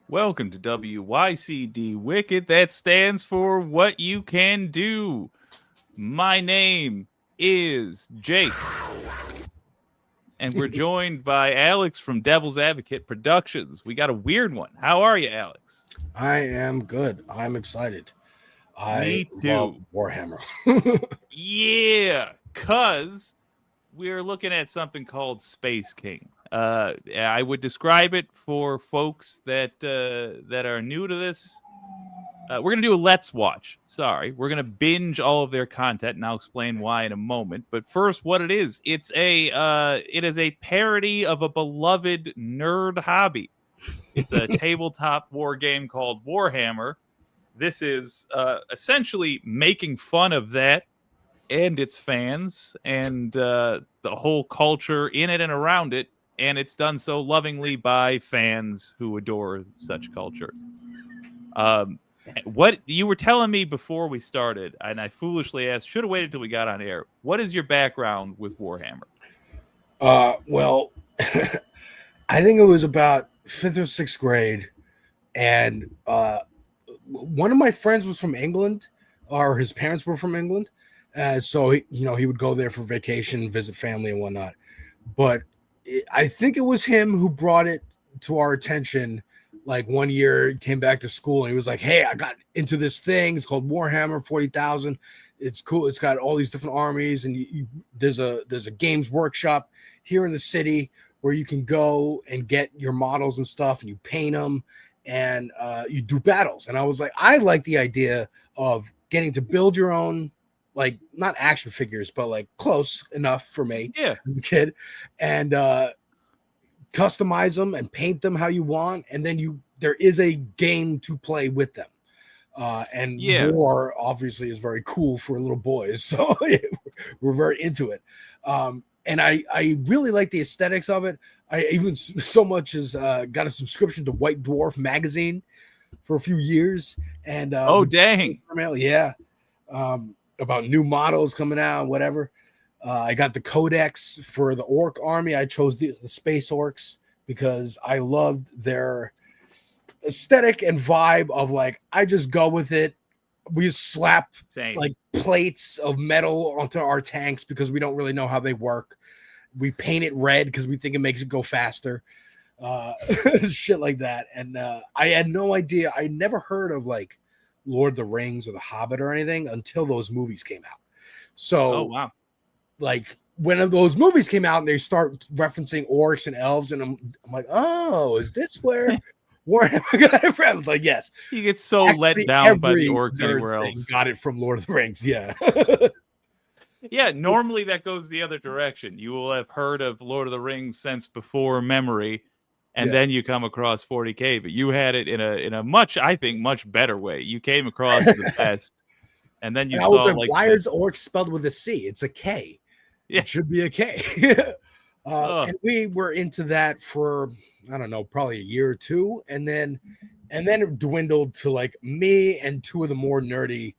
Welcome to WYCD Wicked. That stands for What You Can Do. My name is Jake. And we're joined by Alex from Devil's Advocate Productions. We got a weird one. How are you, Alex? I am good. I'm excited. Me too. Love Warhammer. Yeah, because we're looking at something called Space King. I would describe it for folks that are new to this. We're going to do a Let's Watch. Sorry. We're going to binge all of their content, and I'll explain why in a moment. But first, what it is. It is a parody of a beloved nerd hobby. It's a tabletop war game called Warhammer. This is essentially making fun of that and its fans and the whole culture in it and around it. And it's done so lovingly by fans who adore such culture. What you were telling me before we started, and I foolishly asked, should have waited till we got on air. What is your background with Warhammer? Well, I think it was about 5th or 6th grade, and one of my friends was from England, or his parents were from England, so he would go there for vacation, visit family, and whatnot. But I think it was him who brought it to our attention. Like one year, he came back to school and he was like, "Hey, I got into this thing. It's called Warhammer 40,000. It's cool. It's got all these different armies, and there's a games workshop here in the city where you can go and get your models and stuff, and you paint them, and you do battles." And I was like, I like the idea of getting to build your own, like, not action figures, but like close enough for me, as a kid, and customize them and paint them how you want, and then there is a game to play with them. War obviously is very cool for little boys, so we're very into it. And I really like the aesthetics of it. I even so much as got a subscription to White Dwarf magazine for a few years. And dang, yeah, about new models coming out, whatever. I got the codex for the orc army. I chose the space orcs because I loved their aesthetic and vibe of, like, I just go with it. We just slap like plates of metal onto our tanks because we don't really know how they work. We paint it red because we think it makes it go faster. Shit like that. And I had no idea. I never heard of like Lord of the Rings or The Hobbit or anything until those movies came out. So oh wow. like when those movies came out and they start referencing orcs and elves, and I'm like, oh, is this where Warhammer got it from? Like, yes, You get so let actually, down by the every orcs nerd anywhere thing else. got it from Lord of the Rings. Yeah. Yeah, normally that goes the other direction. You will have heard of Lord of the Rings since before memory, and then you come across 40K. But you had it in a much, I think, much better way. You came across the best, and then you And I was saw like, like why the is orc spelled with a C? It's a K. yeah. It should be a K. And we were into that for, I don't know, probably a year or two, and then it dwindled to like me and two of the more nerdy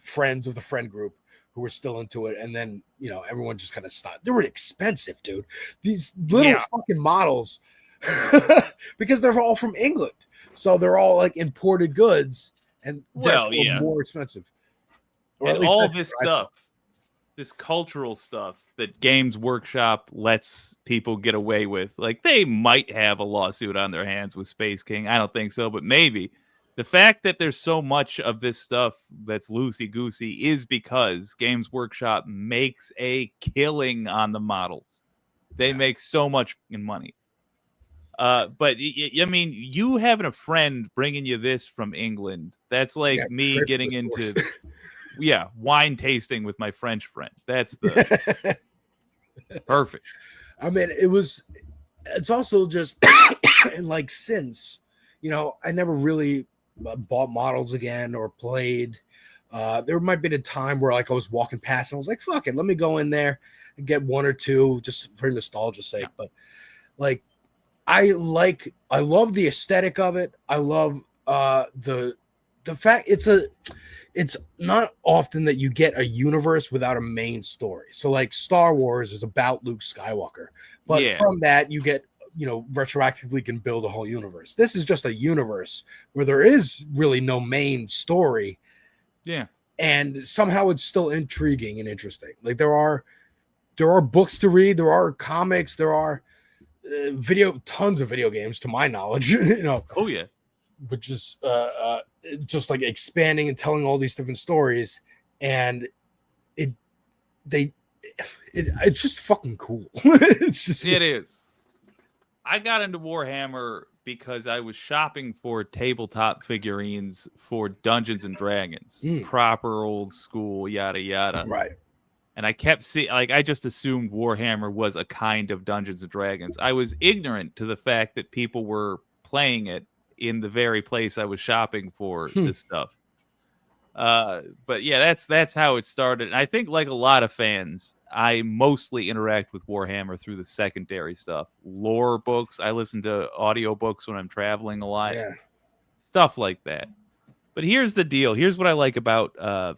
friends of the friend group who were still into it, and then everyone just kind of stopped. They were expensive, dude. These little fucking models, because they're all from England, so they're all like imported goods, and therefore more expensive. Or and all this stuff, this cultural stuff that Games Workshop lets people get away with. Like, they might have a lawsuit on their hands with Space King. I don't think so, but maybe. The fact that there's so much of this stuff that's loosey-goosey is because Games Workshop makes a killing on the models. They make so much money. But I mean, you having a friend bringing you this from England, that's like me getting into... wine tasting with my French friend. That's the perfect. I mean, it's also just like, since I never really bought models again or played. There might be a time where like I was walking past and I was like, fuck it, let me go in there and get one or two just for nostalgia's sake. But like, I love the aesthetic of it. I love the fact it's not often that you get a universe without a main story. So like Star Wars is about Luke Skywalker, but from that you get, retroactively can build a whole universe. This is just a universe where there is really no main story. Yeah. And somehow it's still intriguing and interesting. Like there are books to read, there are comics, there are tons of video games to my knowledge, Oh yeah. But just like expanding and telling all these different stories, and it's just fucking cool. It is. I got into Warhammer because I was shopping for tabletop figurines for Dungeons and Dragons, proper old school, yada yada. Right. And I kept seeing, like, I just assumed Warhammer was a kind of Dungeons and Dragons. I was ignorant to the fact that people were playing it in the very place I was shopping for this stuff. But yeah, that's how it started. And I think, like a lot of fans, I mostly interact with Warhammer through the secondary stuff. Lore books. I listen to audiobooks when I'm traveling a lot. Yeah. Stuff like that. But here's the deal. Here's what I like about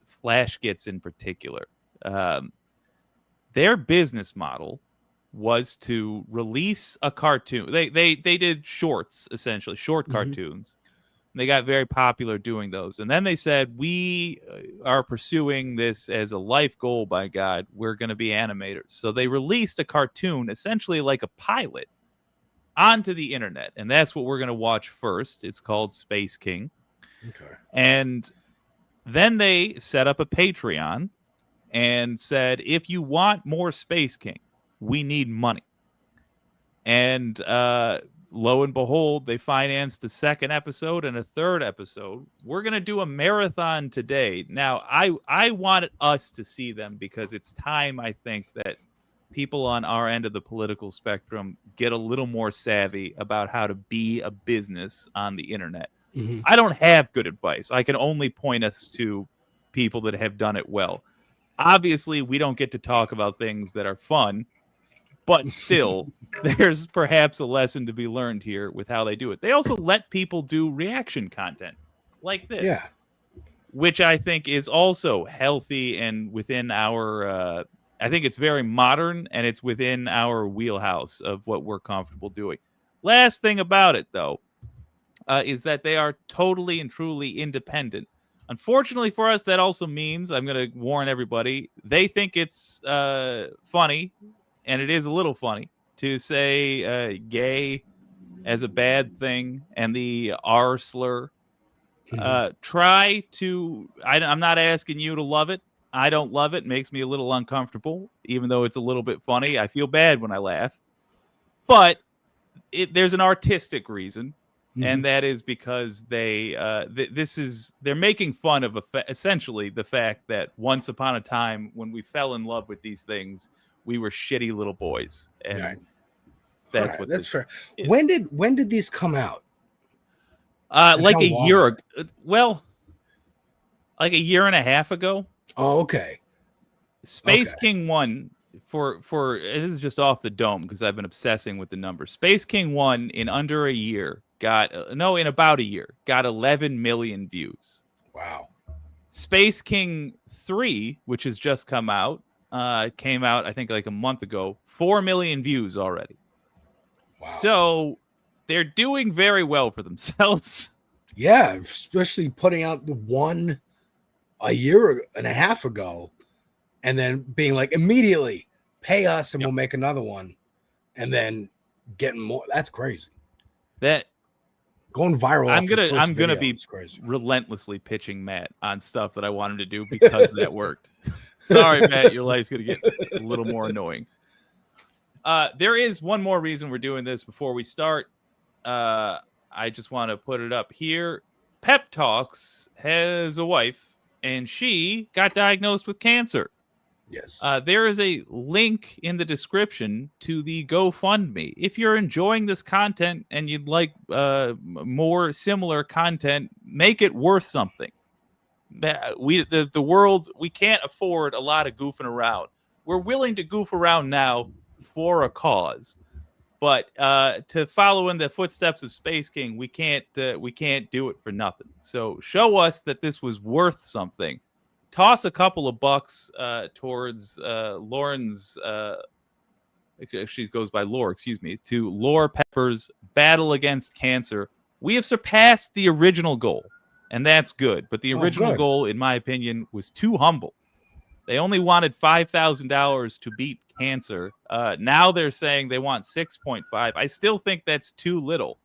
Flash Gits in particular. Their business model was to release a cartoon. They did shorts, essentially, short cartoons. They got very popular doing those. And then they said, we are pursuing this as a life goal, by God. We're going to be animators. So they released a cartoon, essentially like a pilot, onto the internet. And that's what we're going to watch first. It's called Space King. Okay. And then they set up a Patreon and said, if you want more Space King, we need money. And lo and behold, they financed a second episode and a third episode. We're going to do a marathon today. Now, I wanted us to see them because it's time, I think, that people on our end of the political spectrum get a little more savvy about how to be a business on the internet. I don't have good advice. I can only point us to people that have done it well. Obviously, we don't get to talk about things that are fun, but still, there's perhaps a lesson to be learned here with how they do it. They also let people do reaction content like this, which I think is also healthy and within our, I think it's very modern and it's within our wheelhouse of what we're comfortable doing. Last thing about it, though, is that they are totally and truly independent. Unfortunately for us, that also means, I'm going to warn everybody, they think it's funny, and it is a little funny, to say gay as a bad thing and the R slur. Try to, I'm not asking you to love it. I don't love it. Makes me a little uncomfortable, even though it's a little bit funny. I feel bad when I laugh. But there's an artistic reason, and that is because they're making fun of essentially the fact that once upon a time when we fell in love with these things, we were shitty little boys, and that's fair. When did these come out? Like a year ago. Well, like a year and a half ago. Oh, okay. Space King 1 for this is just off the dome because I've been obsessing with the number. Space King 1 in under a year in about a year got 11 million views. Wow. Space King 3, which has just came out I think like a month ago, 4 million views already. Wow. So they're doing very well for themselves. Yeah, especially putting out the one a year and a half ago and then being like, immediately pay us and we'll make another one, and then getting more. That's crazy. That going viral. I'm gonna be relentlessly pitching Matt on stuff that I want him to do because that worked. Sorry, Matt, your life's gonna get a little more annoying. There is one more reason we're doing this before we start. I just want to put it up here. Pep Talks has a wife, and she got diagnosed with cancer. Yes. There is a link in the description to the GoFundMe. If you're enjoying this content and you'd like more similar content, make it worth something. The world, we can't afford a lot of goofing around. We're willing to goof around now for a cause. But to follow in the footsteps of Space King, we can't do it for nothing. So show us that this was worth something. Toss a couple of bucks towards Lauren's. She goes by Lore, excuse me, to Lore Pepper's battle against cancer. We have surpassed the original goal, and that's good. But the original goal, in my opinion, was too humble. They only wanted $5,000 to beat cancer. Now they're saying they want $6.5. I still think that's too little.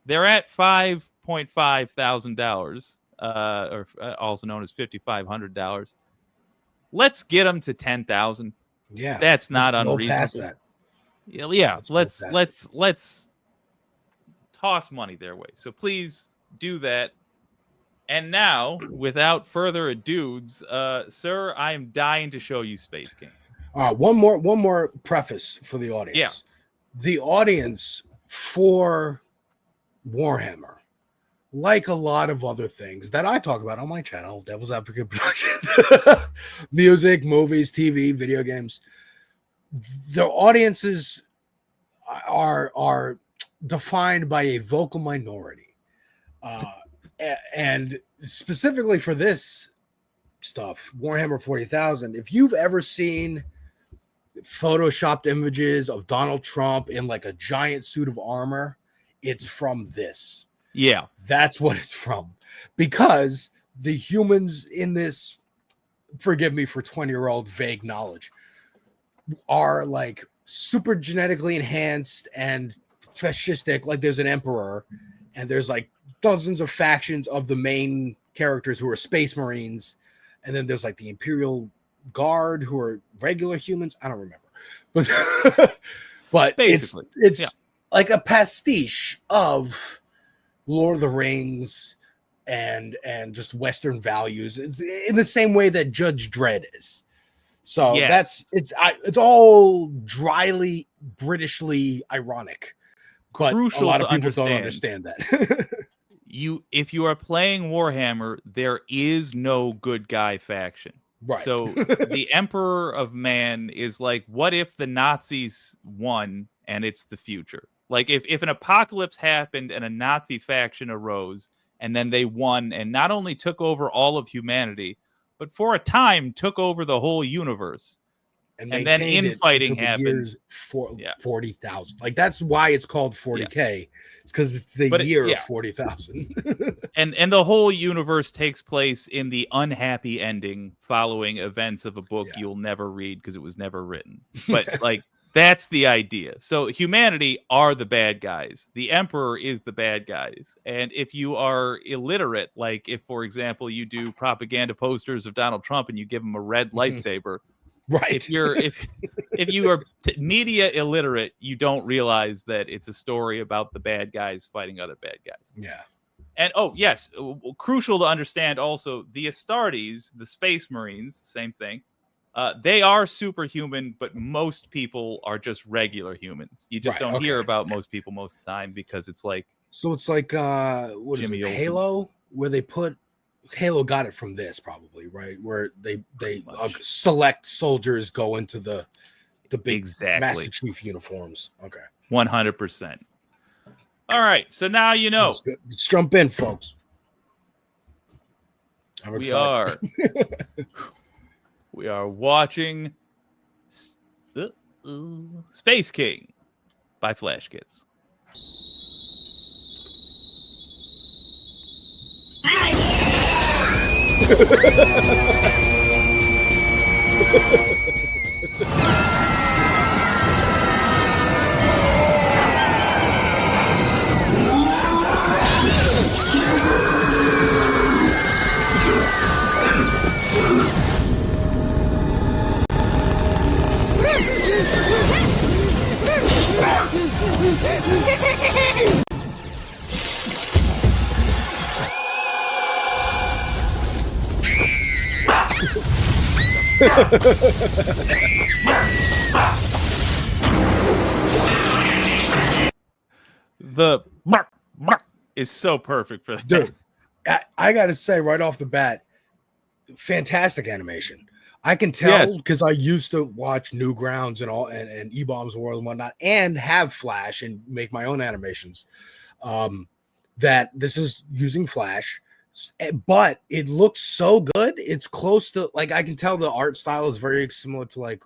They're at $5.5 thousand, or also known as $5,500. Let's get them to 10,000. Yeah, that's not unreasonable. Past that. Yeah. Let's toss money their way. So please do that. And now, without further ado, sir, I am dying to show you Space King. All right, one more preface for the audience. Yeah. The audience for Warhammer, like a lot of other things that I talk about on my channel, Devil's Advocate Productions, music, movies, TV, video games, the audiences are defined by a vocal minority. And specifically for this stuff, Warhammer 40,000, if you've ever seen photoshopped images of Donald Trump in like a giant suit of armor, it's from this. Yeah. That's what it's from. Because the humans in this, forgive me for 20-year-old vague knowledge, are like super genetically enhanced and fascistic. Like there's an emperor and there's like dozens of factions of the main characters who are space marines, and then there's like the Imperial Guard who are regular humans. I don't remember, but basically, it's like a pastiche of Lord of the Rings and just Western values in the same way that Judge Dredd is. So it's all dryly Britishly ironic, but crucial a lot of people don't understand that. If you are playing Warhammer, there is no good guy faction. Right. So the Emperor of Man is like, what if the Nazis won and it's the future? Like if an apocalypse happened and a Nazi faction arose and then they won and not only took over all of humanity, but for a time took over the whole universe. And then infighting happened. 40,000. Like that's why it's called 40K. Yeah. It's because it's the year 40,000. and the whole universe takes place in the unhappy ending following events of a book you'll never read because it was never written. But like That's the idea. So humanity are the bad guys. The Emperor is the bad guys. And if you are illiterate, like if, for example, you do propaganda posters of Donald Trump and you give him a red lightsaber, Right. if you are media illiterate, you don't realize that it's a story about the bad guys fighting other bad guys. Yeah. And yes, crucial to understand also, the Astartes, the Space Marines, same thing. They are superhuman, but most people are just regular humans. You just don't hear about most people most of the time because it's like... So it's like, what is it, Halo? Where they put... Halo got it from this, probably, right? Where they select soldiers go into the big Master Chief uniforms. Okay. 100%. All right, so now you know. Let's jump in, folks. I'm excited. We are watching Space King by Flash Kids. The is so perfect for that. Dude, I gotta say right off the bat, fantastic animation. I can tell because I used to watch Newgrounds and all and E-Bombs World and whatnot, and have Flash and make my own animations. That this is using Flash, but it looks so good. It's close to, like, I can tell the art style is very similar to, like,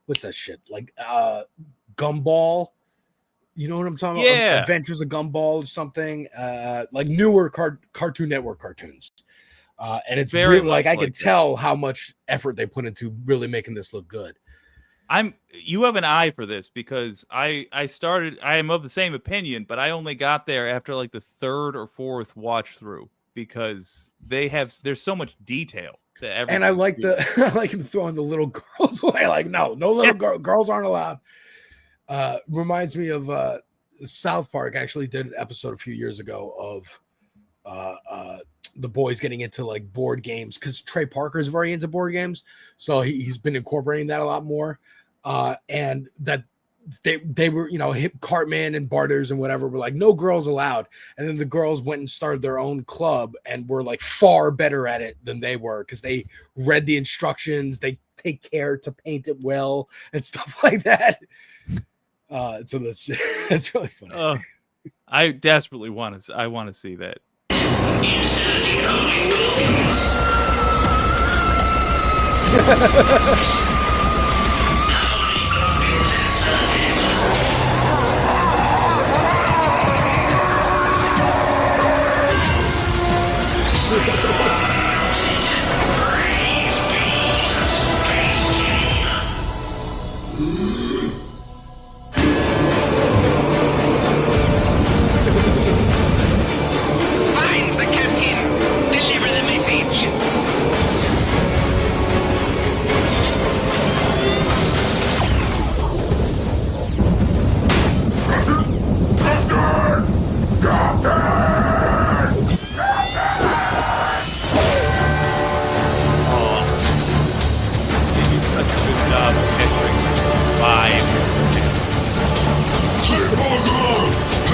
what's that shit? Like Gumball. You know what I'm talking about? Yeah. Adventures of Gumball or something. Like newer Cartoon Network cartoons. And it's very really, like I can tell how much effort they put into really making this look good. You have an eye for this because I am of the same opinion, but I only got there after like the third or fourth watch through because there's so much detail to everything. And I like I like him throwing the little girls away. Like, no little girls aren't allowed. Reminds me of South Park actually did an episode a few years ago of the boys getting into like board games because Trey Parker is very into board games, so he's been incorporating that a lot more. And that they were, Cartman and Barters and whatever were like, no girls allowed. And then the girls went and started their own club and were like far better at it than they were because they read the instructions, they take care to paint it well and stuff like that. So that's really funny. I desperately want to see that.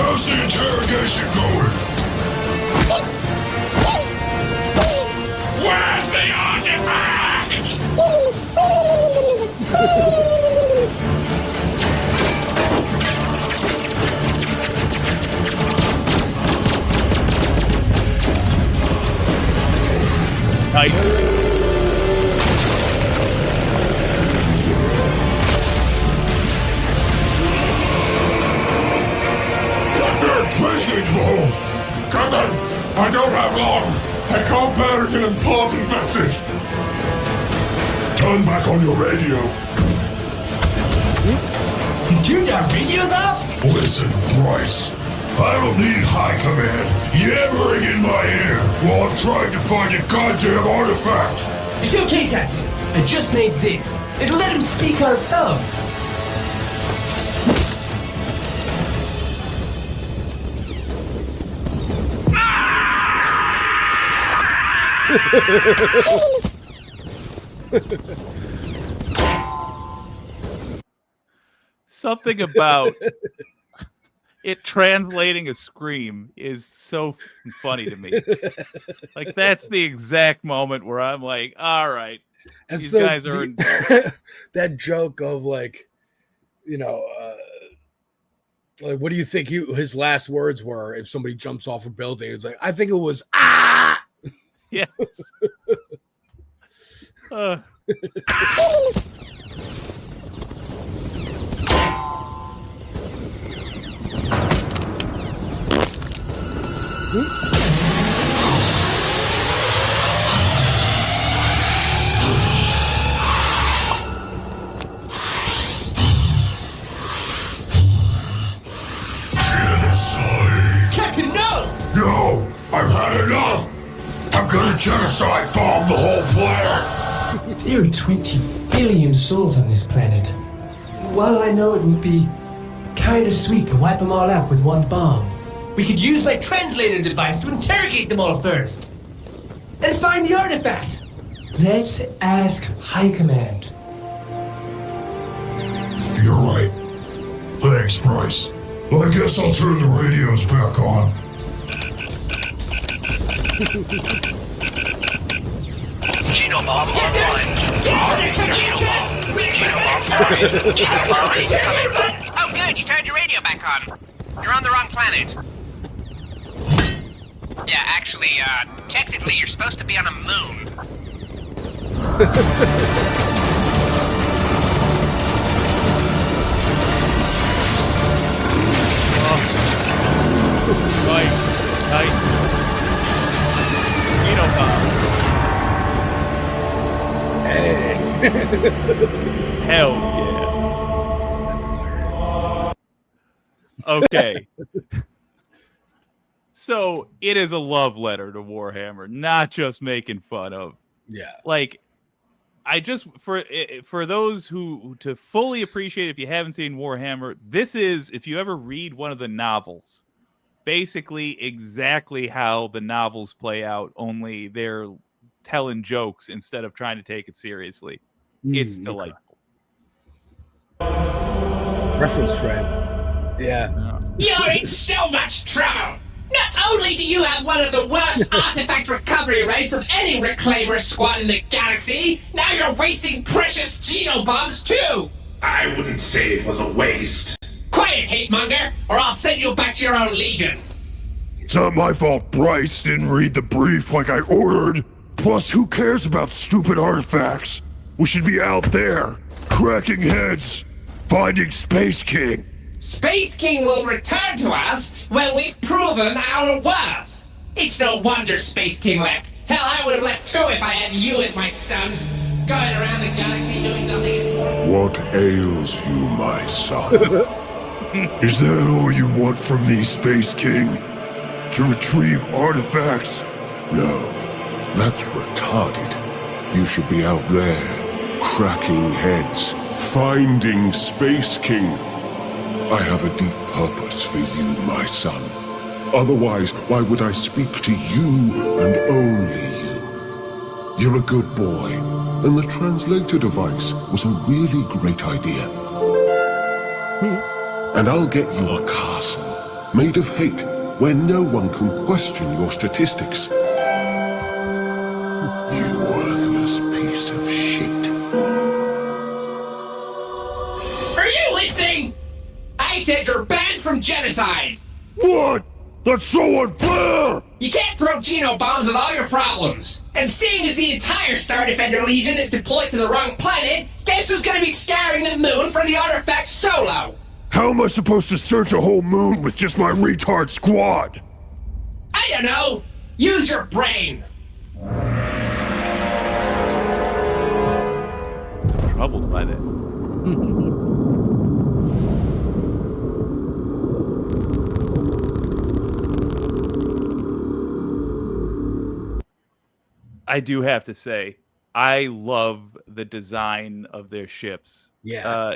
How's the interrogation going? Where's the artifact? Listening to Mahomes. Captain, I don't have long. I can't bear an important message. Turn back on your radio. turned our radios off? Listen, Bryce. I don't need high command yammering in my ear while I'm trying to find a goddamn artifact. It's okay, Captain. I just made this. It'll let him speak our tongue. Something about it translating a scream is so funny to me. Like, that's the exact moment where I'm like, all right, And these so guys are that joke of like, like, what do you think his last words were if somebody jumps off a building? It's like, I think it was ah. yes. Genocide. Captain, no! No, I've had enough. I'm gonna genocide bomb the whole planet. There are 20 billion souls on this planet. While I know it would be kinda sweet to wipe them all out with one bomb, we could use my translator device to interrogate them all first. And find the artifact. Let's ask High Command. You're right. Thanks, Bryce. Well, I guess I'll turn the radios back on. Genobomb online. Genobomb started. Genobomb incoming. Oh, good. You turned your radio back on. You're on the wrong planet. Yeah, actually, technically, you're supposed to be on a moon. Right. Genobomb. Hey. Hell yeah. Okay. So it is a love letter to Warhammer, not just making fun of. Yeah. Like, I just for those who to fully appreciate, if you haven't seen Warhammer, this is, if you ever read one of the novels, basically exactly how the novels play out, only they're telling jokes instead of trying to take it seriously. It's delightful. Reference frame. Yeah. You're in so much trouble! Not only do you have one of the worst artifact recovery rates of any reclaimer squad in the galaxy, now you're wasting precious genobombs too! I wouldn't say it was a waste. Quiet, hate monger, or I'll send you back to your own legion! It's not my fault Bryce didn't read the brief like I ordered. Plus, who cares about stupid artifacts? We should be out there, cracking heads, finding Space King. Space King will return to us when we've proven our worth! It's no wonder Space King left. Hell, I would have left too if I had you as my sons, going around the galaxy doing nothing. What ails you, my son? Is that all you want from me, Space King? To retrieve artifacts? No, that's retarded. You should be out there, cracking heads, finding Space King. I have a deep purpose for you, my son. Otherwise, why would I speak to you and only you? You're a good boy, and the translator device was a really great idea. And I'll get you a castle made of hate where no one can question your statistics. You worthless piece of shit. Are you listening? I said you're banned from genocide! What? That's so unfair! You can't throw genobombs at all your problems! And seeing as the entire Star Defender Legion is deployed to the wrong planet, guess who's gonna be scouring the moon for the artifact solo? How am I supposed to search a whole moon with just my retard squad? I don't know! Use your brain! Troubled by that. I do have to say, I love the design of their ships. Yeah.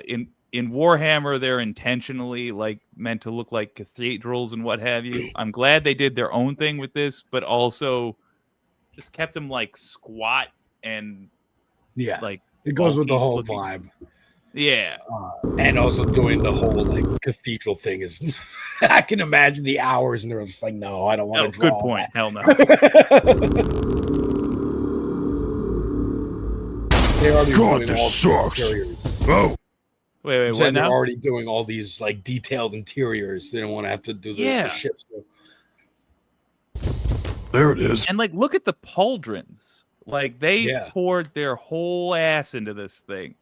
In Warhammer, they're intentionally like meant to look like cathedrals and what have you. I'm glad they did their own thing with this, but also just kept them like squat and Yeah. like It goes with the bulky whole looking. vibe. Yeah. And also doing the whole like cathedral thing is I can imagine the hours and they're just like, no, I don't want to draw. Good point. Hell no. They're already God, doing this all sucks. the interiors. Oh, Wait, What what they're now? already doing all these like detailed interiors. They don't want to have to do the Yeah. ships. there it is. And like, look at the pauldrons. Like they Yeah. poured their whole ass into this thing.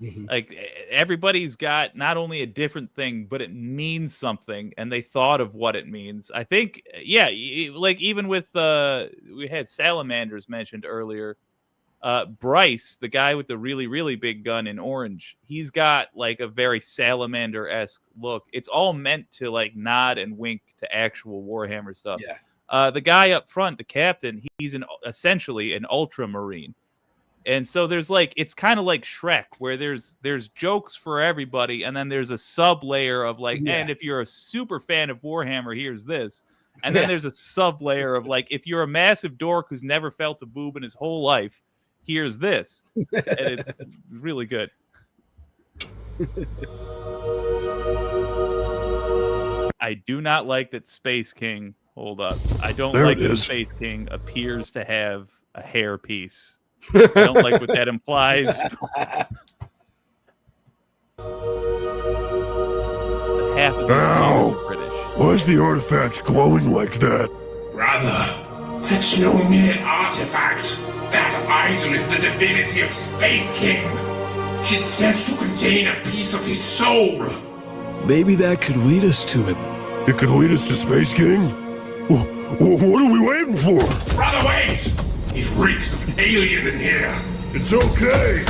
Mhm. Like everybody's got not only a different thing, but it means something, and they thought of what it means. I think, yeah, like even with we had salamanders mentioned earlier. Bryce, the guy with the really, really big gun in orange, he's got like a very salamander-esque look. It's all meant to like nod and wink to actual Warhammer stuff. Yeah. The guy up front, the captain, he's essentially an ultramarine. And so there's like, it's kind of like Shrek, where there's jokes for everybody, and then there's a sub layer of like, Yeah. and if you're a super fan of Warhammer, here's this. And then there's a sub layer of like, if you're a massive dork who's never felt a boob in his whole life, here's this. And it's really good. I do not like that Space King. Hold up. I don't There like it that is. Space King appears to have a hair piece. I don't like what that implies. But half of these Ow. clothes are British. Why is the artifact glowing like that? Brother, that's no mere artifact. That idol is the divinity of Space King. It's said to contain a piece of his soul. Maybe that could lead us to it. It could lead us to Space King? What are we waiting for? Brother, wait! It reeks of alien in here. It's okay.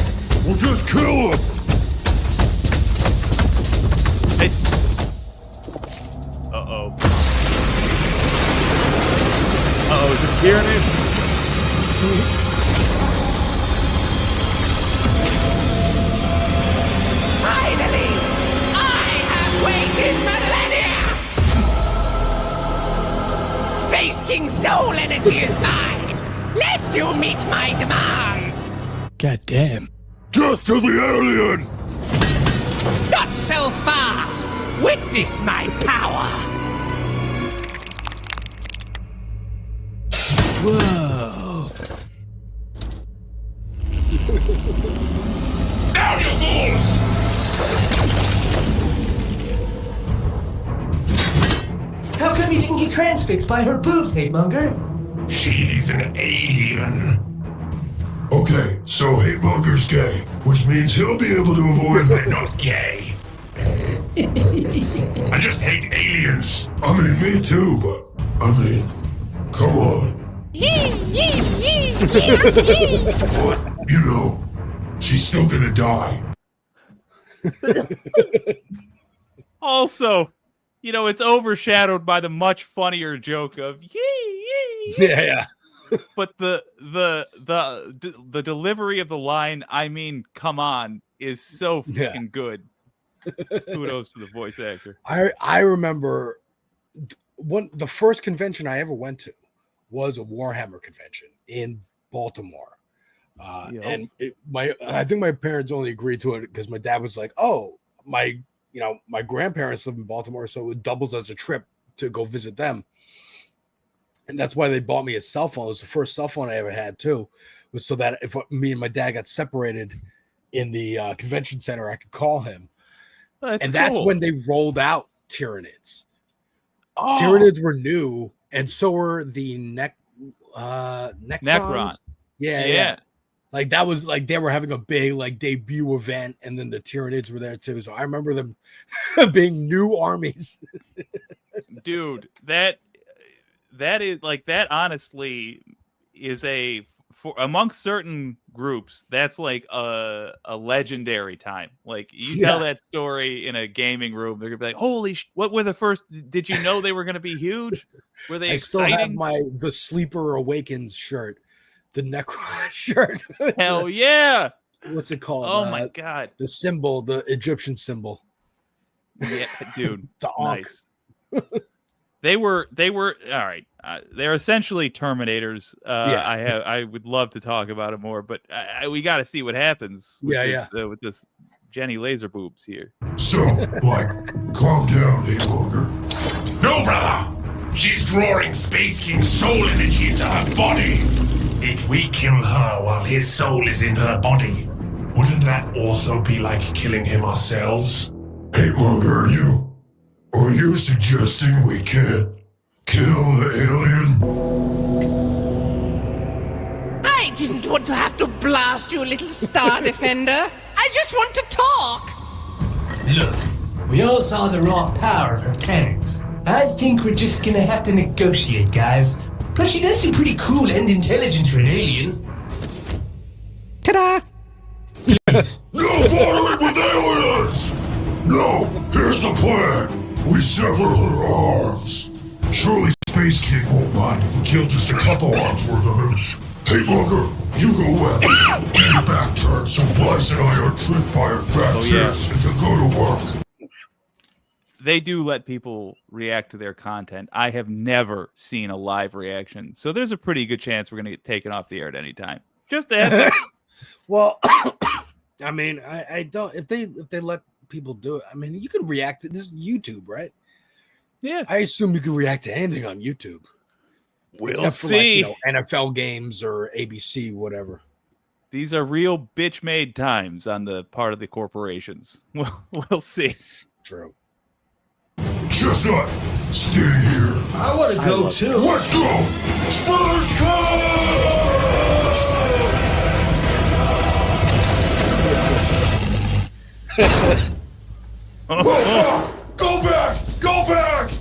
We'll just kill him. Uh-oh. Uh-oh, is this Pyramid? Finally! I have waited millennia! Space King's soul energy is mine! Lest you meet my demands! God damn. Death to the alien! Not so fast! Witness my power! Whoa. Down, you fools! How come you didn't get transfixed by her boobs, hate monger? She's an alien. Okay, so Hate Monger's gay, which means he'll be able to avoid. I'm not gay. I just hate aliens. I mean, me too, but I mean, come on. But, you know, she's still gonna die. Also, you know, it's overshadowed by the much funnier joke of yee yee. Yeah. But the delivery of the line, I mean, come on, is so Yeah. fucking good. Kudos to the voice actor. I remember the first convention I ever went to was a Warhammer convention in Baltimore. And I think my parents only agreed to it because my dad was like, oh, my grandparents live in Baltimore, so it doubles as a trip to go visit them. And that's why they bought me a cell phone. It was the first cell phone I ever had too, was so that if me and my dad got separated in the convention center, I could call him. That's when they rolled out Tyranids. Oh, Tyranids were new, and so were the Necrons. Necron. Yeah. Like that was like they were having a big like debut event, and then the Tyranids were there too. So I remember them being new armies. Dude, that is like that. Honestly, is for amongst certain groups, that's like a legendary time. Like you tell that story in a gaming room, they're gonna be like, "Holy, what were the first? Did you know they were gonna be huge? Were they I exciting?" still have the Sleeper Awakens shirt the Necron shirt. Hell yeah! What's it called? Oh my god! The symbol, the Egyptian symbol. Yeah, dude, The Ankh. nice. They were all right. They're essentially Terminators. I would love to talk about it more, but we got to see what happens. With this Jenny Laser boobs here. So, like, calm down, Haylonger. No, brother! She's drawing Space King's soul energy into her body. If we kill her while his soul is in her body, wouldn't that also be like killing him ourselves? Haylonger, are you suggesting we can't kill the alien? I didn't want to have to blast you, little Star Defender. I just want to talk. Look, we all saw the raw power of her cannons. I think we're just gonna have to negotiate, guys. Plus, she does seem pretty cool and intelligent for an alien. Ta-da! Please. No bartering with aliens! No, here's the plan. We sever her arms. Surely Space King won't mind if we kill just a couple arms worth of him. Hey, Booger, you go west. Get your back turned so Bryce and I are tricked by her fat tits and can go to work. They do let people react to their content. I have never seen a live reaction, so there's a pretty good chance we're going to get taken off the air at any time. Just a heads up. Well, I mean, I don't. If they let people do it, I mean, you can react to this YouTube, right? Yeah, I assume you can react to anything on YouTube. We'll Except see. For like, NFL games or ABC, whatever. These are real bitch-made times on the part of the corporations. We'll see. True. Chestnut, stay here. I want to go too. Let's go! Spurs Go back! Go back!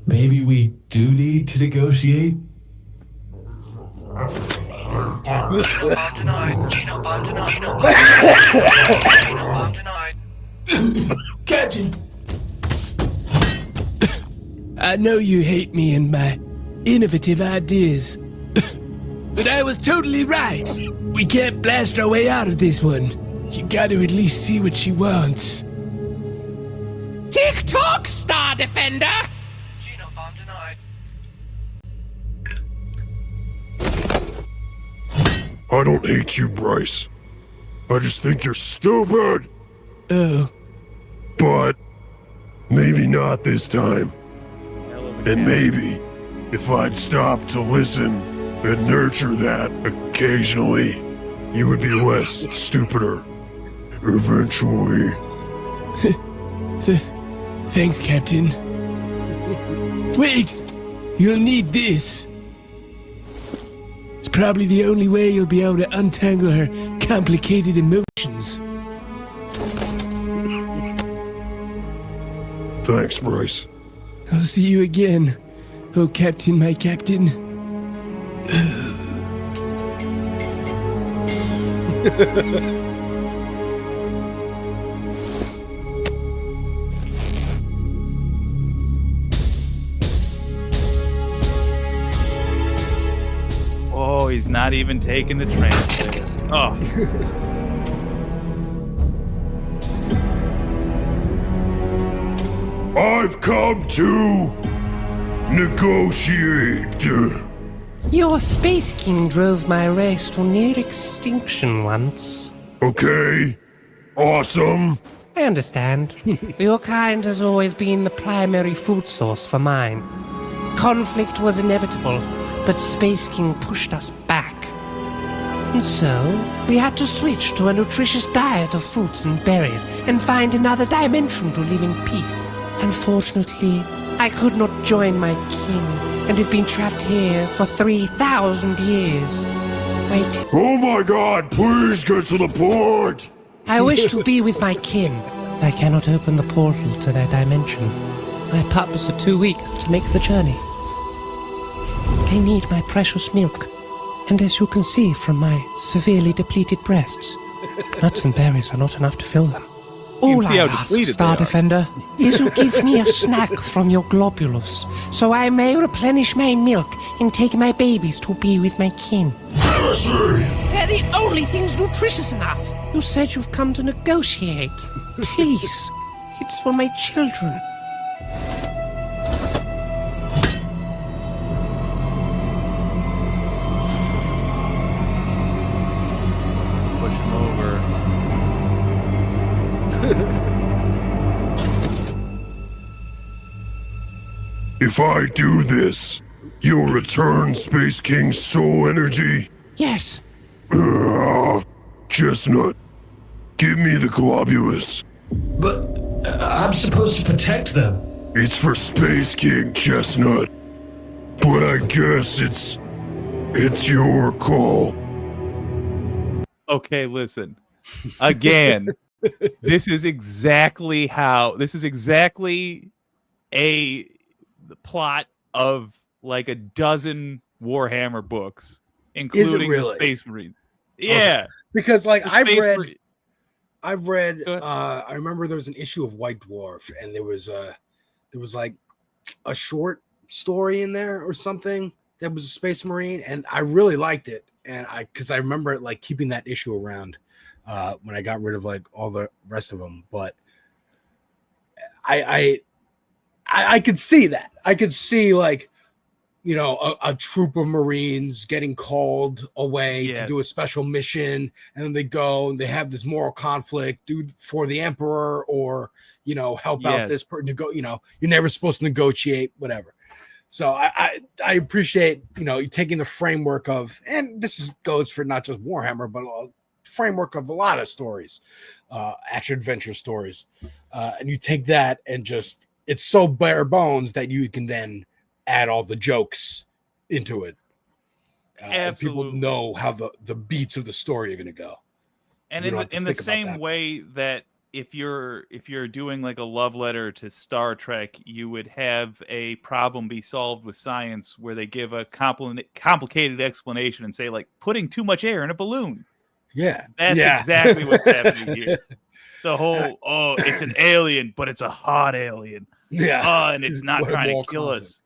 Maybe we do need to negotiate. Captain! I know you hate me and my innovative ideas, but I was totally right. We can't blast our way out of this one. You gotta at least see what she wants. Tick-tock, Star Defender! I don't hate you, Bryce. I just think you're stupid. Oh. But maybe not this time. And maybe if I'd stop to listen and nurture that occasionally, you would be less stupider. Eventually. Thanks, Captain. Wait! You'll need this. It's probably the only way you'll be able to untangle her complicated emotions. Thanks, Bryce. I'll see you again, oh Captain, my Captain. Oh, he's not even taking the translator. Oh. I've come to negotiate. Your Space King drove my race to near extinction once. Okay. Awesome. I understand. Your kind has always been the primary food source for mine. Conflict was inevitable, but Space King pushed us back. And so, we had to switch to a nutritious diet of fruits and berries and find another dimension to live in peace. Unfortunately, I could not join my kin and have been trapped here for 3,000 years. Wait. Oh my god, please get to the point! I wish to be with my kin. I cannot open the portal to their dimension. My pups are too weak to make the journey. They need my precious milk. And as you can see from my severely depleted breasts, nuts and berries are not enough to fill them. All see I how ask, depleted Star they are. Defender, is you give me a snack from your globulus, so I may replenish my milk and take my babies to be with my kin. Heresy! They're the only things nutritious enough. You said you've come to negotiate. Please, it's for my children. Push him over. If I do this, you'll return Space King's soul energy? Yes. Chestnut, give me the globulus. But I'm supposed to protect them. It's for Space King, Chestnut. But I guess it's your call. Okay, listen. Again, this is exactly the plot of like a dozen Warhammer books, including the really? Space Marine. Yeah, Okay. Because like the I've Space read Marine- Go ahead. I remember there was an issue of White Dwarf, and there was like a short story in there or something that was a Space Marine, and I really liked it. And because I remember like keeping that issue around when I got rid of like all the rest of them. But I could see that. I could see like, you know, a troop of Marines getting called away to do a special mission, and then they go and they have this moral conflict, do for the Emperor, or you know, help out this person. You know, you're never supposed to negotiate, whatever. So I appreciate, you know, you taking the framework of, and goes for not just Warhammer, but a framework of a lot of stories, action adventure stories, and you take that and just, it's so bare bones that you can then add all the jokes into it. And people know how the beats of the story are going to go. And So in the same way that if you're doing like a love letter to Star Trek, you would have a problem be solved with science where they give a complicated explanation and say like putting too much air in a balloon. Yeah. That's exactly what's happening here. The whole, it's an alien, but it's a hot alien. Yeah. And it's not What trying more to kill content. us.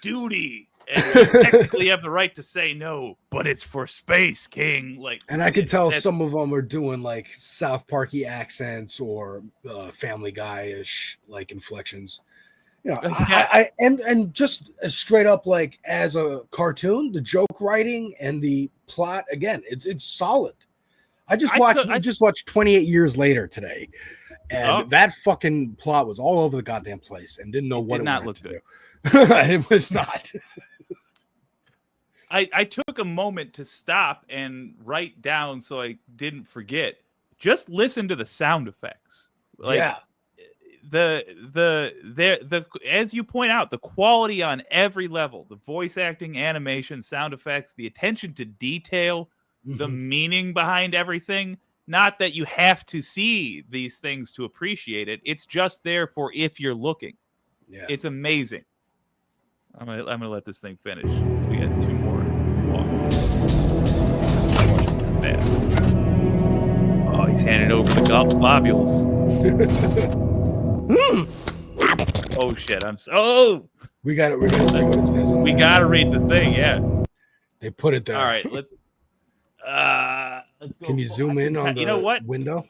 Duty. And you technically have the right to say no, but it's for Space King. Like, And I could tell some of them are doing like South Parky accents or Family Guy-ish like inflections. You know, and just straight up like as a cartoon, the joke writing and the plot again, it's solid. I just watched 28 Years Later today, and that fucking plot was all over the goddamn place and didn't know what it wanted to do. It was not. I took a moment to stop and write down so I didn't forget. Just listen to the sound effects. Like, the as you point out, the quality on every level, the voice acting, animation, sound effects, the attention to detail, the meaning behind everything. Not that you have to see these things to appreciate it. It's just there for if you're looking. Yeah, it's amazing. I'm gonna let this thing finish. So we got 2 more. Oh, he's handing over the globules. Oh shit! We got to see what it says. We got to read the thing. Yeah, they put it there. All right, let's go. Can you zoom in on the window?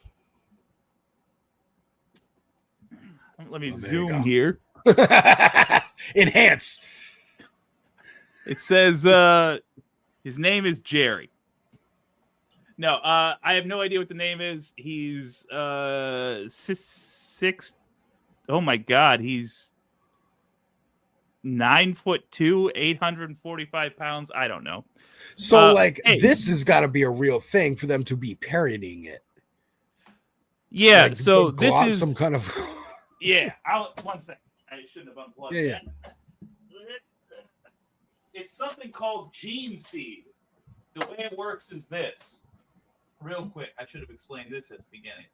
Let me zoom here. Enhance. It says his name is Jerry. No, I have no idea what the name is. He's 6. Oh my God, he's 9'2", 845 pounds. I don't know. So this has got to be a real thing for them to be parodying it. Yeah. Like, so this is some kind of. Yeah. 1 second. I shouldn't have unplugged. Yeah. It's something called gene seed. The way it works is this. Real quick, I should have explained this at the beginning.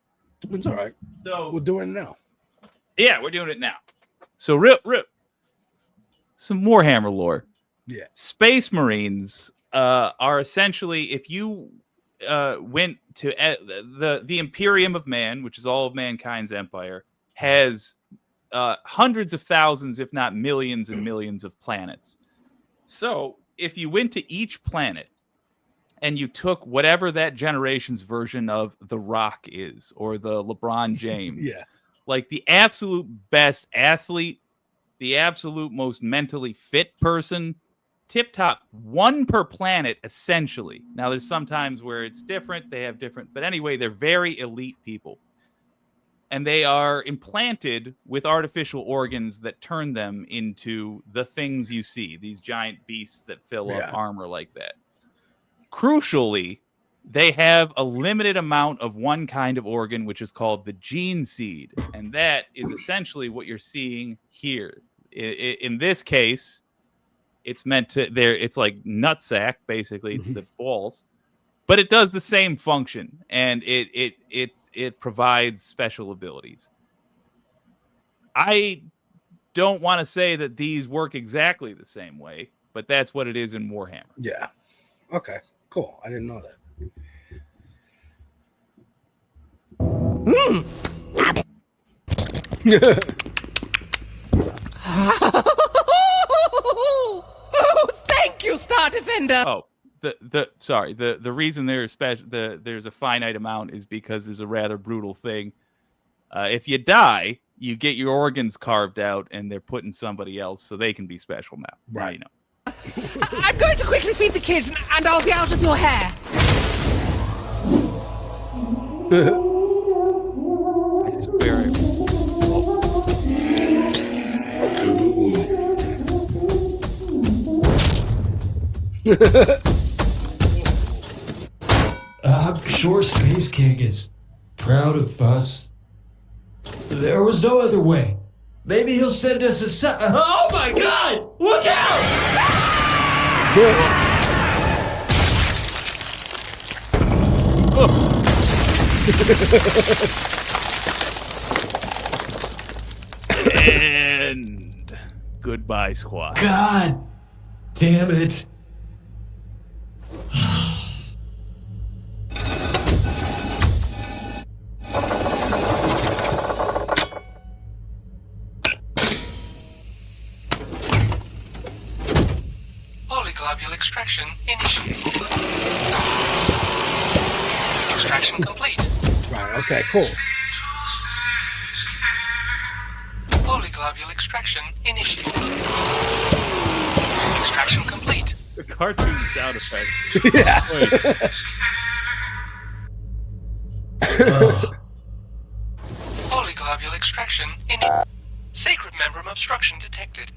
It's all right. So we're doing it now. Yeah, we're doing it now. So real some Warhammer lore. Yeah. Space Marines are essentially, if you went to the Imperium of Man, which is all of mankind's empire, has hundreds of thousands, if not millions and millions of planets. So if you went to each planet and you took whatever that generation's version of The Rock is, or the LeBron James, Yeah. like the absolute best athlete, the absolute most mentally fit person, tip top, one per planet, essentially. Now, there's sometimes where it's different. They have different, but anyway, they're very elite people. And they are implanted with artificial organs that turn them into the things you see, these giant beasts that fill up armor like that. Crucially, they have a limited amount of one kind of organ, which is called the gene seed. And that is essentially what you're seeing here. In this case, it's meant to, it's like nutsack, basically. It's the balls. But it does the same function, and it provides special abilities. I don't want to say that these work exactly the same way, but that's what it is in Warhammer. Yeah. Okay. Cool. I didn't know that. Oh, thank you, Star Defender. Oh, the reason there's a finite amount is because there's a rather brutal thing. If you die, you get your organs carved out, and they're put in somebody else, so they can be special now. Right. Now you know. I'm going to quickly feed the kids, and I'll be out of your hair. I swear. I'm sure Space King is proud of us. There was no other way. Maybe he'll send us a Oh my God! Look out! And goodbye, squad. God damn it. Polyglobule extraction initiated. Extraction complete. Right. Okay. Cool. Polyglobule extraction initiated. Extraction complete. The cartoon sound effect. Yeah. Polyglobule extraction Sacred membrum obstruction detected.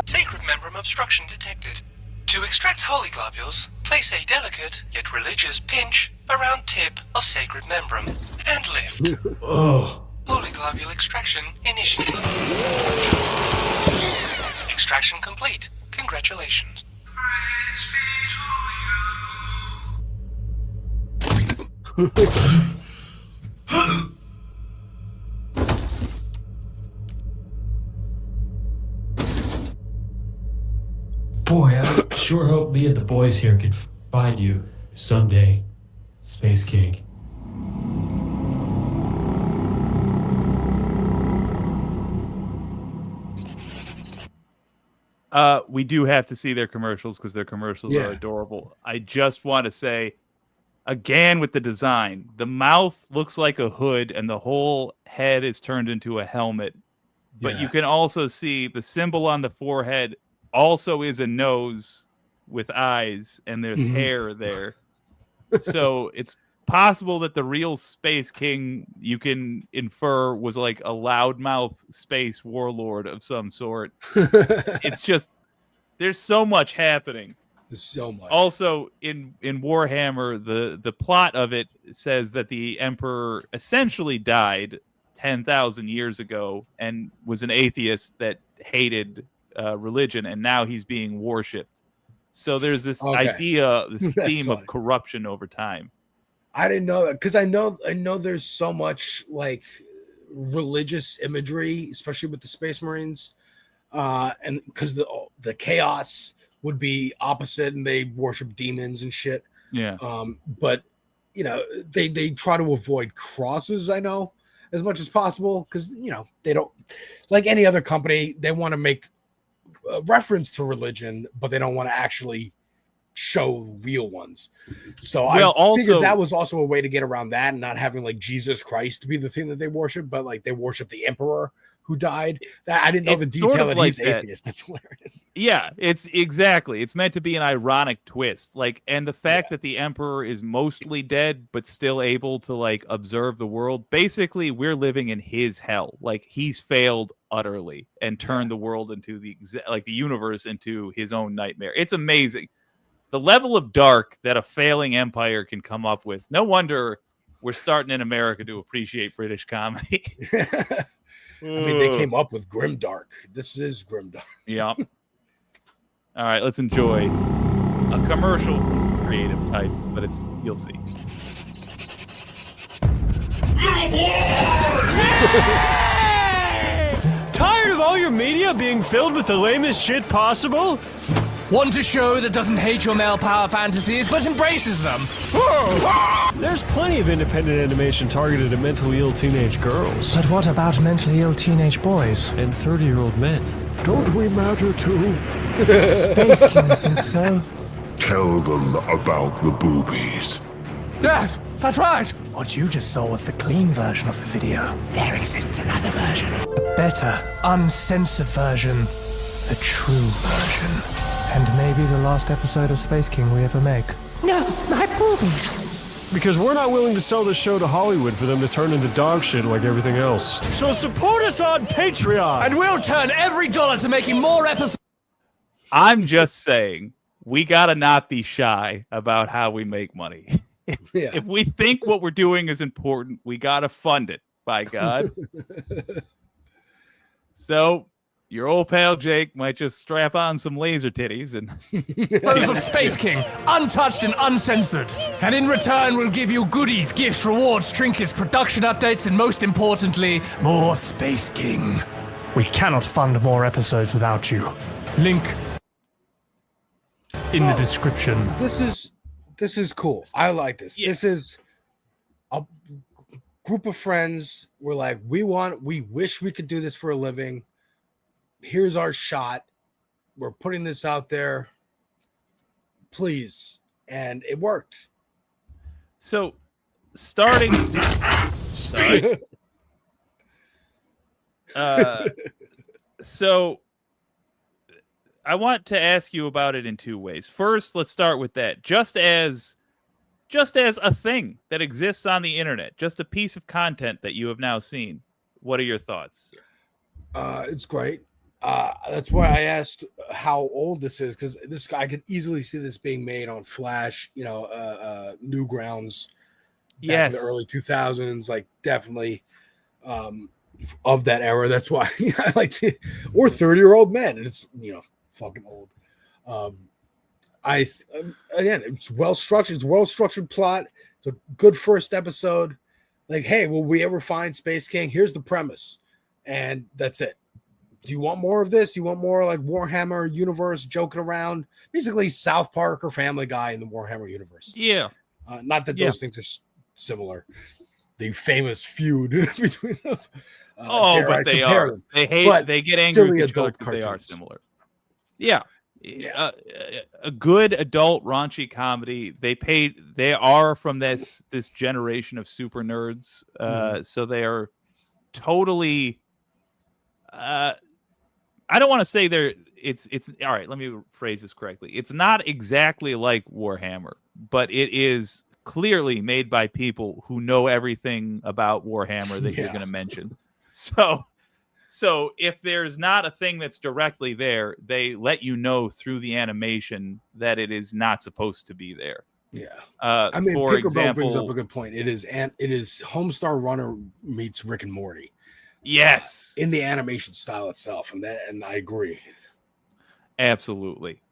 Sacred membrum obstruction detected. To extract holy globules, place a delicate yet religious pinch around tip of sacred membrum and lift. Oh. Holy globule extraction initiated. Extraction complete. Congratulations. Boy, I sure hope me and the boys here can find you someday, Space King. We do have to see their commercials because their commercials are adorable. I just want to say, again, with the design, the mouth looks like a hood and the whole head is turned into a helmet. But you can also see the symbol on the forehead also is a nose with eyes, and there's hair there. So it's possible that the real Space King, you can infer, was like a loudmouth space warlord of some sort. It's just, there's so much happening. There's so much. Also, in Warhammer, the plot of it says that the Emperor essentially died 10,000 years ago and was an atheist that hated religion, and now he's being worshipped. So there's this idea, this theme of corruption over time. I didn't know that, because I know there's so much like religious imagery, especially with the Space Marines, and because the chaos would be opposite, and they worship demons and shit. Yeah. But you know, they try to avoid crosses, I know, as much as possible, because you know, they don't, like any other company, they want to make a reference to religion, but they don't want to actually show real ones. So Well, I figured also- that was also a way to get around that and not having like Jesus Christ to be the thing that they worship, but like they worship the emperor who died. That I didn't know It's the detail sort of that like he's that. atheist. That's hilarious. Yeah, it's exactly. It's meant to be an ironic twist. Like, and the fact that the emperor is mostly dead but still able to like observe the world. Basically, we're living in his hell. Like, he's failed utterly and turned the world into the universe into his own nightmare. It's amazing. The level of dark that a failing empire can come up with. No wonder we're starting in America to appreciate British comedy. I mean, they came up with grimdark. This is grimdark. Yeah. All right, let's enjoy a commercial from some creative types, but you'll see. Tired of all your media being filled with the lamest shit possible? Want a show that doesn't hate your male power fantasies but embraces them? There's plenty of independent animation targeted at mentally ill teenage girls. But what about mentally ill teenage boys? And 30-year-old men. Don't we matter too? Space King thinks so. Tell them about the boobies. Yes, that's right. What you just saw was the clean version of the video. There exists another version. A better, uncensored version. The true version. And maybe the last episode of Space King we ever make. No, my boobies. Because we're not willing to sell this show to Hollywood for them to turn into dog shit like everything else. So support us on Patreon! And we'll turn every dollar to making more episodes. I'm just saying, we gotta not be shy about how we make money. If we think what we're doing is important, we gotta fund it, by God. So, your old pal Jake might just strap on some laser titties and... Those of Space King, untouched and uncensored. And in return, we'll give you goodies, gifts, rewards, trinkets, production updates, and most importantly, more Space King. We cannot fund more episodes without you. Link in the description. This is cool. I like this. Yeah. This is a group of friends. We're like, we wish we could do this for a living. Here's our shot. We're putting this out there. Please. And it worked. So, starting... Sorry. So, I want to ask you about it in two ways. First, let's start with that. Just as a thing that exists on the internet, just a piece of content that you have now seen, what are your thoughts? It's great. That's why I asked how old this is, because this I could easily see this being made on Flash, Newgrounds, back in the early 2000s, like definitely of that era. That's why I like it. Or 30-year-old men, and it's fucking old. Again, it's well structured. It's a well-structured plot. It's a good first episode. Like, hey, will we ever find Space King? Here's the premise, and that's it. Do you want more of this? You want more like Warhammer universe joking around? Basically, South Park or Family Guy in the Warhammer universe. Yeah. Not that those things are similar. The famous feud between them. But they are. Them. They get angry with each other because they are similar. Yeah. A good adult raunchy comedy. They are from this generation of super nerds. So they are totally I don't want to say it's all right, let me phrase this correctly. It's not exactly like Warhammer, but it is clearly made by people who know everything about Warhammer that you're going to mention. So if there's not a thing that's directly there, they let you know through the animation that it is not supposed to be there. Yeah. I mean, for example, brings up a good point. It is Homestar Runner meets Rick and Morty. Yes. In the animation style itself, and I agree. Absolutely.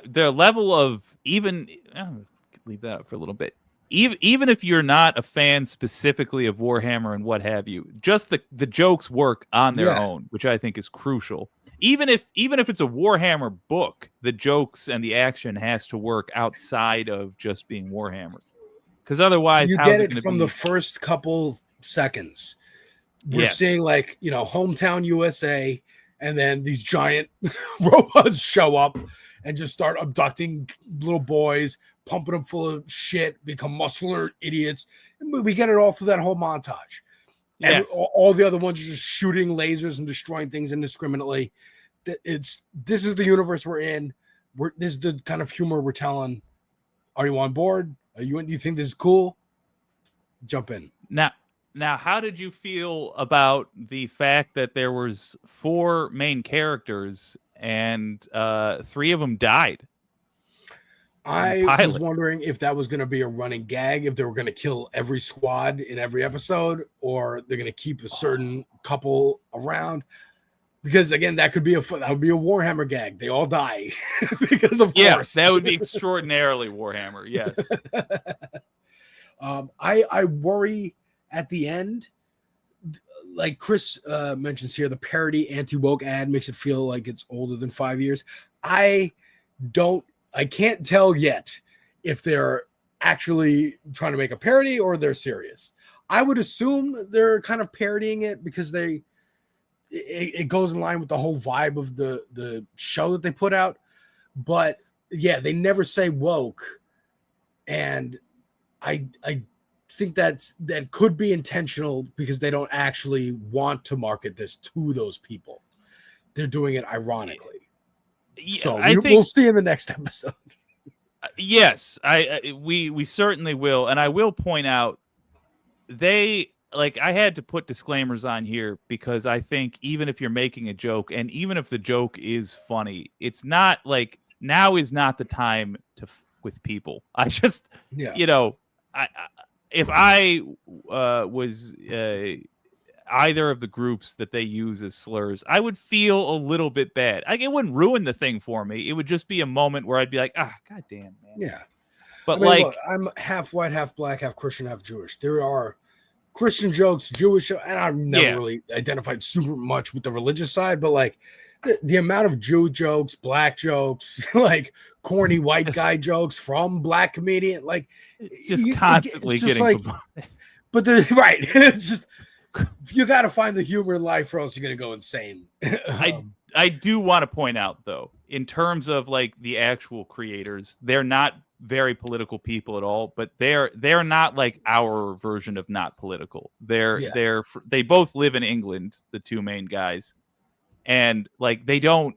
Their level of leave that up for a little bit. Even if you're not a fan specifically of Warhammer and what have you, just the jokes work on their own, which I think is crucial. even if it's a Warhammer book, the jokes and the action has to work outside of just being Warhammer. Because otherwise, you how's get it it going to from be? the first couple seconds. We're Yes. seeing like, hometown USA, and then these giant robots show up and just start abducting little boys, pumping them full of shit, become muscular idiots. And we get it all through that whole montage. And Yes. all the other ones are just shooting lasers and destroying things indiscriminately. This is the universe we're in. This is the kind of humor we're telling. Are you on board? Do you think this is cool? Jump in. Now, how did you feel about the fact that there was 4 main characters and 3 of them died? I was wondering if that was going to be a running gag, if they were going to kill every squad in every episode, or they're going to keep a certain couple around. Because again, that would be a Warhammer gag. They all die because of course. That would be extraordinarily Warhammer. Yes. I worry at the end, like Chris mentions here, the parody anti-woke ad makes it feel like it's older than 5 years. I can't tell yet if they're actually trying to make a parody or they're serious. I would assume they're kind of parodying it because it goes in line with the whole vibe of the show that they put out. But yeah, they never say woke. And I think that could be intentional because they don't actually want to market this to those people. They're doing it ironically. Yeah, So we'll see in the next episode. Yes, we certainly will. And I will point out I had to put disclaimers on here because I think even if you're making a joke and even if the joke is funny, it's not like now is not the time to with people. I just, if I was either of the groups that they use as slurs, I would feel a little bit bad. It wouldn't ruin the thing for me. It would just be a moment where I'd be like, God damn, man. Yeah. But look, I'm half white, half black, half Christian, half Jewish. There are Christian jokes, Jewish, and I've never really identified super much with the religious side, but like the amount of Jew jokes, black jokes, like corny white guy jokes from black comedian, like just constantly it's just getting like, but right. It's just, you got to find the humor in life or else you're going to go insane. I do want to point out though, in terms of like the actual creators, they're not very political people at all, but they're not like our version of not political. They both live in England, the 2 main guys, and like they don't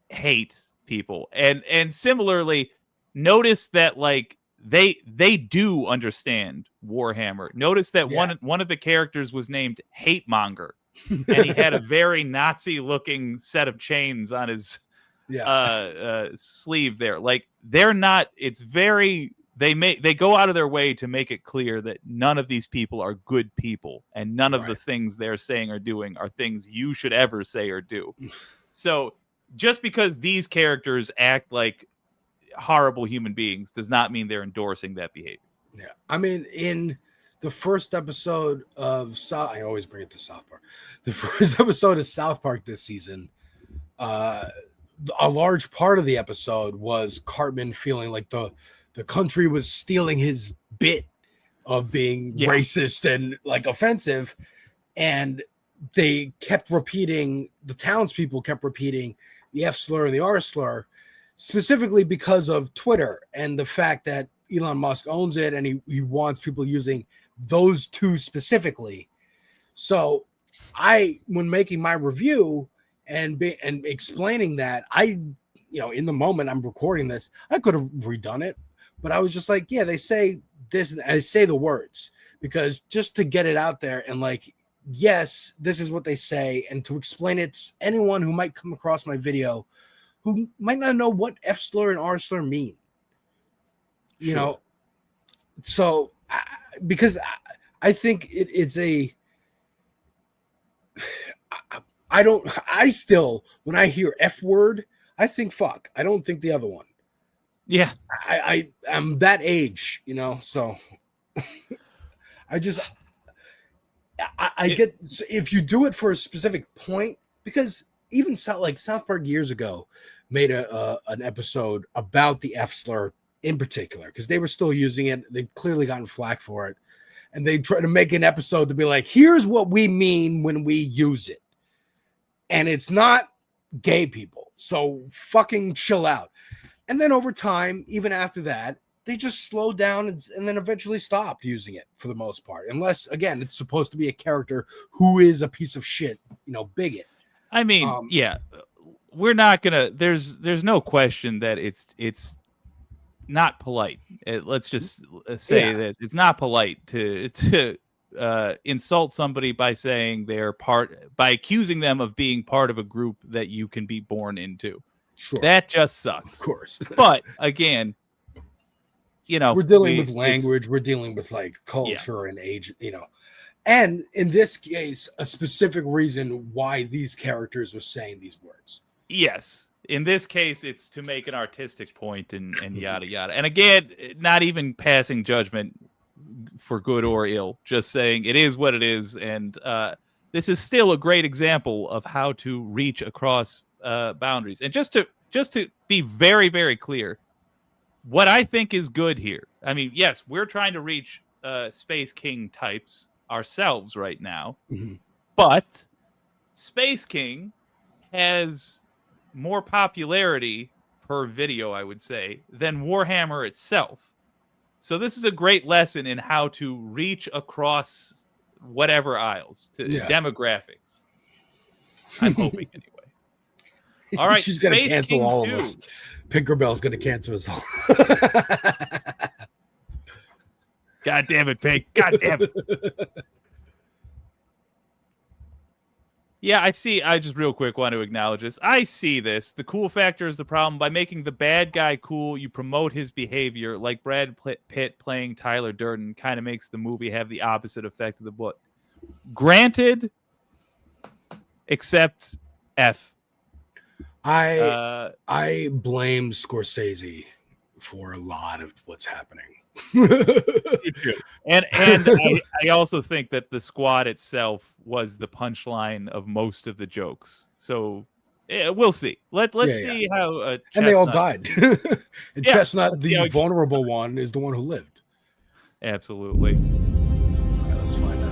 hate people. And similarly, notice that like they do understand Warhammer. Notice that one of the characters was named Hate Monger, and he had a very Nazi-looking set of chains on his sleeve there. Like they're not. It's very. They go out of their way to make it clear that none of these people are good people, and none of the things they're saying or doing are things you should ever say or do. So just because these characters act like horrible human beings does not mean they're endorsing that behavior. Yeah, I mean, in the first episode of I always bring it to South Park. The first episode of South Park this season, a large part of the episode was Cartman feeling like the country was stealing his bit of being racist and like offensive, and they kept repeating. The townspeople kept repeating the F slur and the R slur, specifically because of Twitter and the fact that Elon Musk owns it and he wants people using those 2 specifically. So when making my review and explaining that, in the moment I'm recording this, I could have redone it, but I was just like, yeah, they say this and I say the words because just to get it out there and like, yes, this is what they say. And to explain it to anyone who might come across my video who might not know what F slur and R slur mean, you know? So because I think it's I still, when I hear F word, I think fuck. I don't think the other one. Yeah. I'm that age, so I get, if you do it for a specific point, because even like South Park years ago made an episode about the F slur in particular because they were still using it. They've clearly gotten flack for it, and they try to make an episode to be like, here's what we mean when we use it, and it's not gay people, so fucking chill out. And then over time, even after that, they just slowed down and then eventually stopped using it for the most part, unless again it's supposed to be a character who is a piece of shit, bigot. I mean, yeah, we're not gonna. There's no question that it's not polite. Let's just say this: it's not polite to insult somebody by saying they're by accusing them of being part of a group that you can be born into. Sure, that just sucks. Of course, but again, we're dealing with language. We're dealing with like culture and age. And in this case, a specific reason why these characters are saying these words. Yes. In this case, it's to make an artistic point and yada, yada. And again, not even passing judgment for good or ill, just saying it is what it is. And this is still a great example of how to reach across boundaries. And just to be very, very clear, what I think is good here. I mean, yes, we're trying to reach Space King types ourselves right now, but Space King has more popularity per video, I would say, than Warhammer itself. So this is a great lesson in how to reach across whatever aisles to demographics. I'm hoping anyway. All right, she's going to cancel King all 2. of us. Pinkerbell's going to cancel us all. God damn it, Pink. God damn it. Yeah, I see. I just real quick want to acknowledge this. I see this. The cool factor is the problem. By making the bad guy cool, you promote his behavior. Like Brad Pitt playing Tyler Durden kind of makes the movie have the opposite effect of the book. Granted, except F. I blame Scorsese for a lot of what's happening. and I also think that the squad itself was the punchline of most of the jokes. So we'll see. Let's see how. And they all died. And Chestnut, the vulnerable one, is the one who lived. Absolutely. Right, let's find out.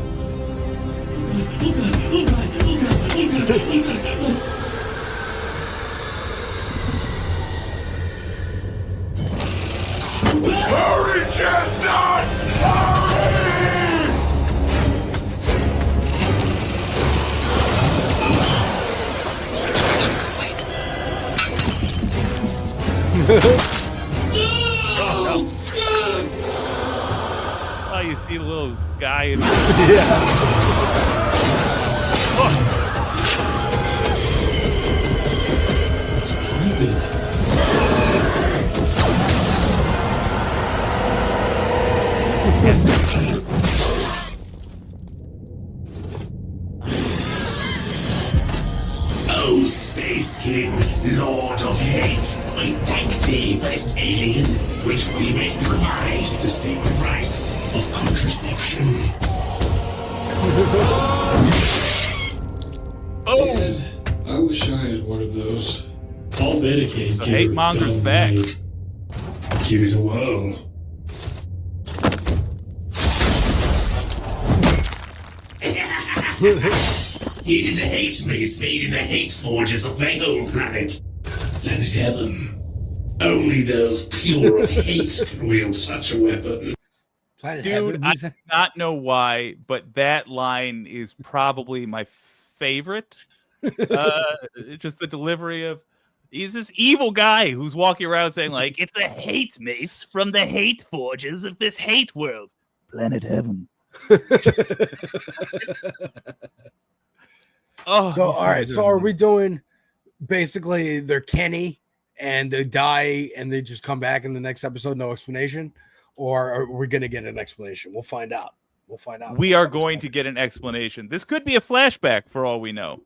Hurry, Chestnut! Hurry! Oh, you see the little guy in It's pregnant. O Space King, Lord of Hate, I thank thee, best alien, which we may provide the sacred rites of contraception. Man, I wish I had one of those. I'll medicate So hate monger's back. Give it a whirl. It is a hate mace made in the hate forges of my home planet. Planet Heaven. Only those pure of hate can wield such a weapon. Dude, I do not know why, but that line is probably my favorite. Just the delivery of he's this evil guy who's walking around saying like, it's a hate mace from the hate forges of this hate world. Planet Heaven. Oh, so all right. So are we doing basically they're Kenny and they die and they just come back in the next episode, no explanation, or are we going to get an explanation? We'll find out. We are going to get an explanation. This could be a flashback for all we know.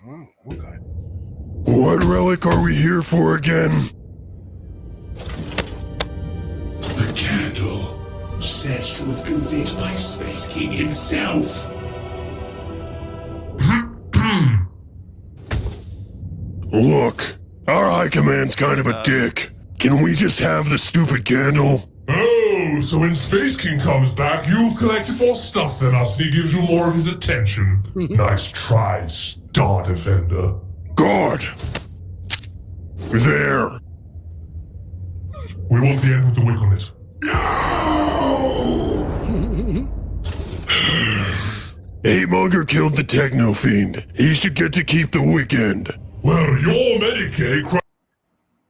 Oh, okay. What relic are we here for again? The candle, said to have been lit by Space King himself. Look, our high command's kind of a dick. Can we just have the stupid candle? Oh, so when Space King comes back, you've collected more stuff than us, and he gives you more of his attention. Nice try, Star Defender. Guard! There. We want the end with the wick on it. Hatemonger killed the Techno Fiend. He should get to keep the weekend. Well, your Medicaid...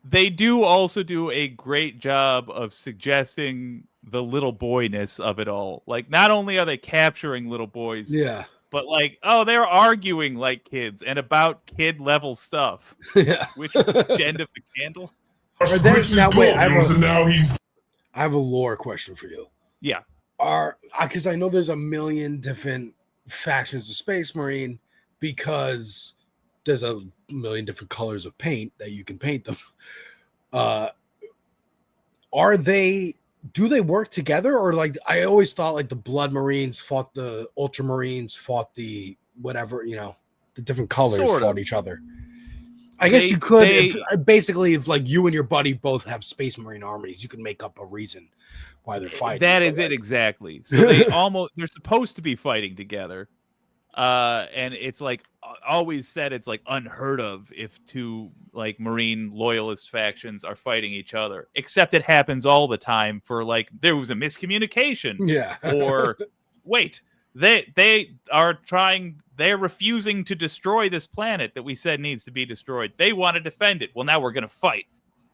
They do also do a great job of suggesting the little boyness of it all. Like, not only are they capturing little boys, Yeah. but like, oh, they're arguing like kids and about kid-level stuff. Yeah. Which end of the candle? Are they, now, wait, I he's... have a lore question for you. Yeah. Because I know there's a million different factions of Space Marine because there's a million different colors of paint that you can paint them. Do they work together, or like I always thought like the Blood Marines fought the Ultramarines, fought the whatever, the different colors fought each other. I guess you could if like you and your buddy both have Space Marine armies, you could make up a reason why they're fighting. That is it exactly. So they're supposed to be fighting together. And it's like always said, it's like unheard of if two like Marine loyalist factions are fighting each other, except it happens all the time for like there was a miscommunication. Yeah. Or wait, they're refusing to destroy this planet that we said needs to be destroyed. They want to defend it. Well, now we're going to fight.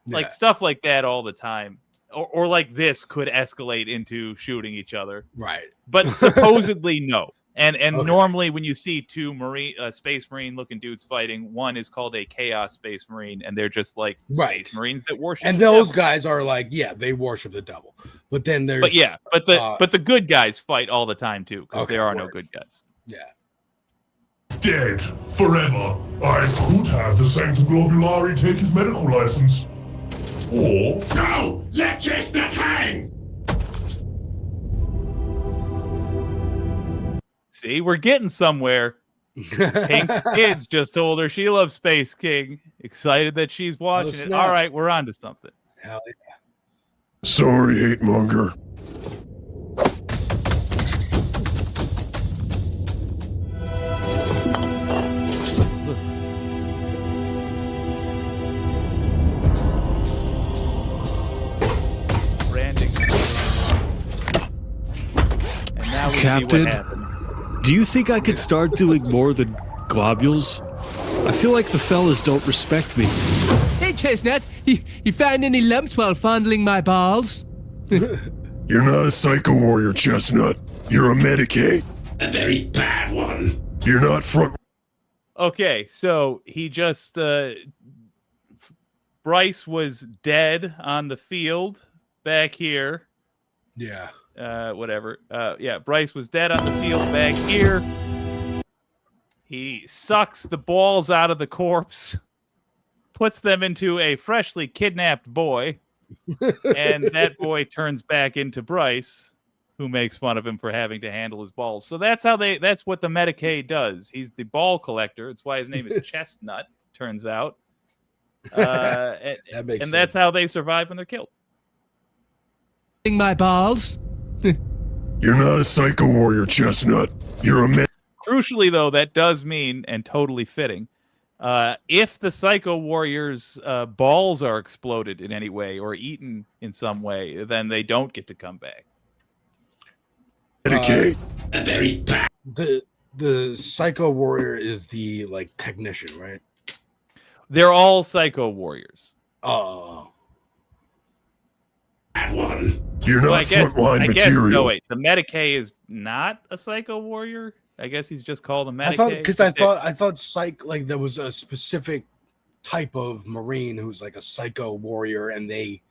Like stuff like that all the time. Or like this could escalate into shooting each other. Right. But supposedly no. And normally when you see two Space Marine looking dudes fighting, one is called a Chaos Space Marine, and they're just like Space Marines that worship. And those guys are like, they worship the devil. But then there's but the good guys fight all the time too, because there are no good guys. Yeah. Dead forever. I could have the Sanctum Globulari take his medical license. Or no, let Chestnut hang. See, we're getting somewhere. Pink's kids just told her she loves Space King. Excited that she's watching it. All right, we're on to something. Hell yeah. Sorry, Hatemonger. Branding. And now we Captain? see what happened. Do you think I could start doing more than globules? I feel like the fellas don't respect me. Hey, Chestnut, you find any lumps while fondling my balls? You're not a Psycho Warrior, Chestnut. You're a Medicaid. A very bad one. You're not front... Okay, so he just... Bryce was dead on the field back here. Yeah. Whatever. Bryce was dead on the field back here. He sucks the balls out of the corpse, puts them into a freshly kidnapped boy, and that boy turns back into Bryce, who makes fun of him for having to handle his balls. So that's what the Medicaid does. He's the ball collector. It's why his name is Chestnut, turns out. That makes sense. That's how they survive when they're killed. My balls? You're not a Psycho Warrior, Chestnut. You're a Crucially, though, that does mean, and totally fitting, if the Psycho Warriors' balls are exploded in any way or eaten in some way, then they don't get to come back. Medicaid. Very bad. The Psycho Warrior is the like technician, right? They're all Psycho Warriors. Oh. Bad one. You're not frontline material. No, wait. The Medicaid is not a Psycho Warrior? I guess he's just called a Medicaid. I thought psych like there was a specific type of Marine who's like a Psycho Warrior, and they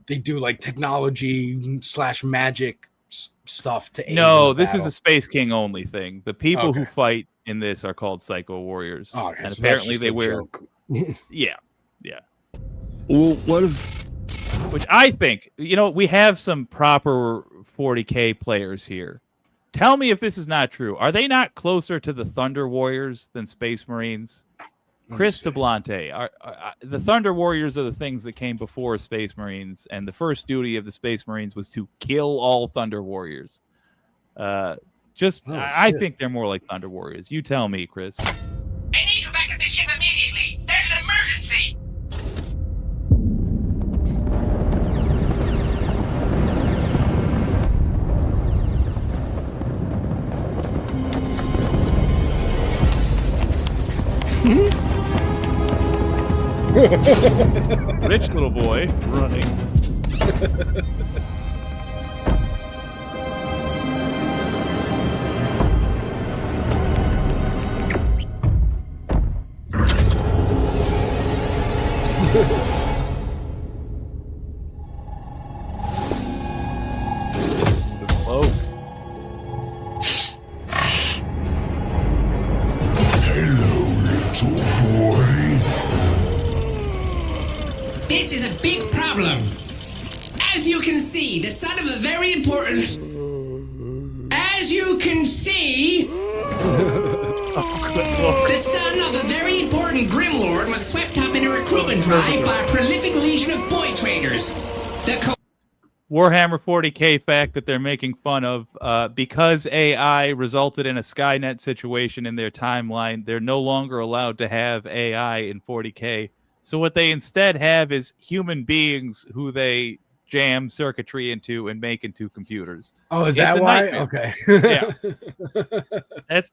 do like technology / magic stuff to aid. No, this is a Space King only thing. The people who fight in this are called Psycho Warriors. Oh, okay. And So apparently they wear yeah. Well, what if... Which I think, we have some proper 40K players here. Tell me if this is not true. Are they not closer to the Thunder Warriors than Space Marines? Chris Tablante, the Thunder Warriors are the things that came before Space Marines, and the first duty of the Space Marines was to kill all Thunder Warriors. I think they're more like Thunder Warriors. You tell me, Chris. I need you back at the ship immediately. There's an emergency. Rich little boy running. The cloak. Hello, little boy. This is a big problem. As you can see, the son of a very important... As you can see... The son of a very important Grimlord was swept up in a recruitment drive by a prolific legion of boy traders. Warhammer 40K fact that they're making fun of, because AI resulted in a Skynet situation in their timeline, they're no longer allowed to have AI in 40K. So what they instead have is human beings who they jam circuitry into and make into computers. Oh, is that why? Nightmare. Okay. Yeah.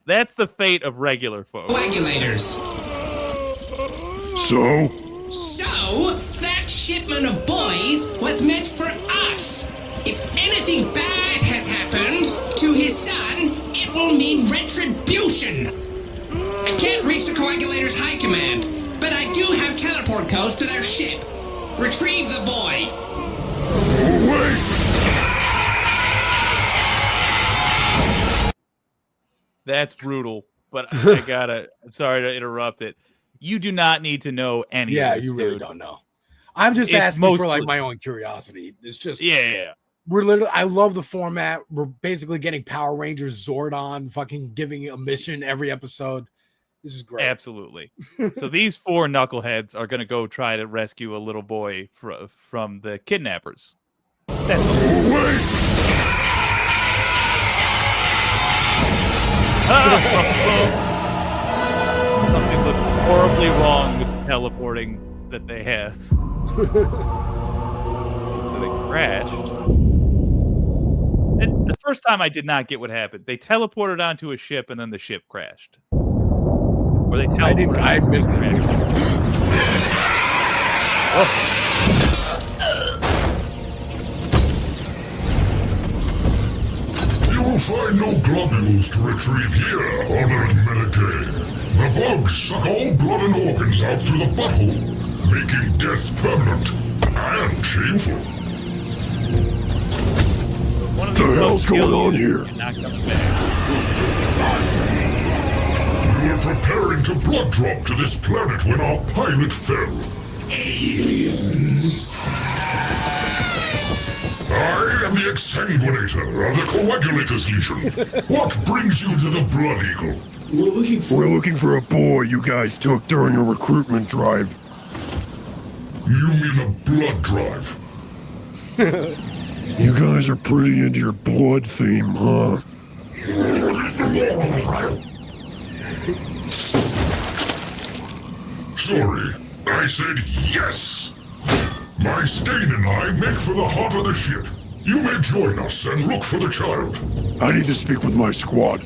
That's the fate of regular folks. Coagulators. So, that shipment of boys was meant for us. If anything bad has happened to his son, it will mean retribution. I can't reach the Coagulators' high command, but I do have teleport codes to their ship. Retrieve the boy. That's brutal, but I'm sorry to interrupt it. You do not need to know any of this, you really dude. don't know. I'm just asking for like my own curiosity. It's just we're literally. I love the format. We're basically getting Power Rangers Zordon, fucking giving a mission every episode. This is great. Absolutely. So these four knuckleheads are going to go try to rescue a little boy from the kidnappers. That's something looks horribly wrong with the teleporting that they have. So they crashed. And the first time I did not get what happened. They teleported onto a ship and then the ship crashed. Or they teleported. I missed it. you will find no globules to retrieve here, honored Medicaid. The bugs suck all blood and organs out through the butthole, making death permanent and shameful. What the hell's going on here? We were preparing to blood drop to this planet when our pilot fell. Aliens. I am the exsanguinator of the Coagulators Legion. What brings you to the Blood Eagle? We're looking for a boy you guys took during a recruitment drive. You mean a blood drive? You guys are pretty into your blood theme, huh? Sorry, I said yes! My Stain and I make for the heart of the ship. You may join us and look for the child. I need to speak with my squad.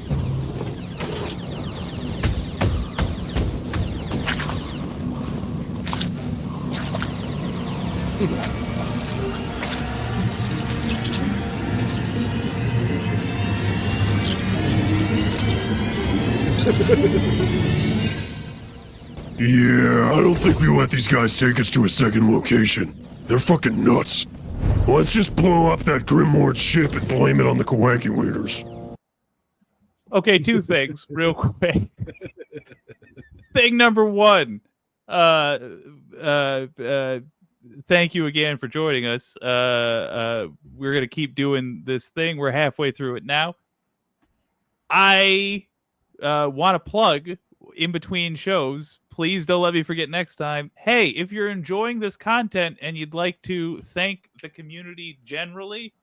Yeah, I don't think we let these guys take us to a second location. They're fucking nuts. Let's just blow up that Grimlord ship and blame it on the Coagulators. Okay, two things real quick. Thing number one, thank you again for joining us. We're going to keep doing this thing. We're halfway through it now. I want to plug in between shows. please don't let me forget next time. Hey, if you're enjoying this content and you'd like to thank the community generally,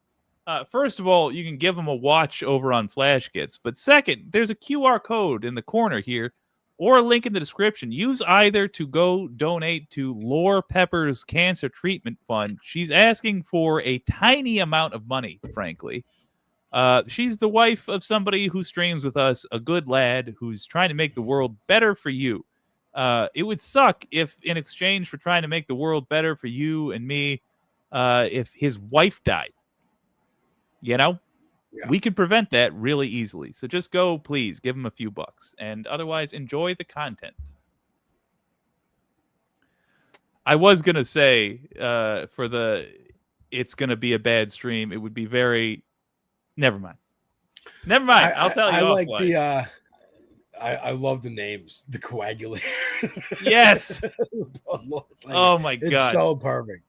first of all, you can give them a watch over on Flash Gits. But second, there's a QR code in the corner here or a link in the description. Use either to go donate to Lore Pepper's Cancer Treatment Fund. She's asking for a tiny amount of money, frankly. She's the wife of somebody who streams with us, a good lad who's trying to make the world better for you. It would suck if, in exchange for trying to make the world better for you and me, if his wife died. You know, we can prevent that really easily. So just go, please, give him a few bucks. And otherwise, enjoy the content. I was going to say, for the it's going to be a bad stream, it would be very... Never mind. I'll tell you. I like the. I love the names. The coagulator. Yes. Like, oh my god. It's so perfect.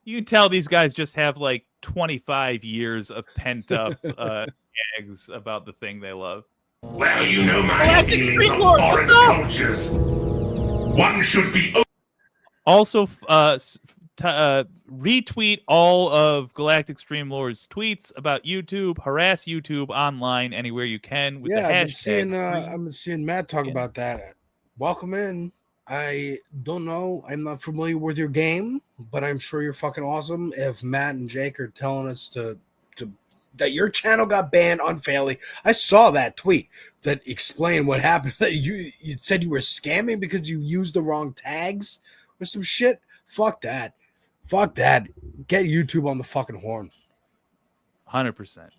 You can tell these guys just have like 25 years of pent up gags about the thing they love. Well, you know my feelings on foreign cultures. One should be. Also, retweet all of Galactic Streamlord's tweets about YouTube. Harass YouTube online anywhere you can with the hashtag. I've been seeing Matt talk about that. Welcome in. I don't know. I'm not familiar with your game, but I'm sure you're fucking awesome. If Matt and Jake are telling us to that your channel got banned unfairly, I saw that tweet that explained what happened. That you said you were scamming because you used the wrong tags or some shit. Fuck that. Fuck that. Get YouTube on the fucking horn. 100%.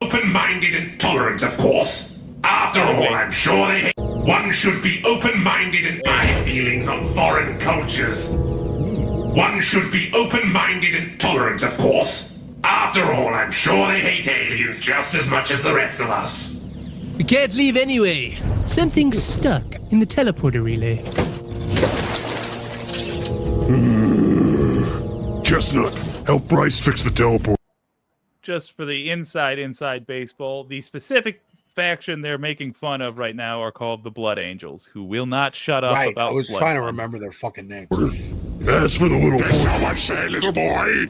Open-minded and tolerant, of course. After all, I'm sure they... One should be open-minded and my feelings on foreign cultures. One should be open-minded and tolerant, of course. After all, I'm sure they hate aliens just as much as the rest of us. We can't leave anyway. Something's stuck in the teleporter relay. Chestnut, help Bryce fix the teleport. Just for the inside baseball, the specific faction they're making fun of right now are called the Blood Angels, who will not shut up about I was blood trying to fun. remember their fucking name. As for the little That's boy. how I say, little boy.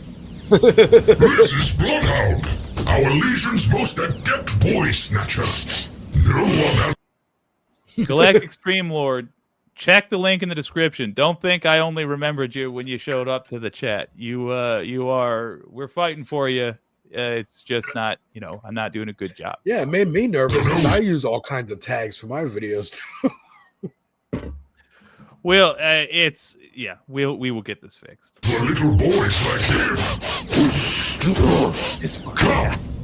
This is Bloodhound, our Legion's most adept boy snatcher. No one has... Galactic Streamlord, check the link in the description. Don't think I only remembered you when you showed up to the chat. We're fighting for you. It's just not, I'm not doing a good job. Yeah, it made me nervous because I use all kinds of tags for my videos too. Well, we will get this fixed. For little boys like him. Come,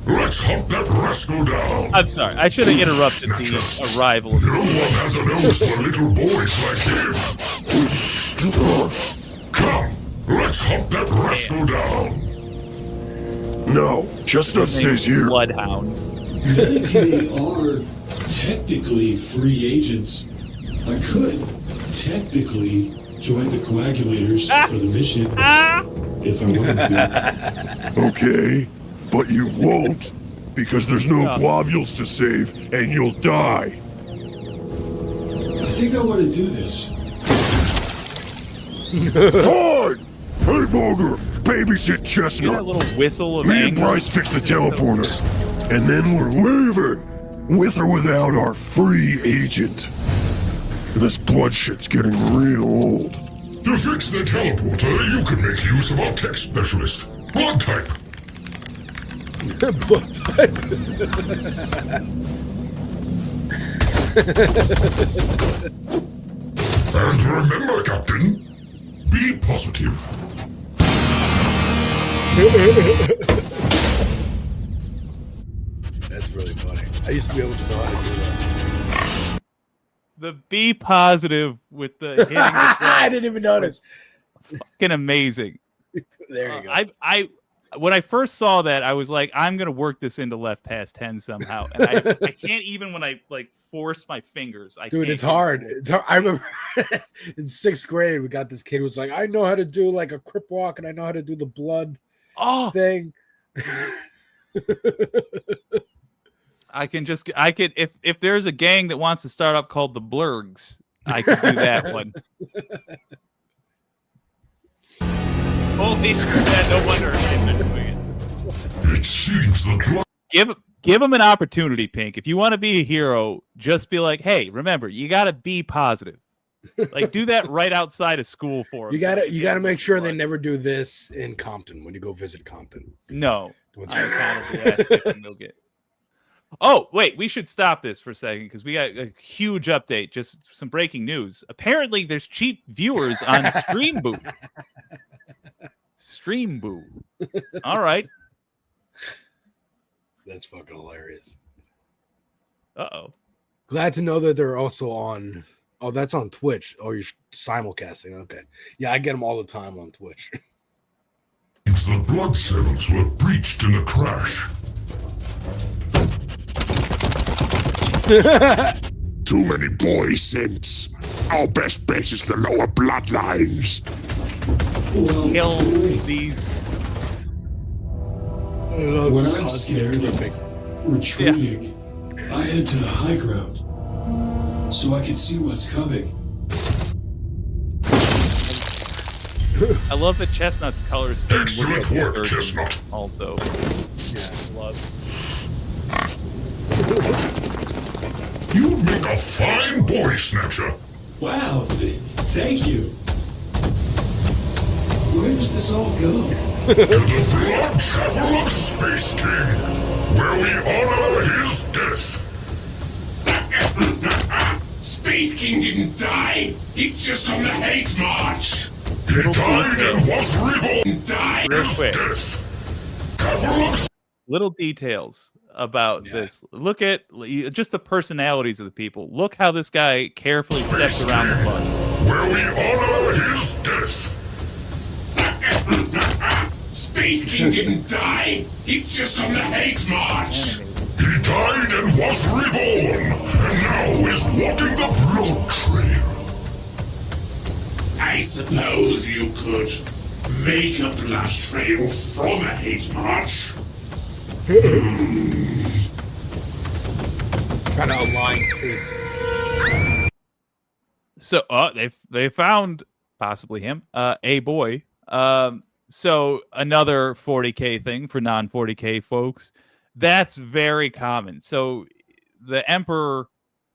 let's hunt that rascal down. I'm sorry. I should have interrupted the arrival of No one has a nose for little boys like him. Come, let's hunt that rascal down. No, Chestnut stays here. Bloodhound. I think they are technically free agents. I could technically join the coagulators for the mission if I wanted to. Okay, but you won't, because there's no globules to save, and you'll die. I think I want to do this. Fine! Hey, Boger, babysit Chestnut. Hear that little whistle of Me and anger? Bryce fix the teleporter, and then we're leaving, with or without our free agent. This blood shit's getting real old. To fix the teleporter, you can make use of our tech specialist, Blood Type. Blood type. And remember, Captain, be positive. That's really funny. I used to be able to know how to do that. The be positive with the hitting the I didn't even notice. Fucking amazing. There you go. I when I first saw that, I was like, I'm gonna work this into left past 10 somehow, and I can't even when I force my fingers. Dude, it's hard. It's hard. I remember in 6th grade, we got this kid who was like, I know how to do like a crip walk, and I know how to do the blood thing. I could if there's a gang that wants to start up called the Blurgs, I could do that one. Holy shit, no wonder I'm doing it. It seems the blood. Give him an opportunity, Pink. If you want to be a hero, just be like, hey, remember, you got to be positive. Like, do that right outside of school for him. You gotta make sure they never do this in Compton when you go visit Compton. No. They'll get. Oh, wait, we should stop this for a second because we got a huge update. Just some breaking news. Apparently, there's cheap viewers on Streamboo. Streamboo. All right. That's fucking hilarious. Uh-oh. Glad to know that they're also on. Oh, that's on Twitch. Oh, you're simulcasting. Okay. Yeah, I get them all the time on Twitch. The blood cells were breached in a crash. Too many boy scents. Our best bet is the lower bloodlines. Kill these. When I'm scared of retreating, I head to the high ground so I can see what's coming. I love that Chestnut's color scheme. Excellent work, Chestnut. Also, love. You make a fine boy snatcher. Wow, thank you. Where does this all go? To the Blood Chapel of Space King, where we honor his death. Space King didn't die. He's just on the hate march. He died and was reborn. Died. Real His quick. death. Little details about this. Look at just the personalities of the people. Look how this guy carefully steps around the bus. Where we honor his death. Space King didn't die. He's just on the hate march. He died and was reborn, and now is walking the blood trail. I suppose you could make a blood trail from a hate march. Trying to align truths. So they found possibly him, a boy. So another 40K thing for non-40K folks. That's very common. So the Emperor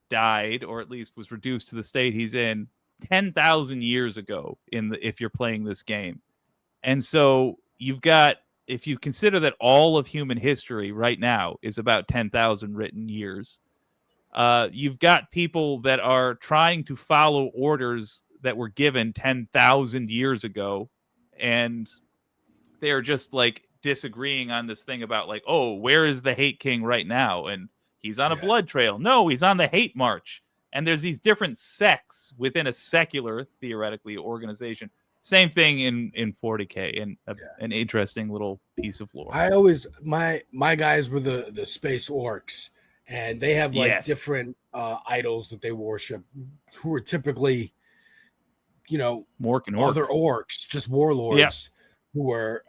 died, or at least was reduced to the state he's in 10,000 years ago if you're playing this game. And so you've got, if you consider that all of human history right now is about 10,000 written years, you've got people that are trying to follow orders that were given 10,000 years ago, and they're just like disagreeing on this thing about like, oh, where is the hate king right now? And he's on a blood trail. No, he's on the hate march. And there's these different sects within a secular, theoretically, organization. Same thing in 40K, and an interesting little piece of lore. I always my guys were the space orcs, and they have like different idols that they worship, who are typically, other orcs, just warlords, who are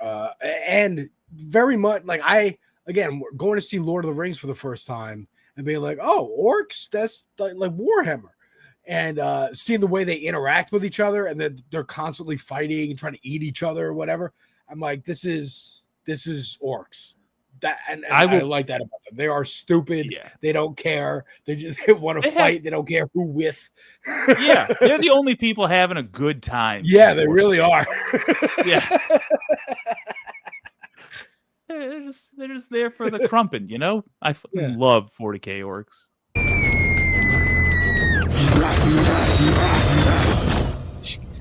and very much like going to see Lord of the Rings for the first time and being like, oh, orcs, that's like Warhammer. And seeing the way they interact with each other, and then they're constantly fighting and trying to eat each other or whatever. I'm like, this is orcs. That and I like that about them. They are stupid. Yeah. They don't care. They want to fight. They don't care who with. Yeah, they're the only people having a good time. Yeah, they really are. Yeah. They're just there for the crumpin', I love 40K orcs. Jesus.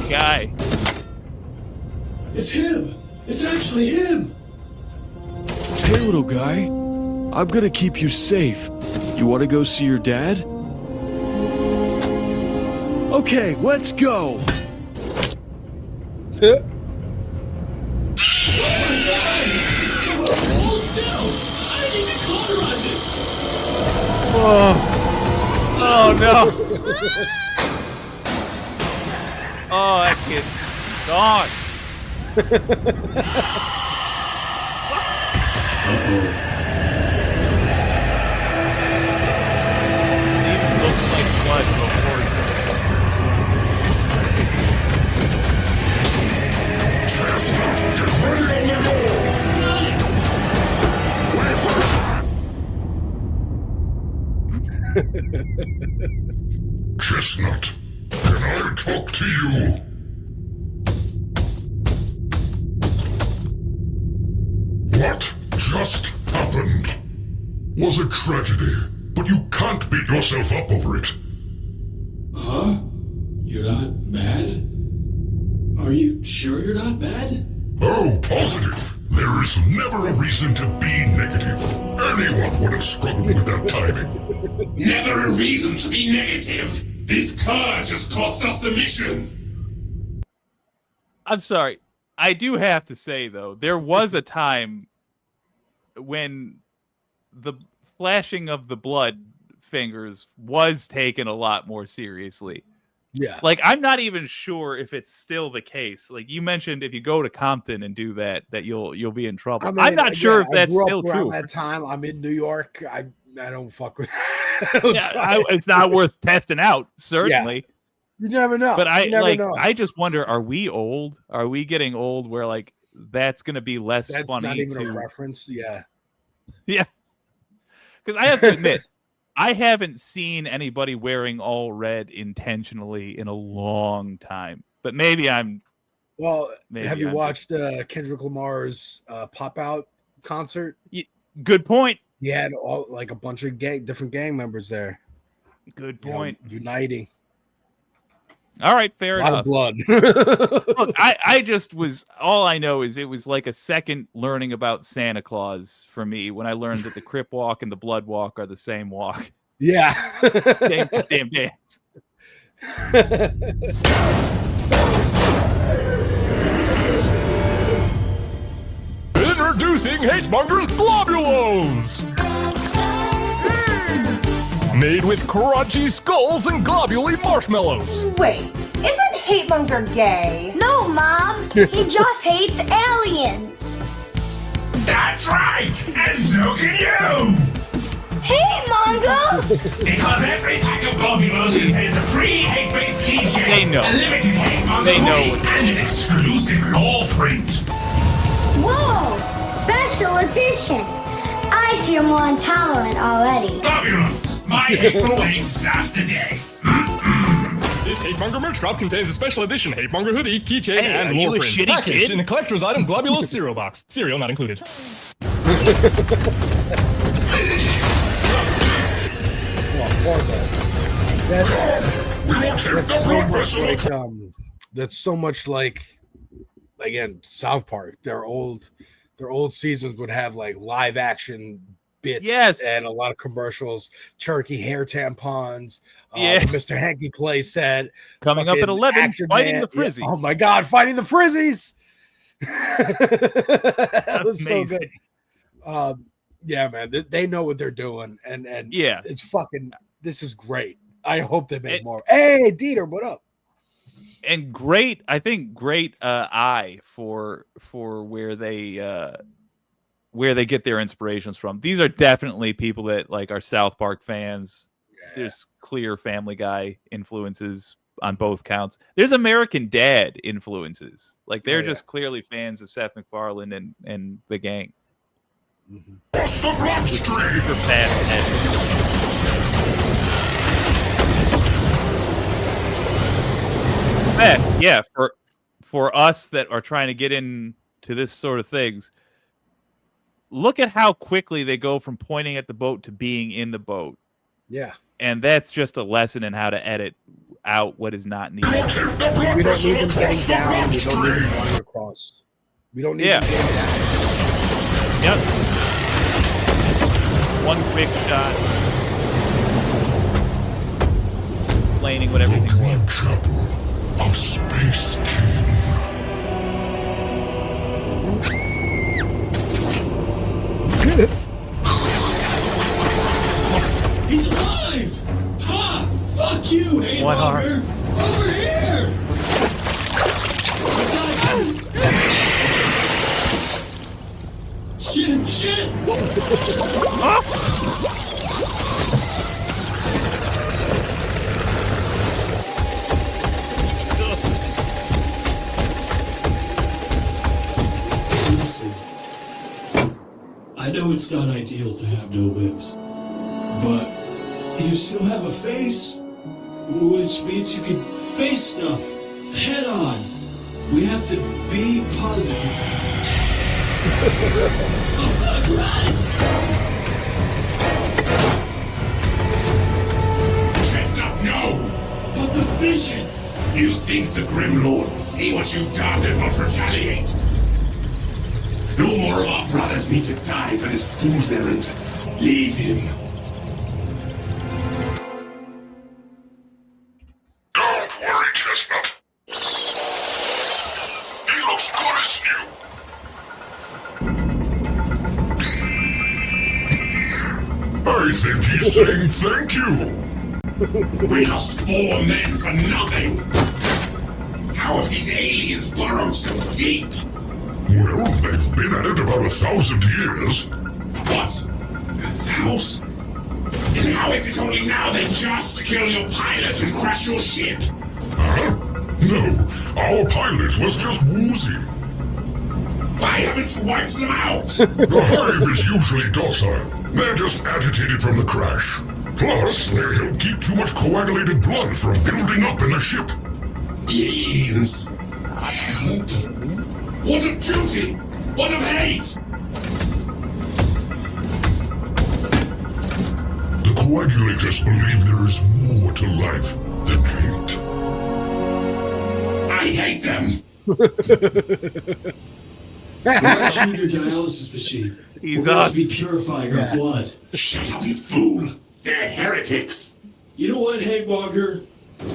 Guy. It's him. It's actually him. Hey, little guy. I'm gonna keep you safe. You want to go see your dad? Okay, let's go. Oh no! Oh, that kid's gone. It even looks like blood before. Chestnut, get ready on the door! Chestnut, can I talk to you? What just happened was a tragedy, but you can't beat yourself up over it. Huh? You're not mad? Are you sure you're not mad? Oh, positive. There is never a reason to be negative. Anyone would have struggled with that timing. Never a reason to be negative. This car just cost us the mission. I'm sorry. I do have to say, though, there was a time when the flashing of the blood fingers was taken a lot more seriously. Yeah. Like, I'm not even sure if it's still the case. Like, you mentioned if you go to Compton and do that you'll be in trouble. I mean, I'm not sure if that's still true. That time, I'm in New York. I don't fuck with. It's not worth testing out. Certainly, you never know. But You never know. I just wonder: are we old? Are we getting old? Where like that's going to be less That's funny? not even a reference. Yeah. Yeah. Because I have to admit, I haven't seen anybody wearing all red intentionally in a long time. But maybe I'm. Well, have you I'm watched Kendrick Lamar's Pop Out concert? Good point. He had a bunch of different gang members there. Good point. Uniting. All right, fair enough. Blood. Look, I just was. All I know is it was like a second learning about Santa Claus for me when I learned that the Crip Walk and the Blood Walk are the same walk. Yeah. Same damn dance. Introducing Hatemonger's Globulos! Made with crunchy skulls and globully marshmallows. Wait, isn't Hatemonger gay? No, Mom. He just hates aliens. That's right, and so can you! Hey, Mongo! Because every pack of globules contains a free hate-based keychain, They know. a limited hate Mongo They know. hoodie, and an exclusive law print. Whoa! Special edition. I feel more intolerant already. Globules, my hateful way to start the day. This Hatemonger merch drop contains a special edition Hatemonger hoodie, keychain, Hey, are and you lore a print. shitty Packaged kid? in a collector's item Globulos cereal box. Cereal not included. That's so much like again South Park. Their old seasons would have like live action bits, Yes. and a lot of commercials. Cherokee hair tampons. Yeah. Mr. Hanky play set Coming up at fucking 11, Action fighting Man. the Frizzy. Yeah. Oh my God, fighting the Frizzies! That was so Amazing. good. Yeah, man, they know what they're doing, and Yeah. it's fucking. This is great. I hope they make more. Hey, Dieter, what up? And great, I think great eye for where they get their inspirations from. These are definitely people that like are South Park fans. Yeah. There's clear Family Guy influences on both counts. There's American Dad influences. Like they're just clearly fans of Seth MacFarlane and the gang. What's the bloodstream? Super fast. Yeah, for us that are trying to get into this sort of things, look at how quickly they go from pointing at the boat to being in the boat. Yeah. And that's just a lesson in how to edit out what is not needed. We don't need them getting down. We don't need them running across. We don't need them getting down. Yep. One quick shot. Explaining what everything was. Of Space King. He's alive! Ha! Fuck you, hey One Walker! Over here! I got you! shit! Listen, I know it's not ideal to have no limbs, but you still have a face, which means you can face stuff head on. We have to be positive. Oh, fuck, run! Chestnut, no! But the mission! You think the Grim Lord will see what you've done and not retaliate? No more of our brothers need to die for this fool's errand. Leave him. Don't worry, Chestnut. He looks good as new. I think he's saying thank you. We lost 4 men for nothing. How have these aliens burrowed so deep? Well, they've been at it about 1,000 years. What? 1,000? And how is it only now they just kill your pilot and crash your ship? Huh? No, our pilot was just woozy. Why haven't you wiped them out? The hive is usually docile. They're just agitated from the crash. Plus, they help keep too much coagulated blood from building up in the ship. Aliens. Help? What of duty? What of hate? The coagulators believe there is more to life than hate. I hate them. We're actually your dialysis machine. He's We're us. supposed to be purifying our blood. Shut up, you fool. They're heretics. You know what, Hagmonger?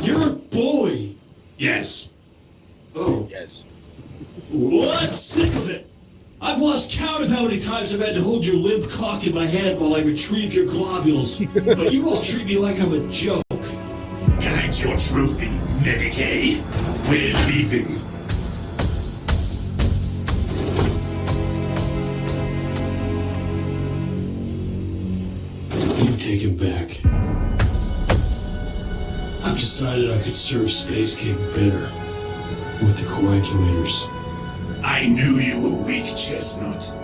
You're a boy. Yes. Oh. Yes. Well, I'm sick of it. I've lost count of how many times I've had to hold your limp cock in my hand while I retrieve your globules. But you all treat me like I'm a joke. Collect your trophy, Medicaid. We're leaving. You've taken back. I've decided I could serve Space King better with the coagulators. I knew you were weak, Chestnut.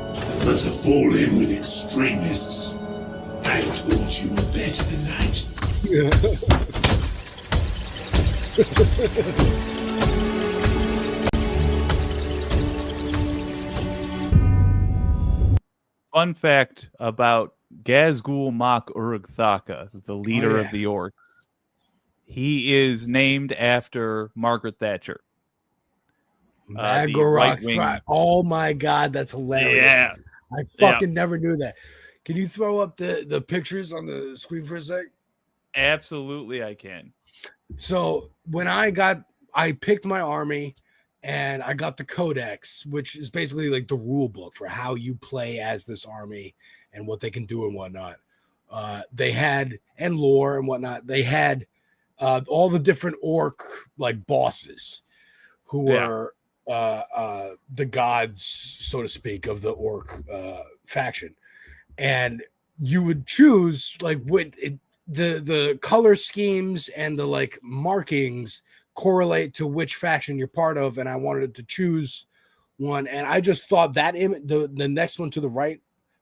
But to fall in with extremists, I thought you were better than that. Fun fact about Gazgul Mak Urg Thaka, the leader yeah. of the orcs. He is named after Margaret Thatcher. Magorok. Oh my god, that's hilarious. Yeah. I fucking never knew that. Can you throw up the pictures on the screen for a sec? Absolutely, I can. So when I picked my army and I got the codex, which is basically like the rule book for how you play as this army and what they can do and whatnot. They had, and lore and whatnot, they had all the different orc like bosses who were the gods, so to speak, of the orc faction. And you would choose like the color schemes and the like markings correlate to which faction you're part of, and I wanted to choose one, and I just thought that image, the next one to the right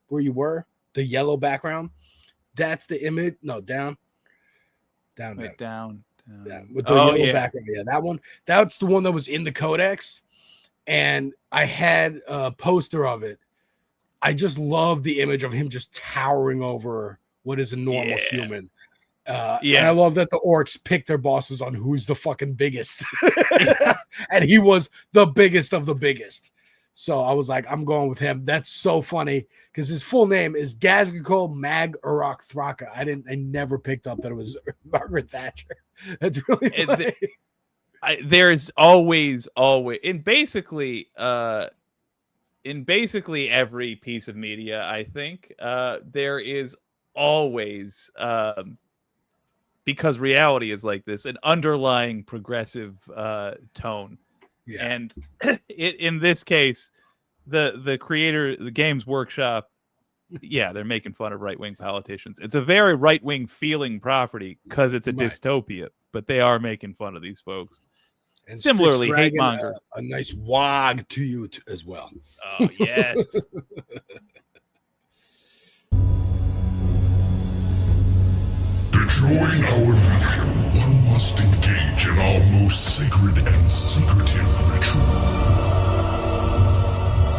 where you were, the yellow background, that's the image. No, down Yeah, with the yellow background. Yeah, that one. That's the one that was in the codex, and I had a poster of it. I just love the image of him just towering over what is a normal human. And I love that the orcs pick their bosses on who's the fucking biggest. And he was the biggest of the biggest. So I was like, I'm going with him. That's so funny because his full name is Gazgul Mag Urok Thraka. I never picked up that it was Margaret Thatcher. That's really funny. There's always in basically every piece of media, I think, there is always because reality is like this, an underlying progressive tone. Yeah. And in this case, the creator, the Games Workshop, Yeah, they're making fun of right-wing politicians. It's a very right-wing feeling property because it's a dystopia, but they are making fun of these folks. And Similarly, Styx dragging hate-monger. a nice wog to you as well. Oh, yes. To join our mission, one must engage in our most sacred and secretive ritual.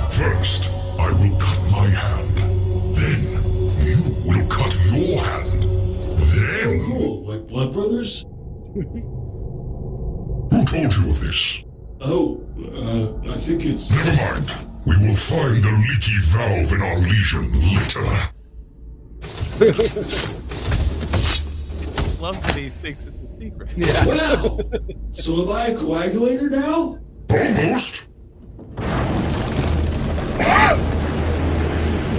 First, I will cut my hand. Then, you will cut your hand. Then... Oh, cool. Like Blood Brothers? Who told you of this? Oh, I think it's... Never mind. We will find the leaky valve in our legion later. Love that he thinks it's a secret. Yeah. Wow! So am I a coagulator now? Almost.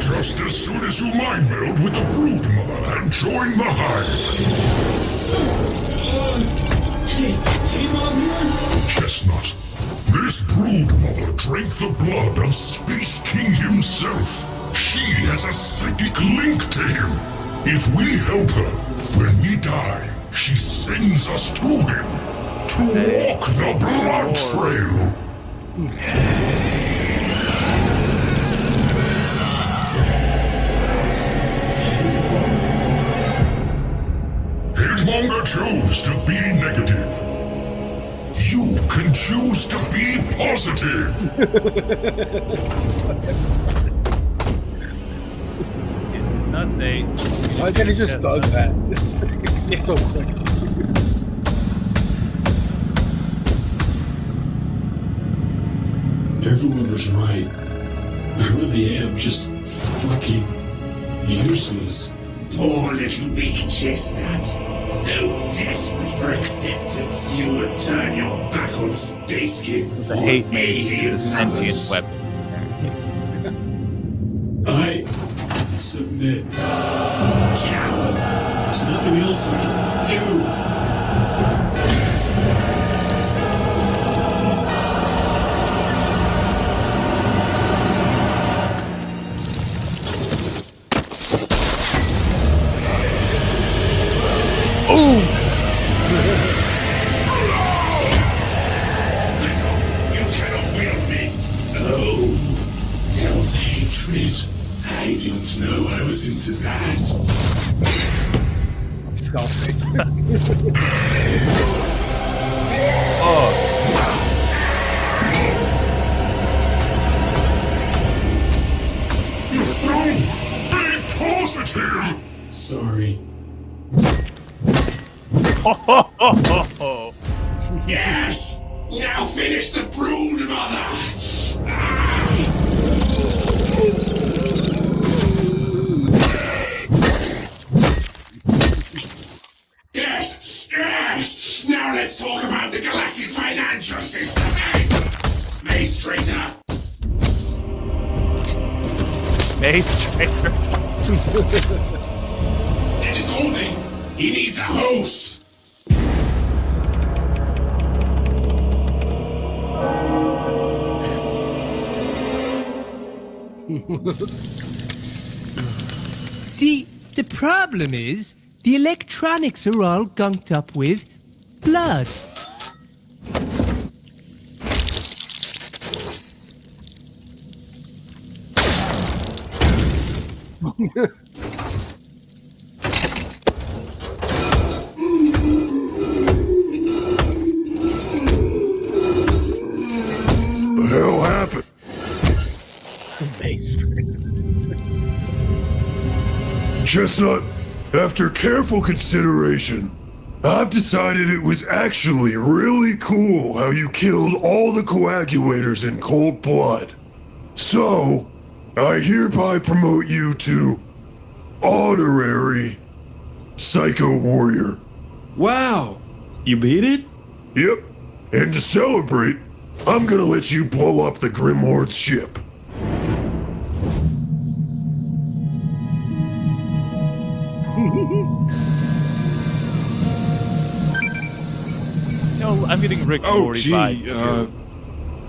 Just as soon as you mind meld with the brood mother and join the hive. Hey, Mom here? Chestnut, this brood mother drank the blood of Space King himself. She has a psychic link to him. If we help her, when we die, she sends us to him to walk the blood trail. Hate-monger chose to be negative. You can choose to be positive. It's not say. I think he just does that. It's so quick. Everyone was right. I really am just fucking useless. Poor little weak chestnut. So desperate for acceptance, you would turn your back on Space King for The hate alien is a sentient lovers. weapon. I submit. Coward. There's nothing else I can do. You cannot wield me. Oh, self-hatred. I didn't know I was into that. No! Be positive! Sorry. Yes! Now finish the brood, mother! Yes! Yes! Now let's talk about the galactic financial system! Mace Traitor! Mace Traitor. They're dissolving! He needs a host! See, the problem is the electronics are all gunked up with blood. The hell happened? Chestnut, after careful consideration, I've decided it was actually really cool how you killed all the coagulators in cold blood. So, I hereby promote you to Honorary Psycho Warrior. Wow! You beat it? Yep. And to celebrate, I'm gonna let you blow up the Grim Lord's ship. No, I'm getting Rick Oh, 45. gee,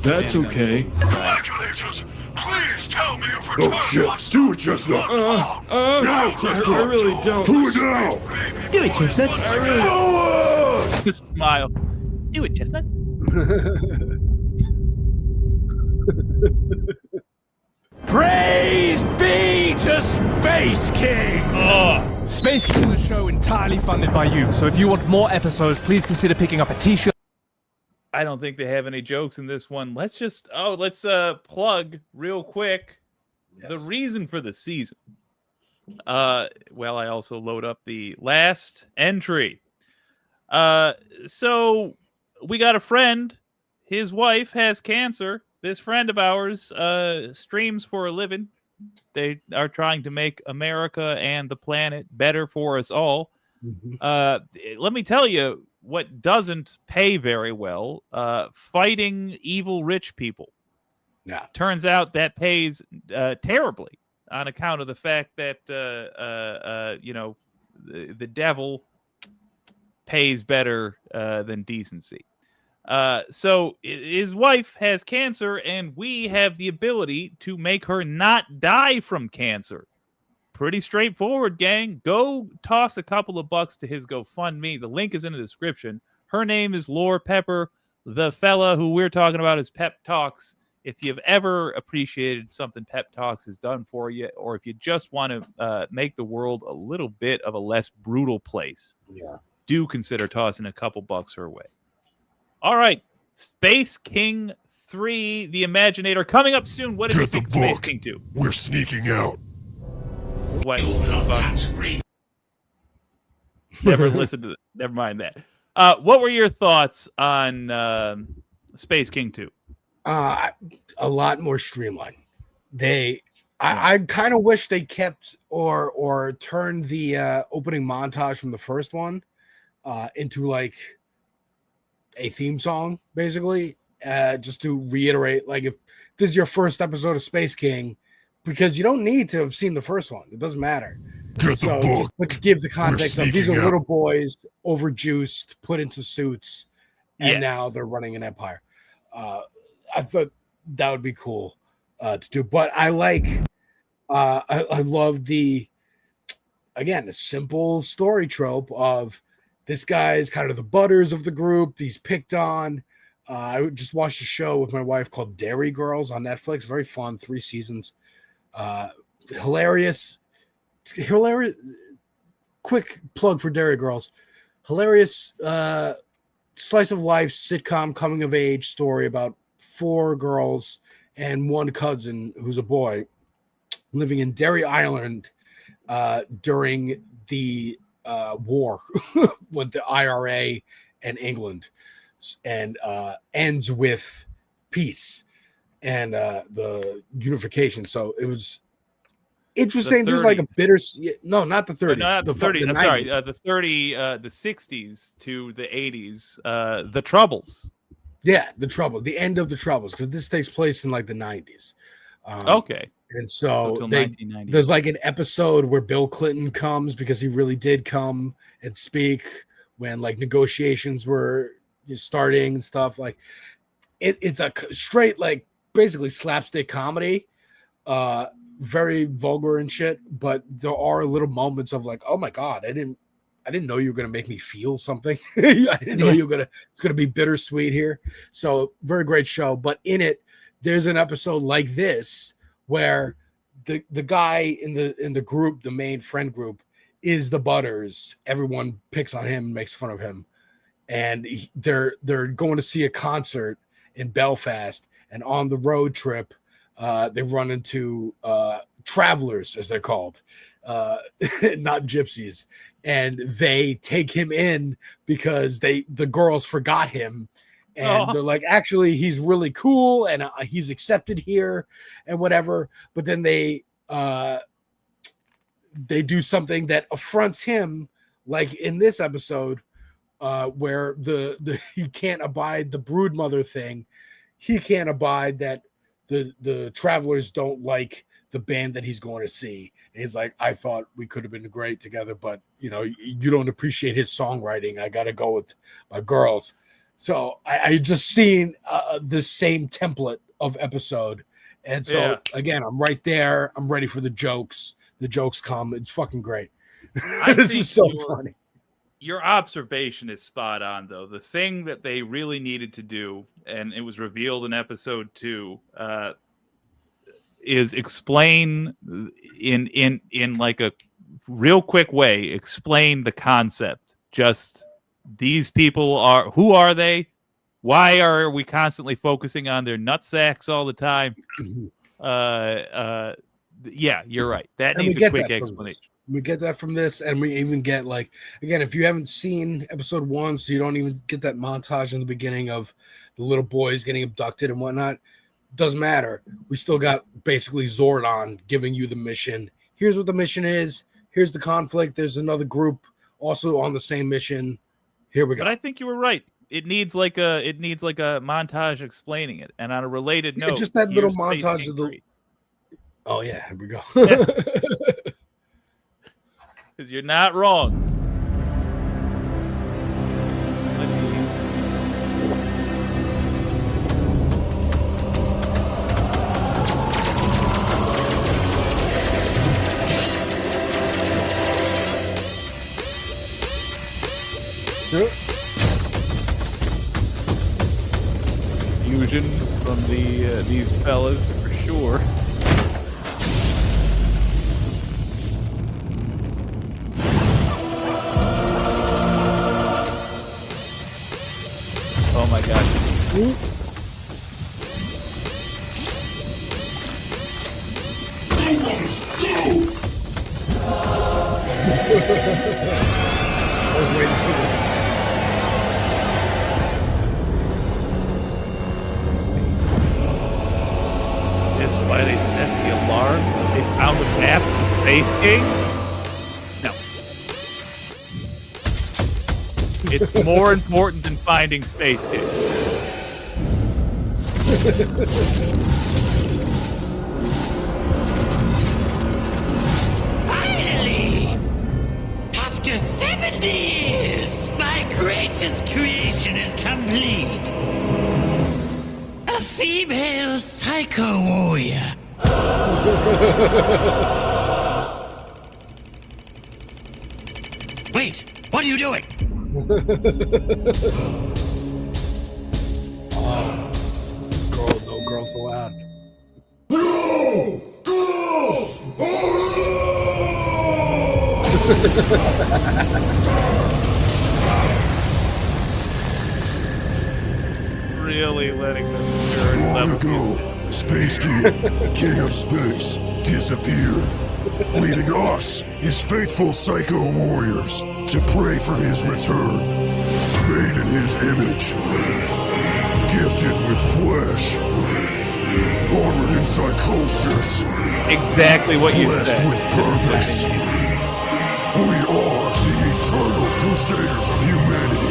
that's okay. Coagulators, please tell Oh shit! Do it, Chestnut! Now, Chestnut! I really don't. Do it now! Do it, Chestnut. I really. Just smile. Do it, Chestnut. Praise be to Space King! Oh. Space King is a show entirely funded by you, so if you want more episodes, please consider picking up a t-shirt. I don't think they have any jokes in this one. Let's plug real quick the reason for the season. Well, I also load up the last entry. So we got a friend. His wife has cancer. This friend of ours streams for a living. They are trying to make America and the planet better for us all. Let me tell you what doesn't pay very well, fighting evil rich people. Yeah. Turns out that pays terribly on account of the fact that, the devil pays better than decency. So his wife has cancer, and we have the ability to make her not die from cancer. Pretty straightforward, gang. Go toss a couple of bucks to his GoFundMe. The link is in the description. Her name is Lore Pepper. The fella who we're talking about is Pep Talks. If you've ever appreciated something Pep Talks has done for you, or if you just want to make the world a little bit of a less brutal place, do consider tossing a couple bucks her way. All right, Space King 3, The Imaginator, coming up soon. What did you think of Space King 2? We're sneaking out. Wait, never listened to it. Never mind that. What were your thoughts on Space King 2? A lot more streamlined. I kind of wish they kept or turned the opening montage from the first one into like a theme song, basically, just to reiterate, like, if this is your first episode of Space King, because you don't need to have seen the first one. It doesn't matter. But give the context of these are little boys, overjuiced, put into suits, and now they're running an empire. I thought that would be cool to do, but I love the simple story trope of this guy is kind of the butters of the group. He's picked on. I just watched a show with my wife called Dairy Girls on Netflix. Very fun, 3 seasons. Hilarious. Quick plug for Dairy Girls. Hilarious slice of life sitcom coming of age story about 4 girls and 1 cousin who's a boy living in Derry Island during the war with the IRA and England, and ends with peace and the unification. So it was interesting. Just like a bitter, no, not the 30s. Not the 30s. I'm sorry, the 60s to the 80s. The Troubles. Yeah, the Trouble. The end of the Troubles, because this takes place in like the 90s. Okay. And so till there's like an episode where Bill Clinton comes, because he really did come and speak when like negotiations were starting and stuff. Like it's a straight, like, basically slapstick comedy, very vulgar and shit. But there are little moments of like, oh my God, I didn't know you were going to make me feel something. I didn't know it's going to be bittersweet here. So very great show. But in it, there's an episode like this where the guy in the group, the main friend group, is the butters. Everyone picks on him and makes fun of him. And they're going to see a concert in Belfast. And on the road trip, they run into travelers, as they're called, not gypsies. And they take him in because the girls forgot him. And they're like, actually, he's really cool and he's accepted here and whatever. But then they do something that affronts him, like in this episode, where he can't abide the brood mother thing. He can't abide that the travelers don't like the band that he's going to see. And he's like, I thought we could have been great together, but you don't appreciate his songwriting. I got to go with my girls. So I just seen the same template of episode, And so again, I'm right there. I'm ready for the jokes. The jokes come. It's fucking great. This is so funny. Your observation is spot on, though. The thing that they really needed to do, and it was revealed in episode 2, is explain in like a real quick way. Explain the concept. Just these people who are they? Why are we constantly focusing on their nutsacks all the time? Yeah, you're right. That needs a quick explanation. We get that from this, and we even get, like, again, if you haven't seen episode 1, so you don't even get that montage in the beginning of the little boys getting abducted and whatnot, doesn't matter. We still got basically Zordon giving you the mission. Here's what the mission is. Here's the conflict. There's another group also on the same mission. Here we go. But I think you were right. It needs like a montage explaining it. And on a related note, just that little montage of the. Oh yeah, here we go. Because you're not wrong. Fusion from these fellas for sure. Oh my god. Is why they set the alarm? They found the map of the Space King? No. It's more important than finding Space King. Finally! After 70 years, my greatest creation is complete. A female psycho warrior. Wait, what are you doing? No girls allowed. Really letting them Long ago, Space King, King of Space, disappeared, leaving us, his faithful psycho warriors, to pray for his return. Made in his image, gifted with flesh, armored in psychosis. Exactly what you blessed said. with purpose. We are the eternal crusaders of humanity.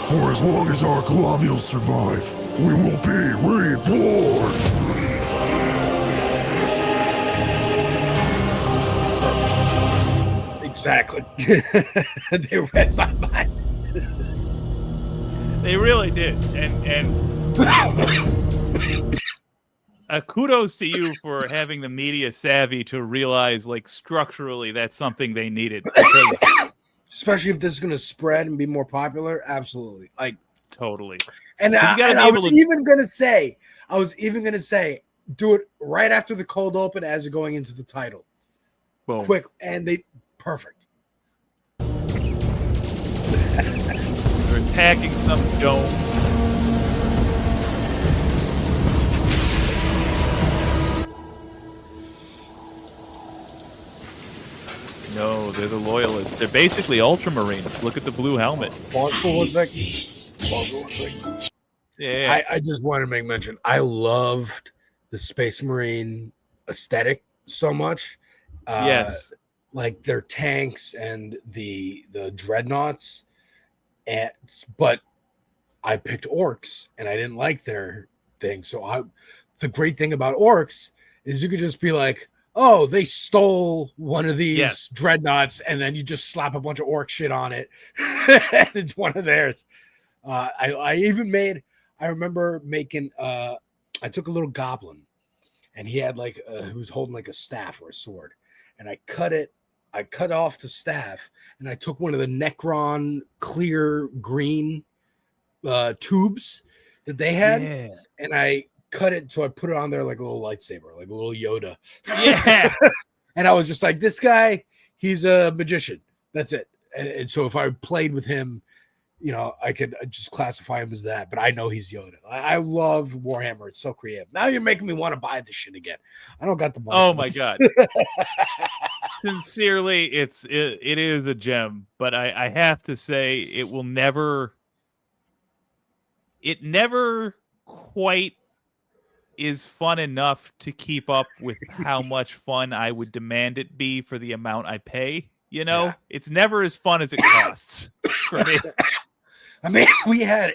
For as long as our globules survive, we will be reborn. Exactly. They read my mind. They really did. And kudos to you for having the media savvy to realize, like, structurally that's something they needed. Because especially if this is going to spread and be more popular. Absolutely. Like, totally. And I was even going to say, do it right after the cold open as you're going into the title. Boom. Quick. And they, perfect. They're attacking some dome. No, they're the loyalists. They're basically ultramarines. Look at the blue helmet. Yeah. I just want to make mention. I loved the Space Marine aesthetic so much. Yes. Like their tanks and the dreadnoughts. But I picked orcs and I didn't like their thing. So the great thing about orcs is you could just be like, oh, they stole one of these dreadnoughts, and then you just slap a bunch of orc shit on it. And it's one of theirs. I remember making, I took a little goblin and he had like he was holding like a staff or a sword, and I cut off the staff, and I took one of the Necron clear green tubes that they had, and I cut it, so I put it on there like a little lightsaber, like a little Yoda. Yeah. And I was just like, this guy, he's a magician. That's it. And so if I played with him, you know, I could just classify him as that, but I know he's Yoda. I love Warhammer. It's so creative. Now you're making me want to buy this shit again. I don't got the money. Oh my God. Sincerely, it is a gem, but I have to say it never quite is fun enough to keep up with how much fun I would demand it be for the amount I pay. You know, it's never as fun as it costs for me. I mean, we had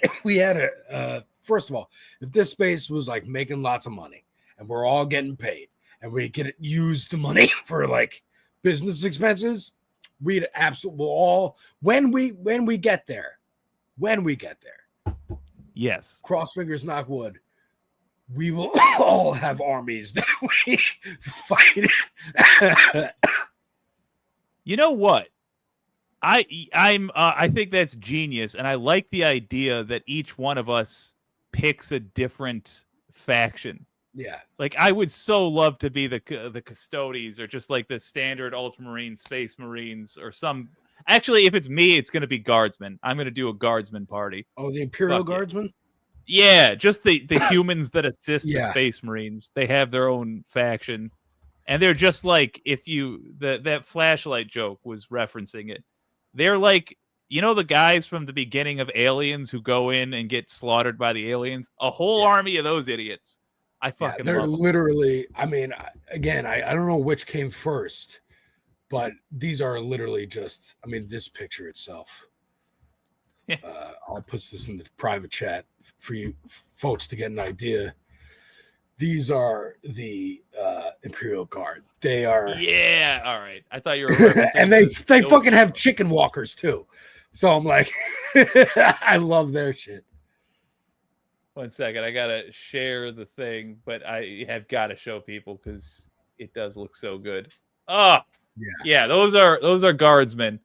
a first of all, if this space was like making lots of money and we're all getting paid and we could use the money for like business expenses, we'd absolutely all when we get there, yes, cross fingers, knock wood, we will all have armies that we fight. You know what? I think that's genius, and I like the idea that each one of us picks a different faction. Yeah, like I would so love to be the Custodes, or just like the standard Ultramarine, Space Marines, or some. Actually, if it's me, it's going to be Guardsmen. I'm going to do a Guardsman party. Oh, the Imperial Guardsmen. Yeah, just the humans that assist Yeah. the Space Marines. They have their own faction, and they're just like that flashlight joke was referencing it. They're like, you know, the guys from the beginning of Aliens who go in and get slaughtered by the aliens. A whole army of those idiots. I fucking they're love them. literally. I mean, again, I don't know which came first, but these are literally just. I mean, this picture itself. I'll put this in the private chat for you folks to get an idea. These are the Imperial Guard. They are. Yeah, all right. I thought you were referencing and they fucking have chicken walkers too. So I'm like, I love their shit. 1 second, I gotta share the thing, but I have got to show people because it does look so good. Oh, yeah. Those are guardsmen.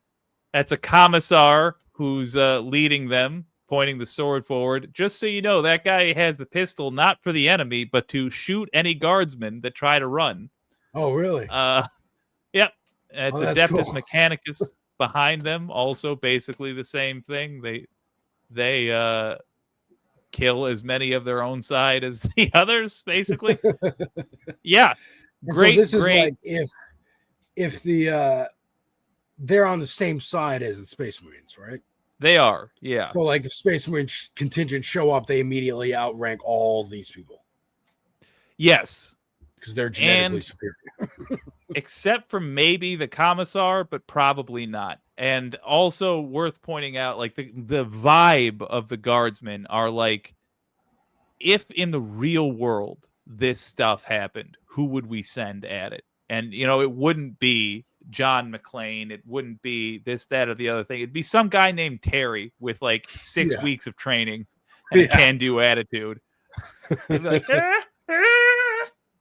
That's a commissar who's leading them, pointing the sword forward. Just so you know, that guy has the pistol not for the enemy, but to shoot any guardsmen that try to run. Oh, really? Yep. It's that's Adeptus cool. Mechanicus behind them. Also, basically the same thing. They kill as many of their own side as the others, basically. Yeah. And Great. So this is great. like if the they're on the same side as the Space Marines, right? They are, yeah. So like if Space Marine contingent show up, they immediately outrank all these people. Yes. Because they're genetically superior. Except for maybe the commissar, but probably not. And also worth pointing out, like the vibe of the guardsmen are like, if in the real world this stuff happened, who would we send at it? And, you know, it wouldn't be John McClane. It wouldn't be this, that, or the other thing. It'd be some guy named Terry with like 6 weeks of training and a can-do attitude. He'd be like,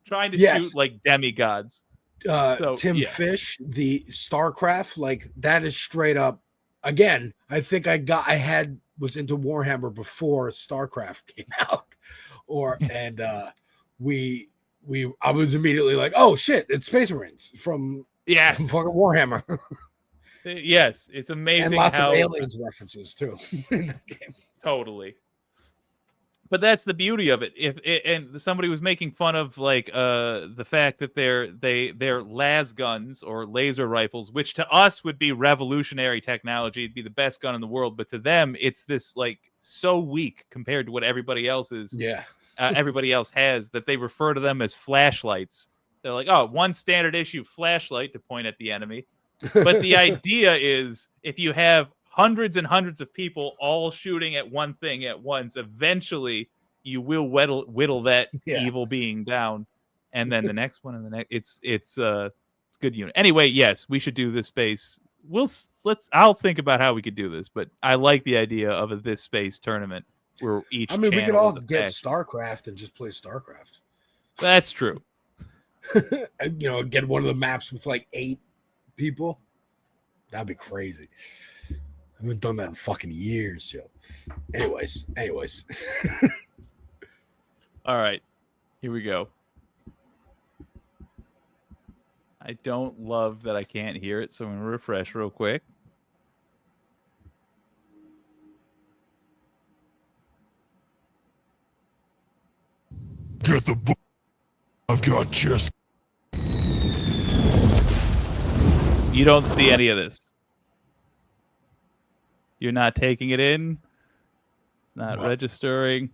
trying to shoot like demigods. Tim Fish, the StarCraft, like that is straight up. Again, I think I was into Warhammer before StarCraft came out, I was immediately like, oh shit, it's Space Marines from fucking Warhammer. Yes, it's amazing. And lots how, of aliens references too in that game. Totally. But that's the beauty of it. And somebody was making fun of like the fact that they're las guns or laser rifles, which to us would be revolutionary technology. It'd be the best gun in the world, but to them, it's this like so weak compared to what everybody else is. Yeah, everybody else has, that they refer to them as flashlights. They're like, oh, one standard issue flashlight to point at the enemy. But the idea is, if you have hundreds and hundreds of people all shooting at one thing at once, eventually you will whittle that evil being down, and then the next one and the next. It's good unit. Anyway, yes, we should do this space. I'll think about how we could do this, but I like the idea of this space tournament where each. I mean, we could all get StarCraft and just play StarCraft. That's true. Get one of the maps with like 8 people. That'd be crazy. I haven't done that in fucking years, yo. Anyways. All right, here we go. I don't love that I can't hear it, so I'm going to refresh real quick. Get the book. I've got just. You don't see any of this. You're not taking it in. It's not registering.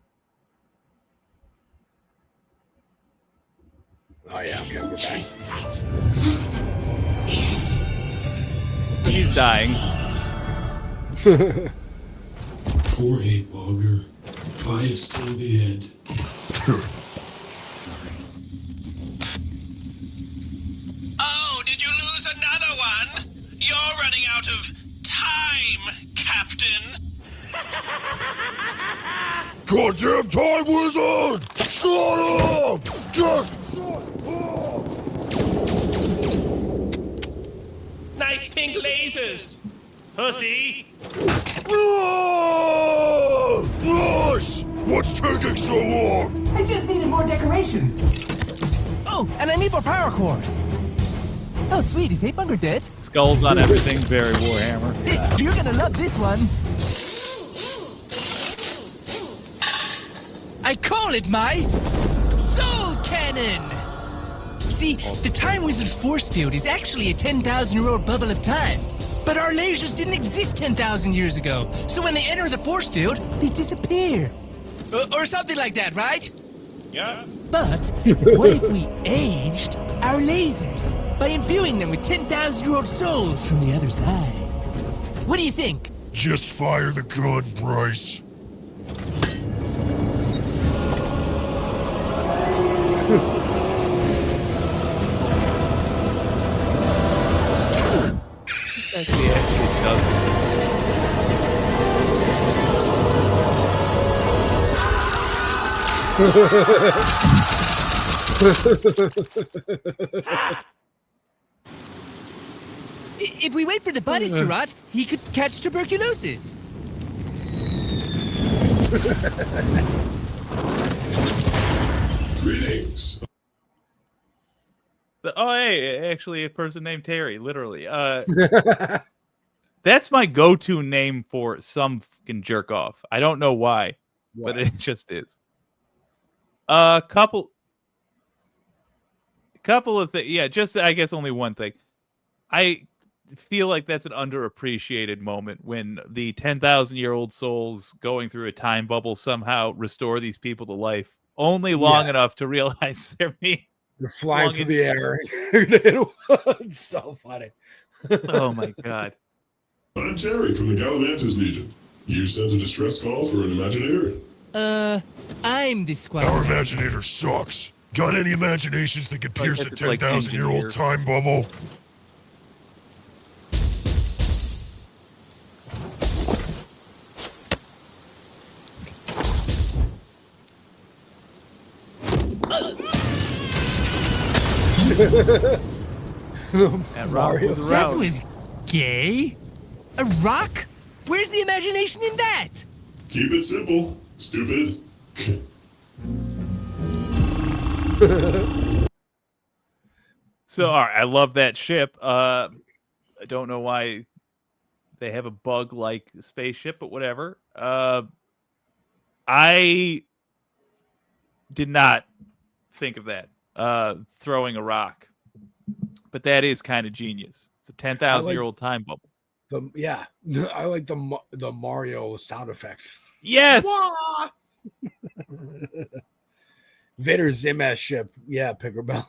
Oh yeah, okay, I'm back. He's dying. Poor Hatemonger. Pious till the end. Oh, did you lose another one? You're running out of time, Captain. Goddamn time wizard! Shut up! Just Nice pink lasers. Pussy. no! Bryce! What's taking so long? I just needed more decorations. Oh, and I need more power cores. Oh, sweet. Is Hatemonger dead? Skulls on everything. Very Warhammer. You're gonna love this one. I call it my soul cannon. See, the Time Wizard's force field is actually a 10,000-year-old bubble of time. But our lasers didn't exist 10,000 years ago. So when they enter the force field, they disappear. Or something like that, right? Yeah. But what if we aged our lasers by imbuing them with 10,000-year-old souls from the other side? What do you think? Just fire the gun, Bryce. Actually does. If we wait for the bodies to rot, he could catch tuberculosis. Greetings. Hey, actually, a person named Terry, literally. That's my go-to name for some fucking jerk off. I don't know why, but it just is. Couple of things. Yeah, just I guess only one thing. I feel like that's an underappreciated moment when the 10,000-year-old souls going through a time bubble somehow restore these people to life, only long enough to realize they're me. They're flying through the air. It's so funny. Oh my god. I'm Terry from the Galamantis Legion. You sent a distress call for an Imaginator? I'm the squad. Our Imaginator sucks. Got any imaginations that can pierce a guess it's like 10,000-year-old engineer. time bubble? That rock was That aroused. was gay? A rock? Where's the imagination in that? Keep it simple, stupid. So, all right, I love that ship. I don't know why they have a bug-like spaceship, but whatever. I did not think of that, throwing a rock. But that is kind of genius. It's a 10,000-year-old time bubble. I like the Mario sound effect. Yes! Vader Zim-ass ship. Yeah, Pickerbell.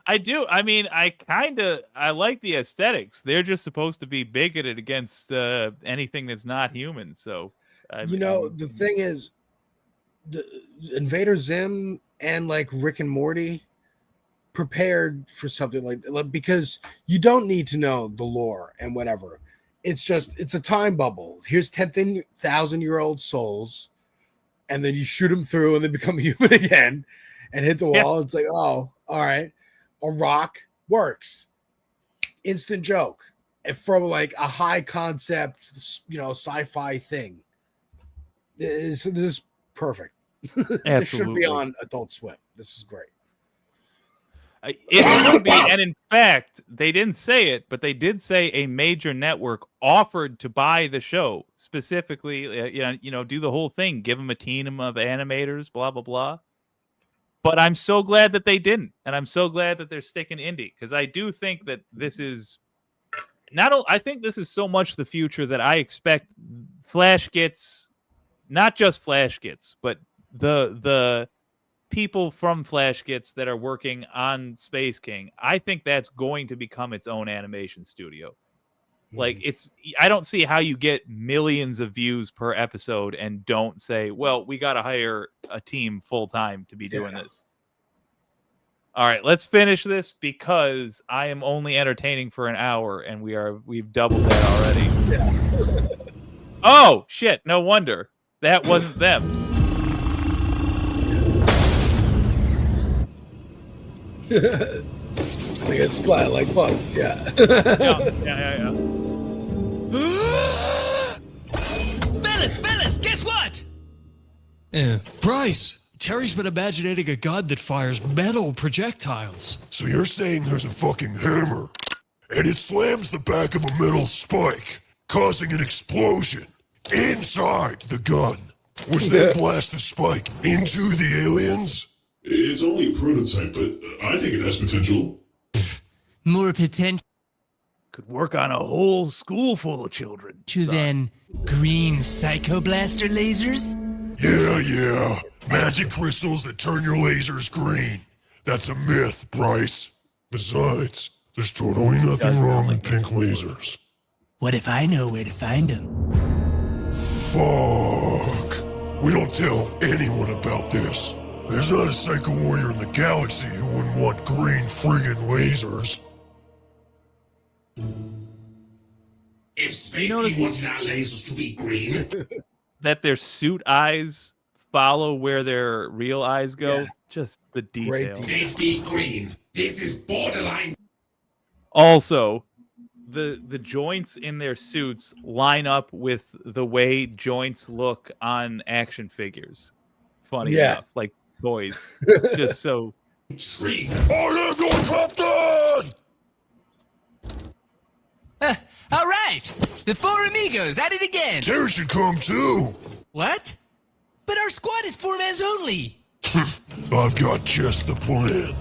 I do. I mean, I like the aesthetics. They're just supposed to be bigoted against anything that's not human. So, the thing is, Invader Zim and like Rick and Morty prepared for something like because you don't need to know the lore and whatever. It's a time bubble. Here's 10,000-year-old souls, and then you shoot them through and they become human again. and hit the wall. It's like, oh, all right, a rock works. Instant joke. And from like a high concept, sci-fi thing. This is perfect. This should be on Adult Swim. This is great. It would be, and in fact, they didn't say it, but they did say a major network offered to buy the show specifically. Do the whole thing, give them a team of animators, blah blah blah. But I'm so glad that they didn't, and I'm so glad that they're sticking indie, because I do think that this is I think this is so much the future that I expect Flash gets, not just Flash gets, but the people from Flash Gets that are working on Space King. I think that's going to become its own animation studio. Like, I don't see how you get millions of views per episode and don't say, well, we got to hire a team full time to be doing this. All right, let's finish this, because I am only entertaining for an hour and we've doubled that already. Yeah. Oh shit, no wonder. That wasn't them. I think it's flat like fuck. Yeah. Yeah. Fellas, guess what? Bryce, Terry's been imagining a gun that fires metal projectiles. So you're saying there's a fucking hammer, and it slams the back of a metal spike, causing an explosion inside the gun, which then blasts the spike into the aliens? It's only a prototype, but I think it has potential. More potential could work on a whole school full of children. Than green psychoblaster lasers? Yeah. Magic crystals that turn your lasers green. That's a myth, Bryce. Besides, there's totally nothing wrong with pink lasers. What if I know where to find them? Fuck. We don't tell anyone about this. There's not a psycho warrior in the galaxy who wouldn't want green friggin' lasers. If Space King wanted our lasers to be green, that their suit eyes follow where their real eyes go. Yeah. Just the detail. They'd be green. This is borderline. Also, the joints in their suits line up with the way joints look on action figures. Funny enough, like toys. It's just so. Treason. Oh, yeah, go, Captain! All right, the four amigos at it again. Terry should come too. What? But our squad is 4 mans only. I've got just the plan.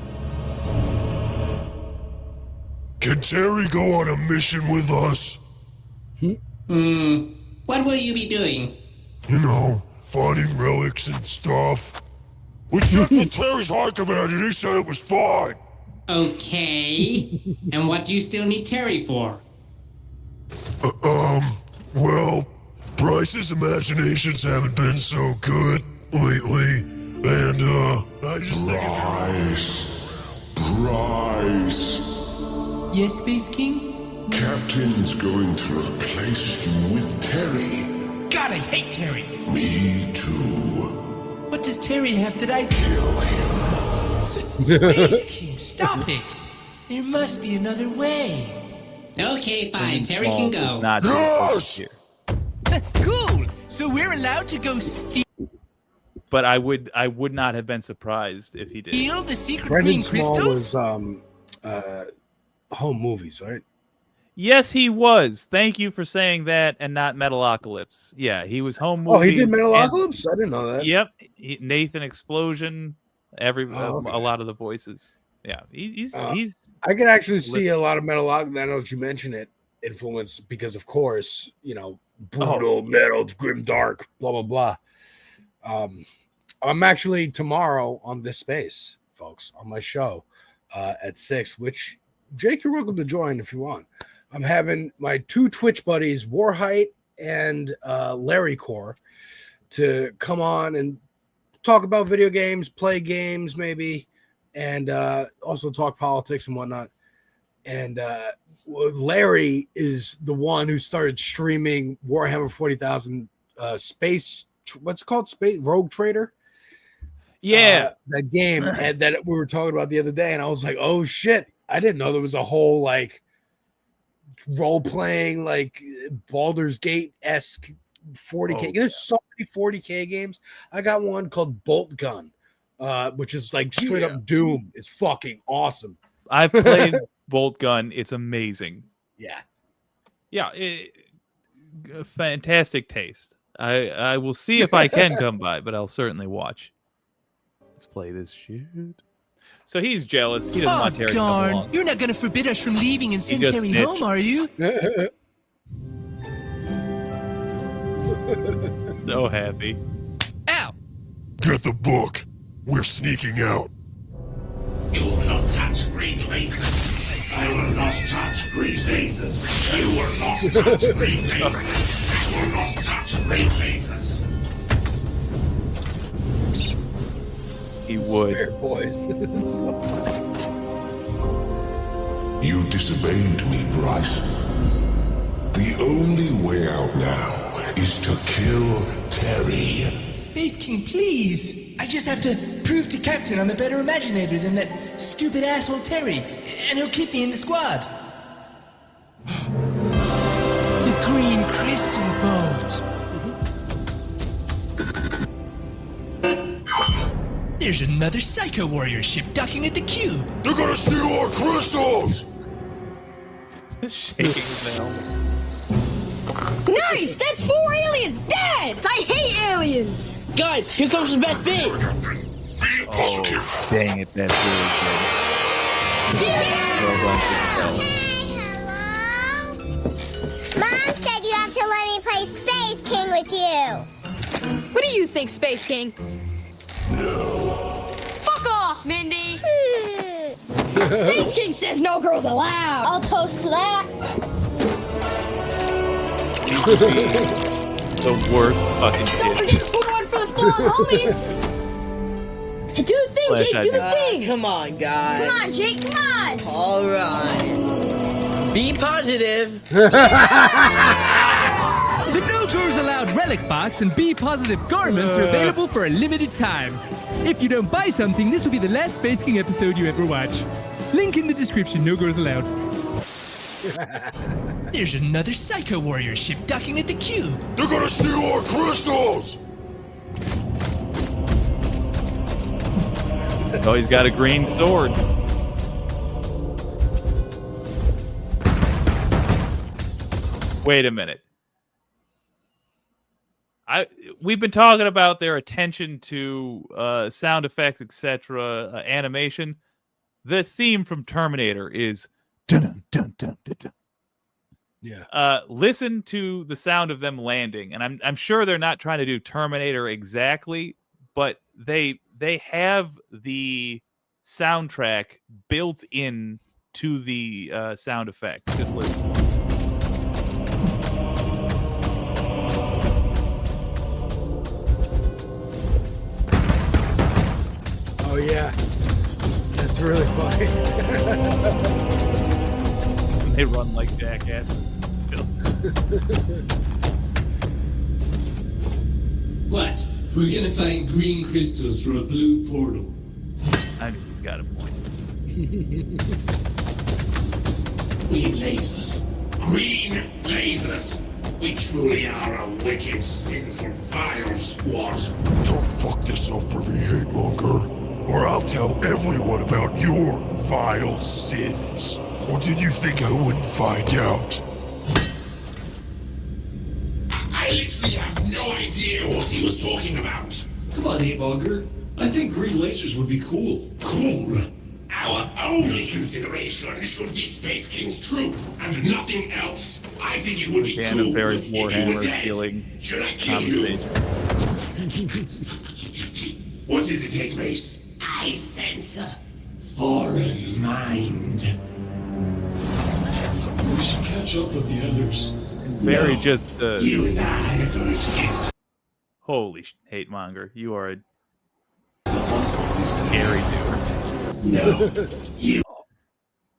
Can Terry go on a mission with us? What will you be doing? You know, finding relics and stuff. We checked with Terry's high command and he said it was fine. Okay. And what do you still need Terry for? Well, Bryce's imaginations haven't been so good lately, and, I just Bryce. Yes, Space King? Captain's going to replace you with Terry. God, I hate Terry. Me too. What does Terry have that I... Kill him. Space King, stop it. There must be another way. Okay, fine. Terry can go. Yes! Cool. So we're allowed to go steal. But I would not have been surprised if he did. Steal the secret Brendan green Small crystals? was home movies, right? Yes, he was. Thank you for saying that, and not Metalocalypse. Yeah, he was home movies. Oh, he did Metalocalypse? I didn't know that. Yep, Nathan Explosion. A lot of the voices. Yeah, he's. I could actually see a lot of Metalocalypse. I know that you mentioned it. Influence because, of course, brutal, metal, grim, dark, blah blah blah. I'm actually tomorrow on this space, folks, on my show at 6. Which Jake, you're welcome to join if you want. I'm having my 2 Twitch buddies, Warhite and Larry Core, to come on and talk about video games, play games, maybe, and also talk politics and whatnot. And Larry is the one who started streaming Warhammer 40,000 space. What's it called? Space Rogue Trader. Yeah. That game and that we were talking about the other day, and I was like, oh shit, I didn't know there was a whole like role playing like Baldur's Gate esque 40K. There's so many 40K games. I got one called Bolt Gun, which is like straight up Doom. It's fucking awesome. I've played Bolt Gun. It's amazing. Yeah, fantastic taste. I will see if I can come by, but I'll certainly watch. Let's play this shit. So he's jealous. He doesn't want Terry to come darn. along. You're not going to forbid us from leaving and send just Terry snitched. home, are you? So happy. Get the book. We're sneaking out. You will not touch green lasers. I will not touch green lasers. You will not touch green lasers. I will not touch green lasers. He would. Swear, boys. This is so funny. You disobeyed me, Bryce. The only way out now is to kill Terry. Space King, please. I just have to prove to Captain I'm a better imaginator than that stupid asshole Terry, and he'll keep me in the squad. The Green Crystal Vault. There's another Psycho Warrior ship docking at the cube. They're gonna steal our crystals! Shaking his helmet. Nice! That's 4 aliens dead! I hate aliens! Guys, here comes the best bit! Oh, dang it, that's really good. Mom said you have to let me play Space King with you. What do you think, Space King? No. Fuck off, Mindy! Space King says no girls allowed. I'll toast to that. The worst fucking Don't kid. forget to put one for the fallen homies. Do the thing, Jake. Do the thing. Come on, guys. Come on, Jake. Come on. All right. Be positive. The No Girls Allowed relic box and Be Positive garments are available for a limited time. If you don't buy something, this will be the last Space King episode you ever watch. Link in the description, No Girls Allowed. There's another Psycho Warrior ship docking at the cube. They're gonna steal our crystals! Oh, he's got a green sword. Wait a minute. We've been talking about their attention to sound effects, etc., animation. The theme from Terminator is dun dun dun dun dun. Yeah. Listen to the sound of them landing, and I'm sure they're not trying to do Terminator exactly, but they have the soundtrack built in to the sound effects. Just listen. Oh yeah, that's really funny. They run like jackasses. Still. What? We're gonna find green crystals through a blue portal. I mean, he's got a point. Green lasers. Green lasers. We truly are a wicked, sinful, vile squad. Don't fuck this up for me, hate-monger, or I'll tell everyone about your vile sins. Or did you think I wouldn't find out? I literally have no idea what he was talking about. Come on, Hate-monger. I think green lasers would be cool. Cool? Our only consideration should be Space King's truth and nothing else. I think it would be Again, cool a very if you were Warhammer dead. feeling Should I kill you? What is it, Hate Mace? I sense a foreign mind. We should catch up with the others. Very just. You and I are going to get. Holy hate monger! You are a scary dude. No, you.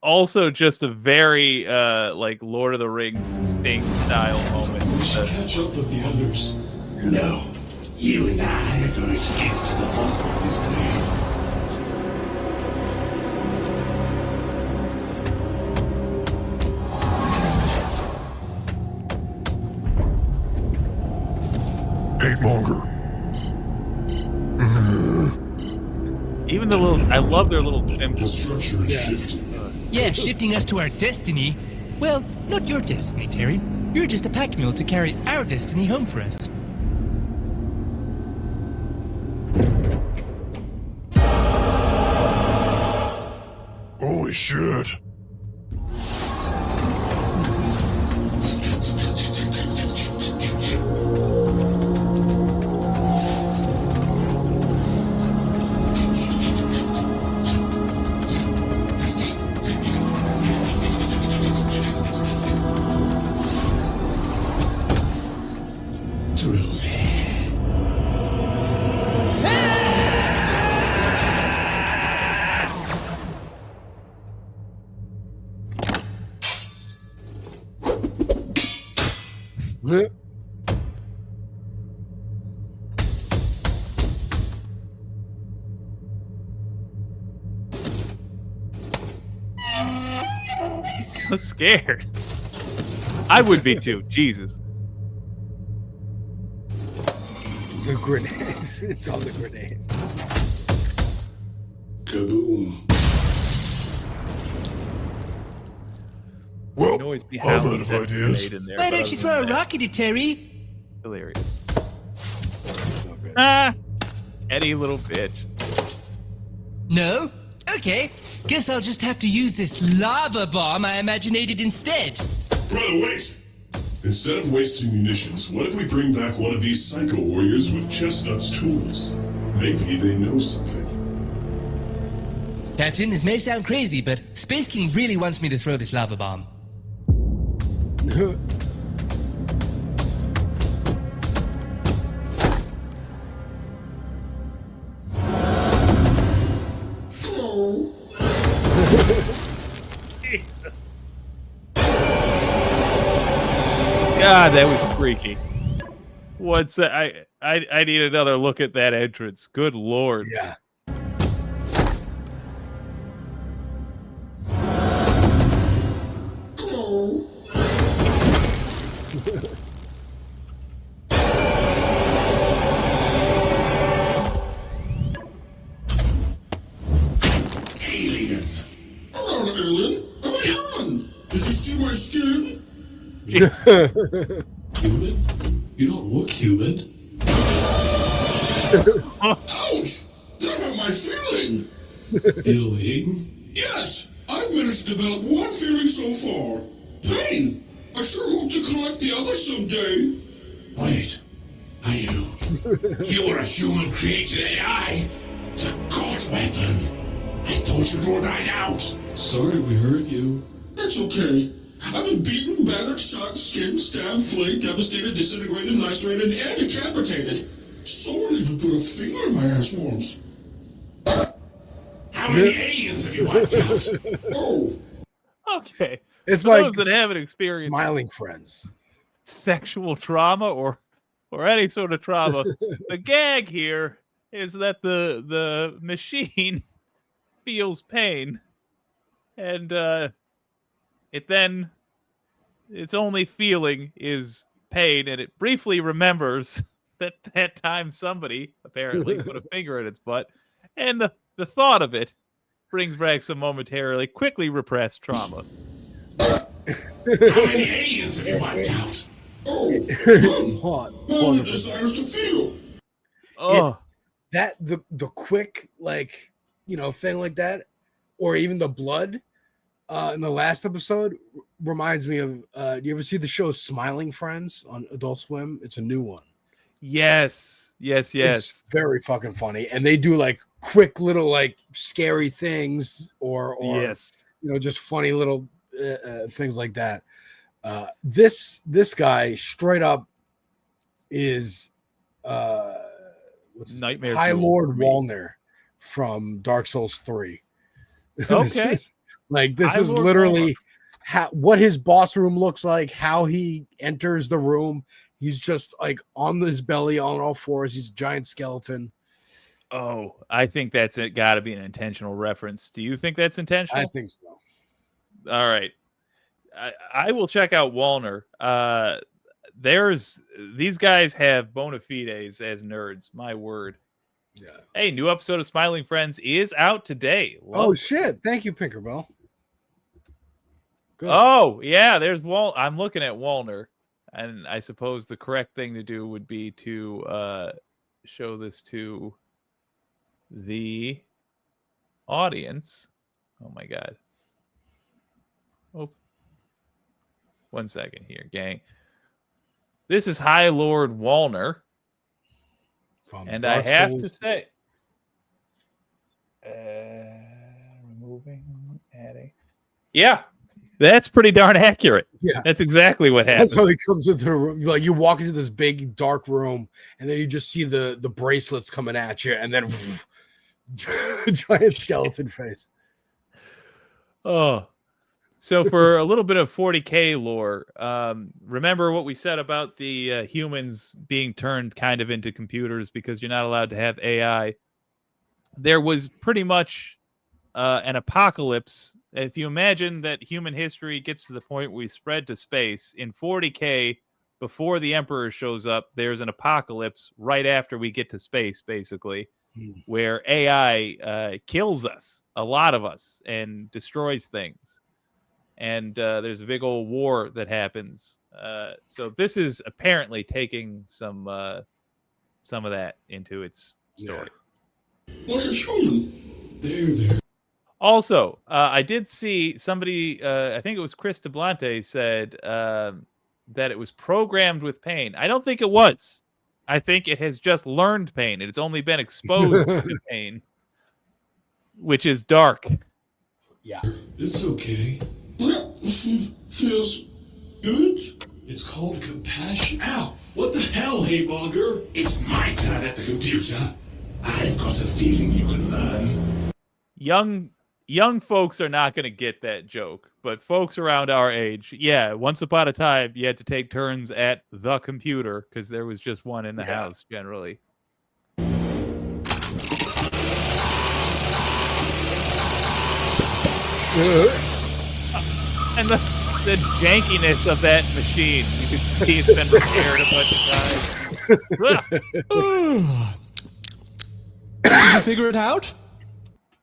Also, just a very like Lord of the Rings Sting style moment. We should catch up with the others. No, You and I are going to get to the bottom of this place. Hate monger. Even the little, I love their little symbols. The structure is shifting. Yeah, shifting us to our destiny. Well, not your destiny, Terry. You're just a pack mule to carry our destiny home for us. Holy shit. He's so scared. I would be too. Jesus. The grenade. It's on the grenade. Kaboom. Well, always be I'm howling out of that ideas. grenade in there, Why but don't you other throw a than that, rocket at Terry? hilarious. Ah, Eddie, little bitch. No? Okay. Guess I'll just have to use this lava bomb I imaginated instead. Brother, wait! Instead of wasting munitions, what if we bring back one of these psycho warriors with Chestnut's tools? Maybe they know something. Captain, this may sound crazy, but Space King really wants me to throw this lava bomb. God, that was freaky. What's that? I need another look at that entrance. Good lord. Yeah. Alien! I'm not an alien! I'm a human! Did you see my skin? Human? You don't look human. Ouch! That hurt my feeling! Feeling? Yes! I've managed to develop one feeling so far. Pain! I sure hope to collect the other someday. Wait. Are you? You're a human created AI! The god weapon! I thought you'd ruled that out! Sorry we hurt you. It's okay. I've been beaten, battered, shot, skinned, stabbed, flayed, devastated, disintegrated, lacerated, and decapitated. Someone even put a finger in my ass once. How many aliens have you wiped out? Oh. Okay. It's For like those that haven't experienced Smiling Friends. sexual trauma or any sort of trauma, the gag here is that the machine feels pain, and its only feeling is pain, and it briefly remembers that time somebody apparently put a finger in its butt, and the thought of it brings back some momentarily quickly repressed trauma. How many aliens have you wiped out? Oh, none of desires to feel. Oh, The quick thing like that, or even the blood in the last episode reminds me of. Do you ever see the show Smiling Friends on Adult Swim? It's a new one. yes. It's very fucking funny, and they do like quick little like scary things, or Yes. just funny little things like that. This guy straight up is what's his Nightmare High Fuel Lord for me. Walner from Dark Souls 3. Okay. This High is Lord literally what his boss room looks like, how he enters the room. He's just like on his belly, on all fours. He's a giant skeleton. Oh, I think that's got to be an intentional reference. Do you think that's intentional? I think so. All right. I will check out Walner. These guys have bona fides as nerds. My word. Yeah. Hey, new episode of Smiling Friends is out today. Oh shit! Thank you, Pinkerbell. Good. Oh yeah, there's I'm looking at Walner, and I suppose the correct thing to do would be to show this to the audience. Oh my god. Oh. 1 second here, gang. This is High Lord Walner. And I have to say, removing, adding. Yeah, that's pretty darn accurate. Yeah, that's exactly what happened. That's how he comes into the room. Like you walk into this big dark room, and then you just see the bracelets coming at you, and then giant skeleton face. Oh, so for a little bit of 40K lore, remember what we said about the humans being turned kind of into computers because you're not allowed to have AI. There was pretty much an apocalypse. If you imagine that human history gets to the point where we spread to space, in 40K, before the Emperor shows up, there's an apocalypse right after we get to space, basically, where AI kills us, a lot of us, and destroys things. And there's a big old war that happens. So this is apparently taking some of that into its story. What a human. There. Also, I did see somebody, I think it was Chris DeBlante, said that it was programmed with pain. I don't think it was. I think it has just learned pain. It's only been exposed to pain, which is dark. Yeah. It's okay. Feels good. It's called compassion. Ow! What the hell, Haymonger? It's my turn at the computer. I've got a feeling you can learn. Young folks are not going to get that joke, but folks around our age, yeah, once upon a time, you had to take turns at the computer because there was just one in the house, generally. And the jankiness of that machine, you can see it's been repaired a bunch of times. Did you figure it out?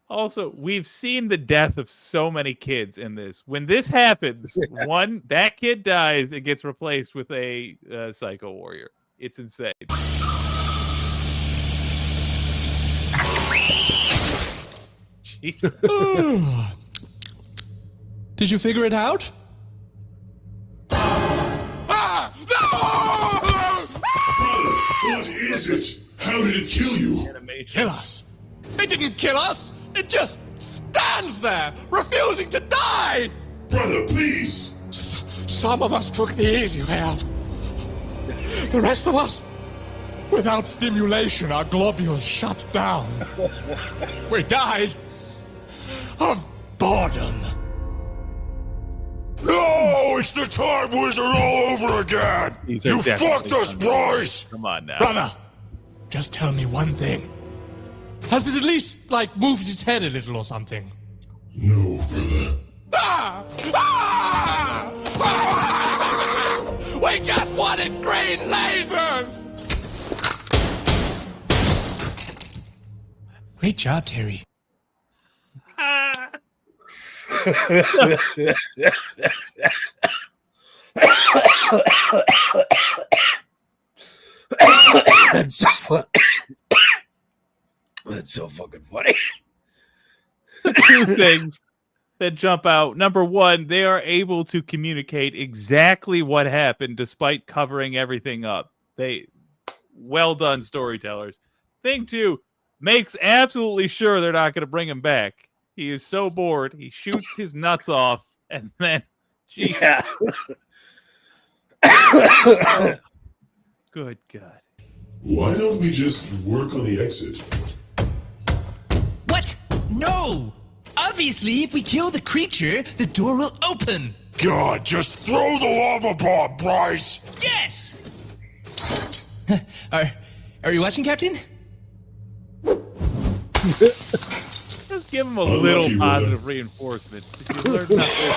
Also, we've seen the death of so many kids in this. When this happens, that kid dies and gets replaced with a psycho warrior. It's insane. Did you figure it out? What is it? How did it kill you? Kill us? It didn't kill us! It just stands there, refusing to die! Brother, please! Some of us took the easy way out. The rest of us, without stimulation, our globules shut down. We died of boredom. No, it's the Time Wizard all over again! You fucked us, Bryce! Come on now. Brother, just tell me one thing. Has it at least, moved its head a little or something? No, brother. We just wanted green lasers! Great job, Terry. That's so funny. That's so fucking funny. Two things that jump out. Number one, they are able to communicate exactly what happened despite covering everything up. Well done, storytellers. Thing two, makes absolutely sure they're not going to bring him back. He is so bored. He shoots his nuts off, and then, yeah. Good God. Why don't we just work on the exit? What? No! Obviously, if we kill the creature, the door will open. God, just throw the lava bomb, Bryce! Yes! Are you watching, Captain? Just give him a little Unlucky, positive reinforcement. If you learn nothing.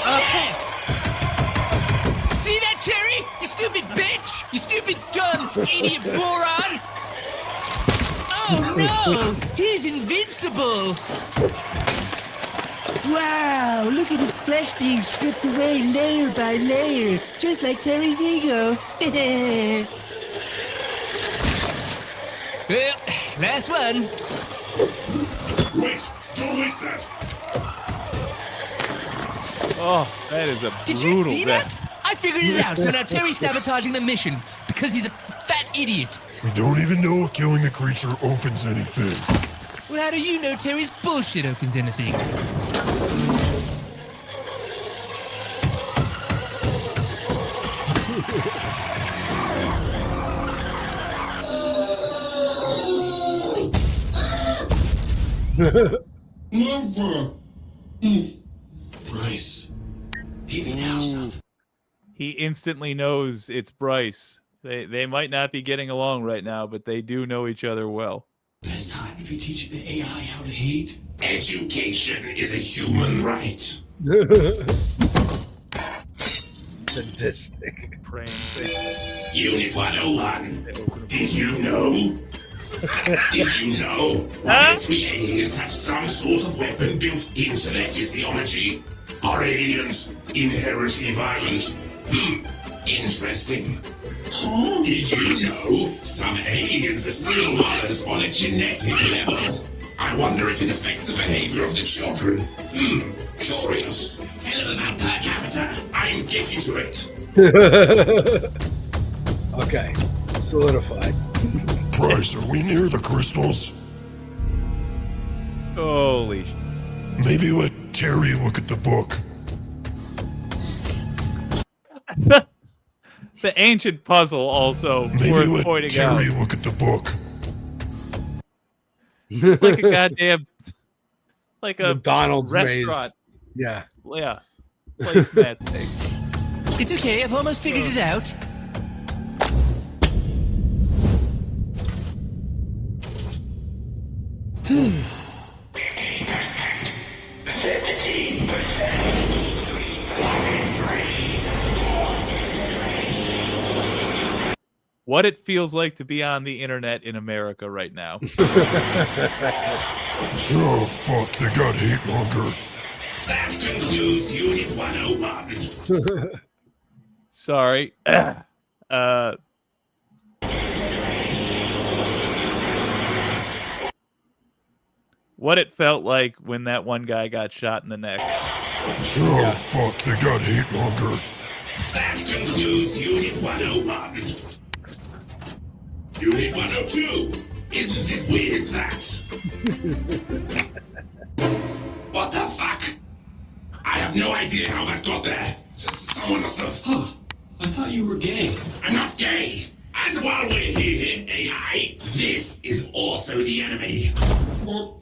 Pass. See that, Terry? You stupid bitch! You stupid, dumb, idiot moron! Oh no! He's invincible! Wow, look at his flesh being stripped away layer by layer, just like Terry's ego. Well, last one. Wait! Don't waste that! Oh, that is a Did you brutal see death. that? I figured it out, so now Terry's sabotaging the mission because he's a fat idiot. We don't even know if killing the creature opens anything. Well, how do you know Terry's bullshit opens anything? Never. Bryce. Maybe now something. He instantly knows it's Bryce. They might not be getting along right now, but they do know each other well. Best time to be teaching the AI how to hate. Education is a human right. Sadistic. Praying thing. Unit 101. Did you know? Did you know 1 in 3 aliens have some sort of weapon built into their physiology? Are aliens inherently violent? Interesting. Did you know some aliens are serial killers on a genetic level? I wonder if it affects the behavior of the children. Curious. Tell them about per capita. I'm getting to it. Okay, solidified. Bryce, are we near the crystals? Holy. Maybe let Terry look at the book. The ancient puzzle also Maybe worth let pointing Terry out. look at the book. Like a goddamn, like a McDonald's restaurant. maze. Yeah. Yeah. Placemat thing. It's okay, I've almost figured it out. What it feels like to be on the internet in America right now. Oh, fuck, they got hate monger. That concludes Unit 101. Sorry. What it felt like when that one guy got shot in the neck. Oh, fuck, they got hate monger. That concludes Unit 101. Unit 102. Isn't it weird that? What the fuck? I have no idea how that got there. Someone must have. Huh. I thought you were gay. I'm not gay. And while we're here, AI, this is also the enemy. But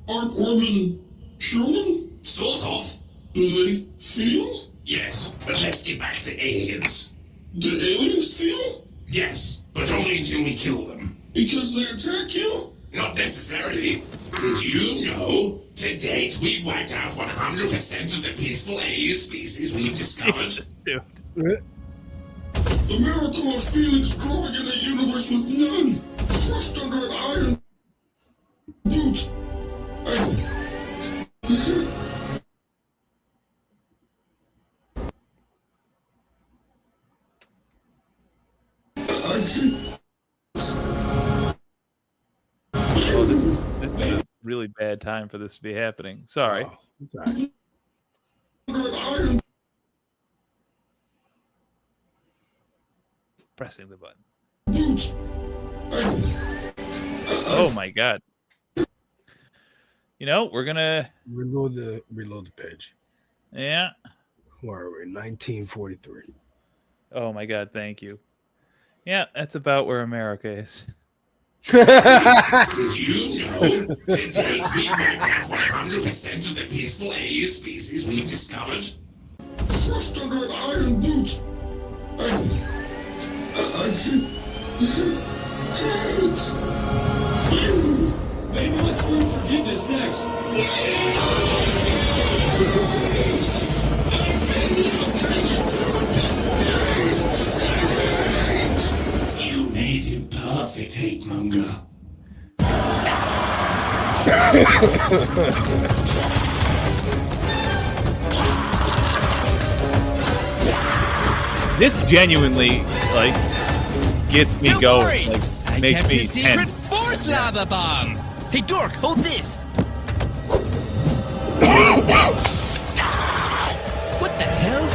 aren't women human? Sort of. Do they feel? Yes, but let's get back to aliens. Do aliens feel? Yes, but only until we kill them. Because they attack you? Not necessarily. Did you know, to date, we've wiped out 100% of the peaceful alien species we've discovered? Dude. The miracle of feelings growing in a universe with none, crushed under an iron boot. This is a really bad time for this to be happening. Sorry. Pressing the button. Oh my god. You know, we're gonna reload the page. Yeah. Where are we? 1943. Oh my god, thank you. Yeah, that's about where America is. Did you know, to date, we've wiped out 100% of the peaceful alien species we've discovered? Crushed under an iron boot. Maybe let's learn forgiveness next. You made him perfect, hate monger. This genuinely like gets me Don't going. worry. Like I makes kept me a secret tense. fourth lava bomb. Hey, Dork, hold this. What the hell?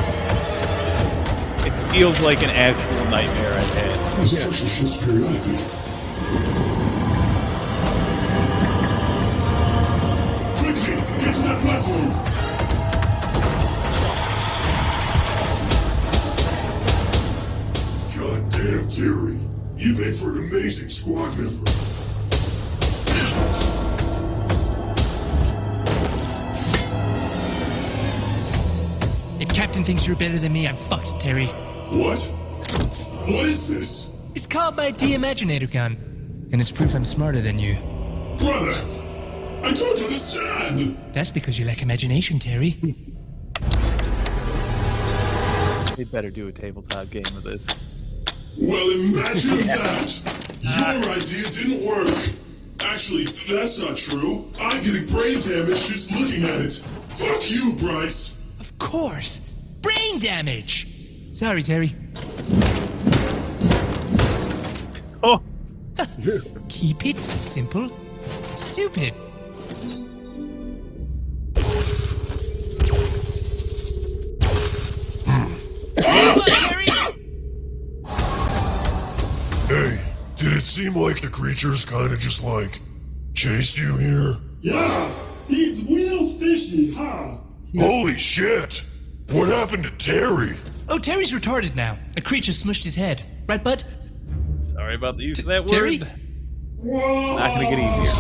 It feels like an actual nightmare I've had. The structure shifts periodically. Quickly, get to that platform! Goddamn, Terry. You made for an amazing squad member. If Captain thinks you're better than me, I'm fucked, Terry. What? What is this? It's called my de-imaginator gun. And it's proof I'm smarter than you. Brother, I don't understand. That's because you lack imagination, Terry. They better do a tabletop game of this. Well, imagine that. Your idea didn't work. Actually, that's not true. I'm getting brain damage just looking at it. Fuck you, Bryce. Of course. Brain damage. Sorry, Terry. Oh. Keep it simple. Stupid. Hey, did it seem like the creatures kind of just like chased you here? Yeah, Steve's real fishy, huh? Holy shit! What happened to Terry? Oh, Terry's retarded now. A creature smushed his head. Right, bud? Sorry about the use of that Terry? word. Not gonna get easier.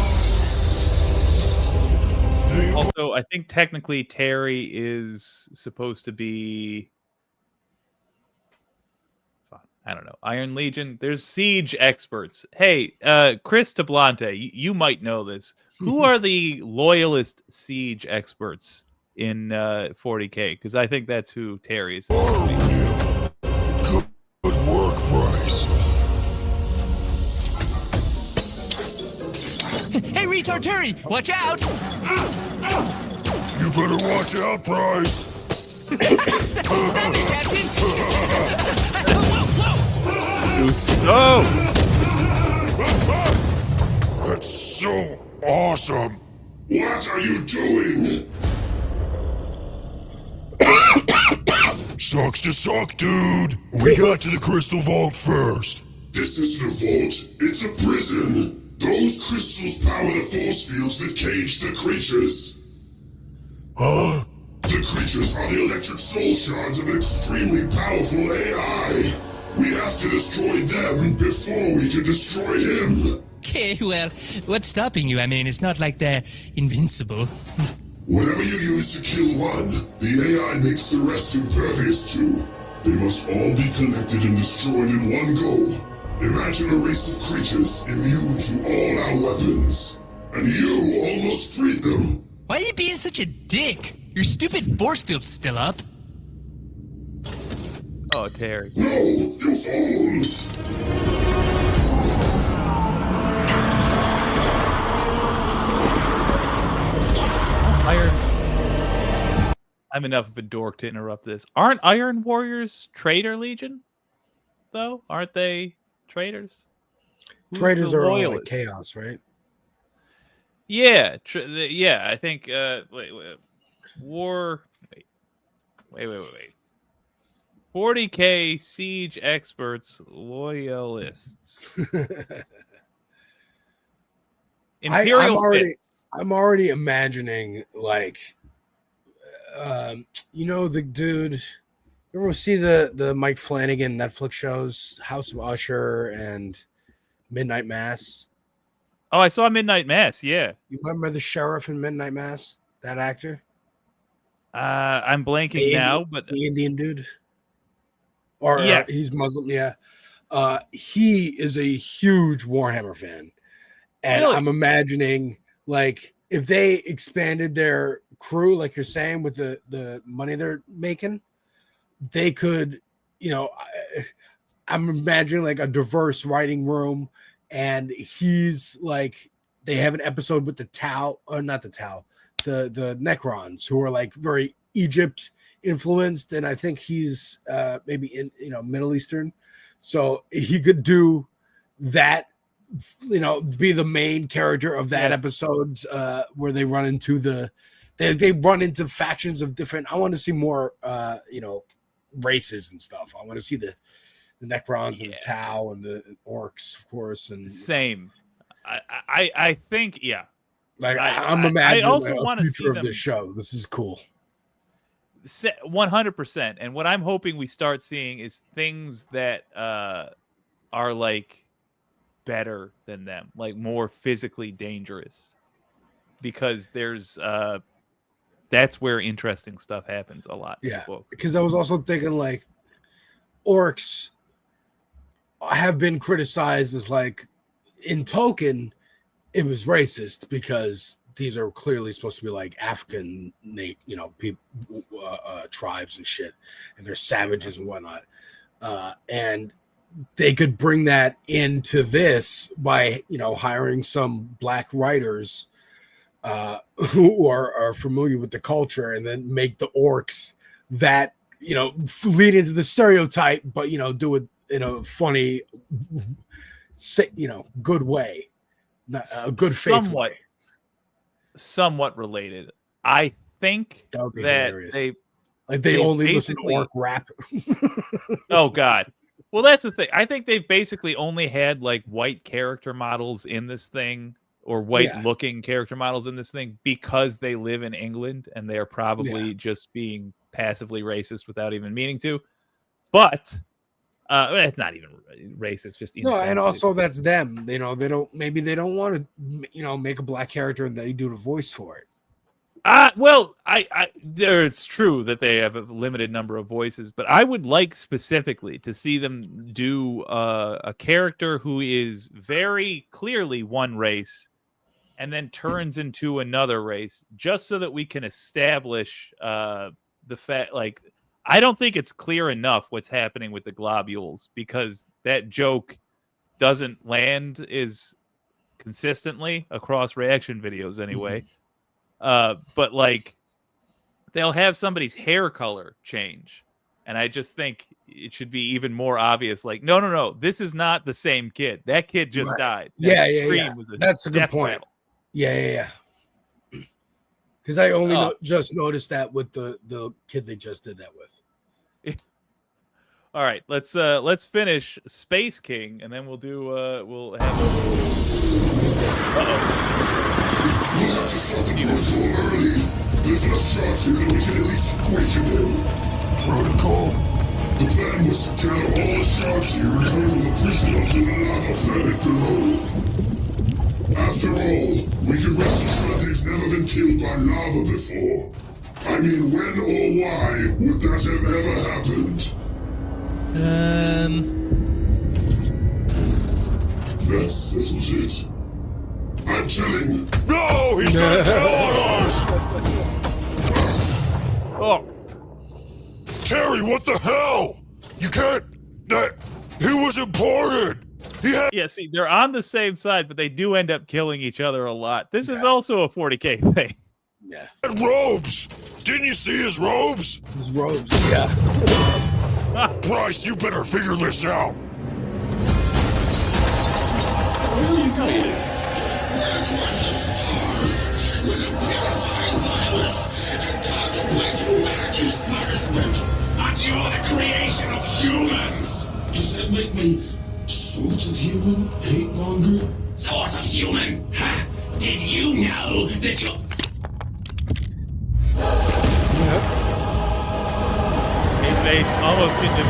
Also, I think technically Terry is supposed to be, I don't know, Iron Legion. There's siege experts. Hey, Chris Tablante, you might know this. Who are the loyalist siege experts in 40K? Because I think that's who Terry is. Good work, Bryce. Hey, retard Terry! Watch out! You better watch out, Bryce. Stop it, Captain! Oh! That's so awesome. What are you doing? Sucks to suck, dude. We got to the crystal vault first. This isn't a vault. It's a prison. Those crystals power the force fields that cage the creatures. Huh? The creatures are the electric soul shards of an extremely powerful AI. We have to destroy them before we can destroy him. Okay, well, what's stopping you? I mean, it's not like they're invincible. Whatever you use to kill one, the AI makes the rest impervious to. They must all be collected and destroyed in one go. Imagine a race of creatures immune to all our weapons. And you almost freed them. Why are you being such a dick? Your stupid force field's still up. Oh, Terry. No, you fool! I'm enough of a dork to interrupt this. Aren't Iron Warriors Traitor Legion? Though? Aren't they traitors? Traitors are all like chaos, right? Yeah. Yeah, I think... wait. 40K siege experts, loyalists. Imperial I'm already imagining like you know the dude. You ever see the Mike Flanagan Netflix shows House of Usher and Midnight Mass? Oh, I saw Midnight Mass. Yeah, you remember the sheriff in Midnight Mass? That actor? I'm blanking now, but the Indian dude, or yes. he's Muslim. Yeah, he is a huge Warhammer fan. And Really? I'm imagining, like, if they expanded their crew, like you're saying, with the money they're making, they could, I'm imagining like a diverse writing room, and he's like, they have an episode with the Tau, or not the Tau, the Necrons, who are like very Egypt influenced, and I think he's maybe in Middle Eastern, so he could do that, be the main character of that episode, where they run into they run into factions of different. I want to see more races and stuff. I want to see the Necrons and the Tau and the orcs, of course, and same. I think like I'm imagining I also a want to future see of them the show. This is cool. 100%. And what I'm hoping we start seeing is things that are like better than them, like more physically dangerous, because there's that's where interesting stuff happens a lot. Yeah, in books. because I was also thinking like orcs have been criticized as like in Tolkien, it was racist because these are clearly supposed to be like African, people, tribes and shit, and they're savages and whatnot, and they could bring that into this by hiring some black writers who are familiar with the culture, and then make the orcs that lead into the stereotype, but do it in a funny, good way, not a good fake way. Somewhat related. I think That would be that hilarious. they only listen to orc rap. Oh God. Well, that's the thing. I think they've basically only had like white character models in this thing, or white looking character models in this thing, because they live in England and they're probably just being passively racist without even meaning to. But it's not even racist, just no, insensitive. and also that's them. They don't want to make a black character and they do the voice for it. Well, it's true that they have a limited number of voices, but I would like specifically to see them do a character who is very clearly one race and then turns into another race, just so that we can establish the fact, like, I don't think it's clear enough what's happening with the globules, because that joke doesn't land as consistently across reaction videos anyway. But like, they'll have somebody's hair color change, and I just think it should be even more obvious. Like, no, this is not the same kid. That kid just died. That scream was That's a good point. Battle. Yeah. Because I only just noticed that with the kid they just did that with. All right, let's finish Space King, and then we'll do we'll have. We'll have to start the torture early. There's enough shots here that we can at least awaken him. Protocol. The plan was to gather all the sharks here and hurl the prisoner to the lava planet below. After all, we can rest assured they've never been killed by lava before. I mean, when or why would that have ever happened? That settles it. I'm telling. No, he's gonna tell on us! Oh. Terry, what the hell? You can't. He was imported. Yeah, see, they're on the same side, but they do end up killing each other a lot. This is also a 40K thing. Yeah. Robes. Didn't you see his robes? His robes. Yeah. Bryce, you better figure this out. Where are you going? To spread across the stars with a parasite virus and contemplate humanity's punishment. But you're the creation of humans. Does that make me sort of human, hate monger? Sort of human? Ha! Did you know that you're... Hey, Face almost into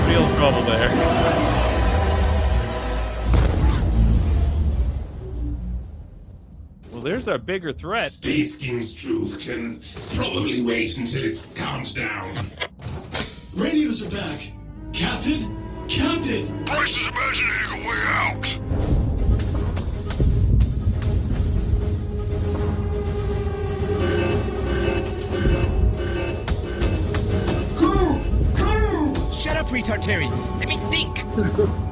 real trouble there. Well, there's our bigger threat. Space King's truth can probably wait until it's calmed down. Radios are back. Captain? Captain! Bryce is imagining a way out. Shut up, retard Terry. Let me think.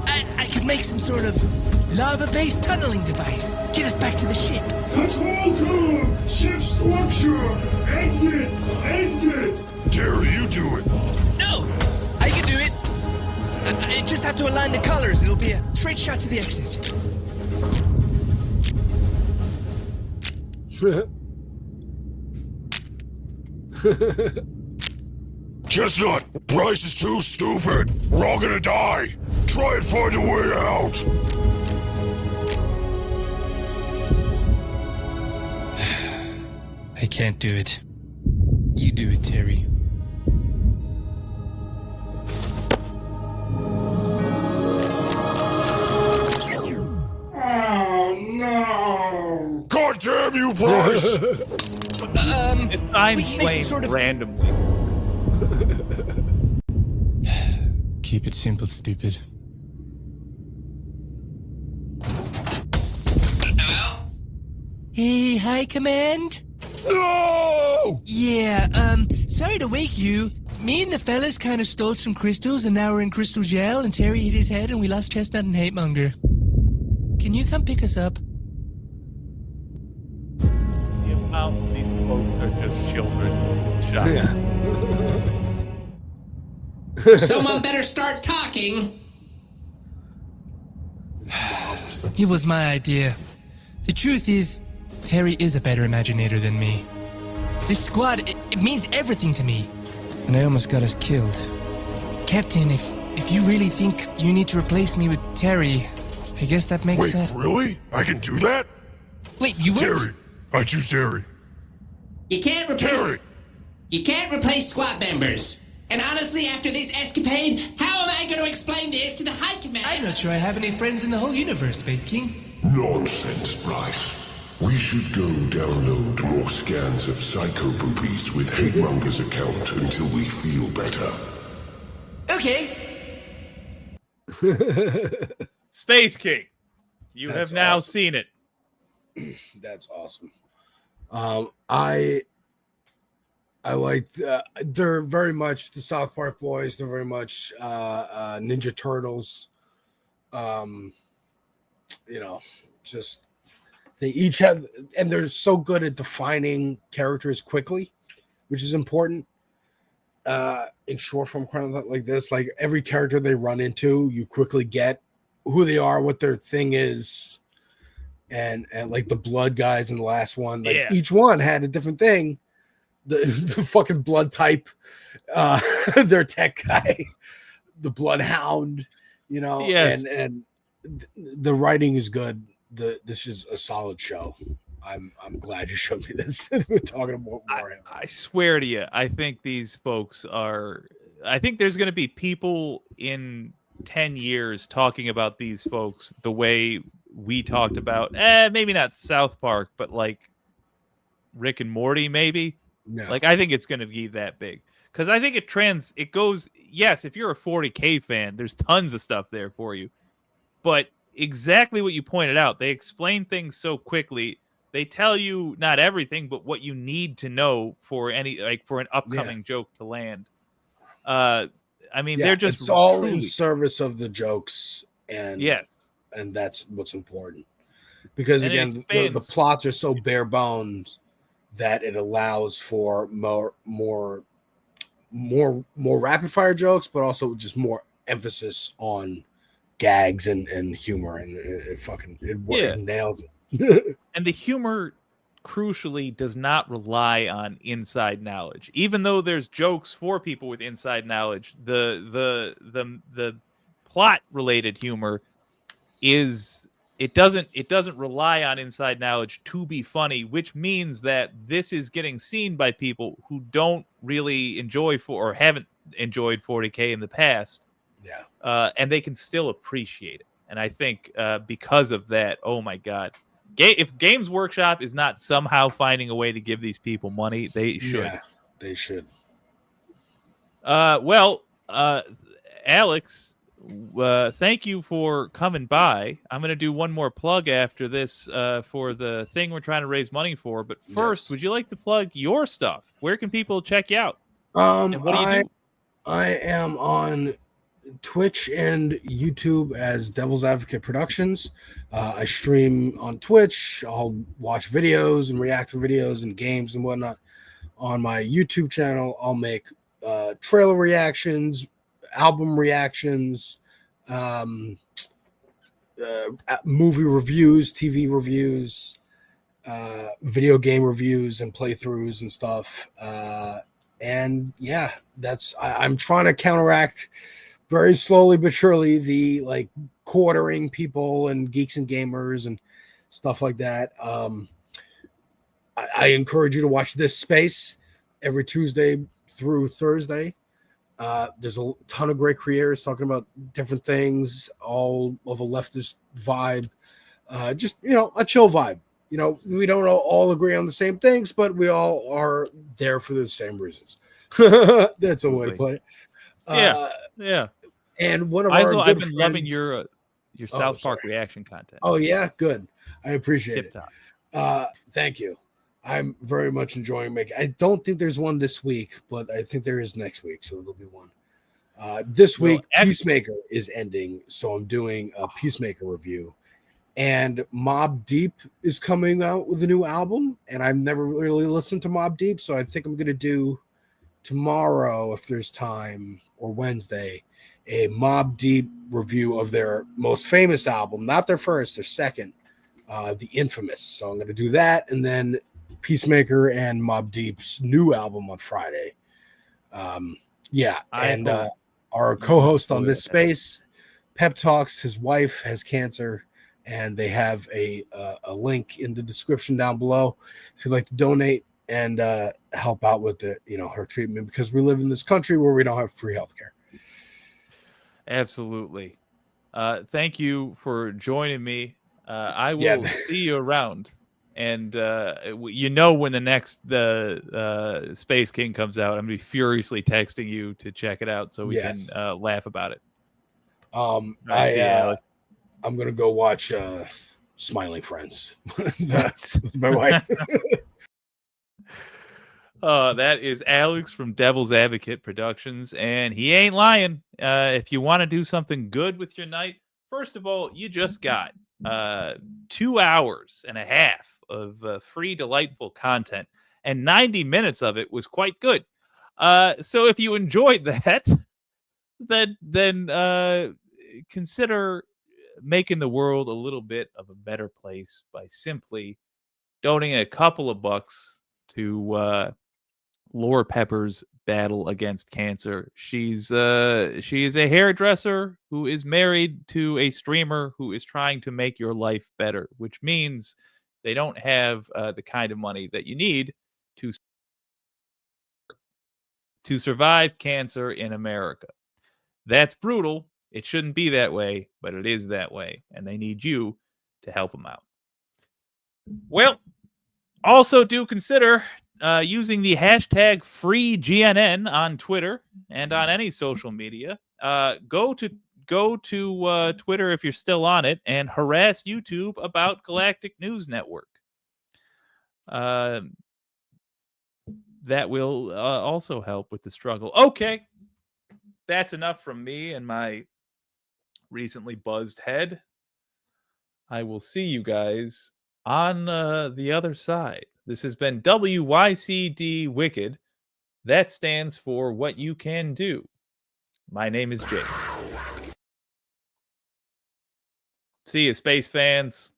I could make some sort of lava-based tunneling device. Get us back to the ship. Control tube! Ship structure! Exit! Exit! Terry, you do it. No! I can do it. I just have to align the colors. It'll be a straight shot to the exit. Chestnut, Bryce is too stupid. We're all gonna die. Try and find a way out. I can't do it. You do it, Terry. Oh, no! God damn you, Bryce! It's time we can make some sort of- randomly. Keep it simple, stupid. Hello? Hey, hi, Command? No! Yeah, sorry to wake you. Me and the fellas kind of stole some crystals, and now we're in crystal jail, and Terry hit his head, and we lost Chestnut and Hate Monger. Can you come pick us up? The amount these folks are just children. Shocking. Someone better start talking. It was my idea. The truth is, Terry is a better imaginator than me. This squad, it means everything to me. And I almost got us killed. Captain, if you really think you need to replace me with Terry, I guess that makes Wait, sense. really? I can do that? Wait, you weren't? Terry. I choose Terry. You can't replace. Terry! You can't replace squad members. And honestly, after this escapade, how am I going to explain this to the High Command? I'm not sure I have any friends in the whole universe, Space King. Nonsense, Bryce. We should go download more scans of Psycho Boobies with Hatemonger's account until we feel better. Okay. Space King. You That's have now awesome. seen it. That's awesome. I liked. They're very much the South Park boys. They're very much Ninja Turtles. Just they each have, and they're so good at defining characters quickly, which is important. In short form content like this, like every character they run into, you quickly get who they are, what their thing is, and like the blood guys in the last one, like each one had a different thing. The fucking blood type, their tech guy, the bloodhound, Yes. and the writing is good. This is a solid show. I'm glad you showed me this. We're talking about more. I swear to you, I think these folks are. I think there's going to be people in 10 years talking about these folks the way we talked about. Maybe not South Park, but like Rick and Morty, maybe. No. Like I think it's going to be that big because I think it goes. Yes, if you're a 40K fan, there's tons of stuff there for you, but exactly what you pointed out, they explain things so quickly. They tell you not everything, but what you need to know for for an upcoming joke to land. I mean, they're just it's all truly in service of the jokes, and yes, and that's what's important. Because And it again, the expands. plots are so bare bones that it allows for more rapid fire jokes, but also just more emphasis on gags and humor, and it nails it. And the humor crucially does not rely on inside knowledge. Even though there's jokes for people with inside knowledge, the plot related humor doesn't rely on inside knowledge to be funny, which means that this is getting seen by people who don't really enjoy or haven't enjoyed 40K in the past. Yeah. And they can still appreciate it. And I think because of that, oh my God. If Games Workshop is not somehow finding a way to give these people money, they should. Yeah, they should. Alex, Thank you for coming by. I'm going to do one more plug after this for the thing we're trying to raise money for. But first, would you like to plug your stuff? Where can people check you out? And what do you do? I am on Twitch and YouTube as Devil's Advocate Productions. I stream on Twitch. I'll watch videos and react to videos and games and whatnot. On my YouTube channel, I'll make trailer reactions, album reactions, movie reviews, TV reviews, video game reviews and playthroughs and stuff. And yeah, I'm trying to counteract very slowly but surely the like quartering people and geeks and gamers and stuff like that. I encourage you to watch This Space every Tuesday through Thursday. There's a ton of great creators talking about different things, all of a leftist vibe. Just, a chill vibe. We don't all agree on the same things, but we all are there for the same reasons. That's a way to put it. Yeah. And one of I've been loving your South Park reaction content. Oh yeah, good. I appreciate it. Thank you. I'm very much enjoying making. I don't think there's one this week, but I think there is next week, so there'll be one. This week, Peacemaker is ending, so I'm doing a Peacemaker review. And Mobb Deep is coming out with a new album, and I've never really listened to Mobb Deep, so I think I'm going to do tomorrow, if there's time, or Wednesday, a Mobb Deep review of their most famous album, not their first, their second, The Infamous. So I'm going to do that, and then Peacemaker and Mobb Deep's new album on Friday. Our co-host on This Space, Pep Talks, his wife has cancer, and they have a link in the description down below if you'd like to donate and help out with her treatment, because we live in this country where we don't have free healthcare. Absolutely. Thank you for joining me. I will see you around. And when the next Space King comes out, I'm going to be furiously texting you to check it out so we can laugh about it. I'm going to go watch Smiling Friends. That's my wife. That is Alex from Devil's Advocate Productions, and he ain't lying. If you want to do something good with your night, first of all, you just got 2 hours and a half of free, delightful content, and 90 minutes of it was quite good. So if you enjoyed that, then consider making the world a little bit of a better place by simply donating a couple of bucks to Laura Pepper's battle against cancer. She is a hairdresser who is married to a streamer who is trying to make your life better, which means they don't have the kind of money that you need to survive cancer in America. That's brutal. It shouldn't be that way, but it is that way, and they need you to help them out. Well, also do consider using the hashtag FreeGNN on Twitter and on any social media. Go to Twitter if you're still on it and harass YouTube about Galactic News Network. That will also help with the struggle. Okay, that's enough from me and my recently buzzed head. I will see you guys on the other side. This has been WYCD Wicked. That stands for What You Can Do. My name is Jake. See you, space fans.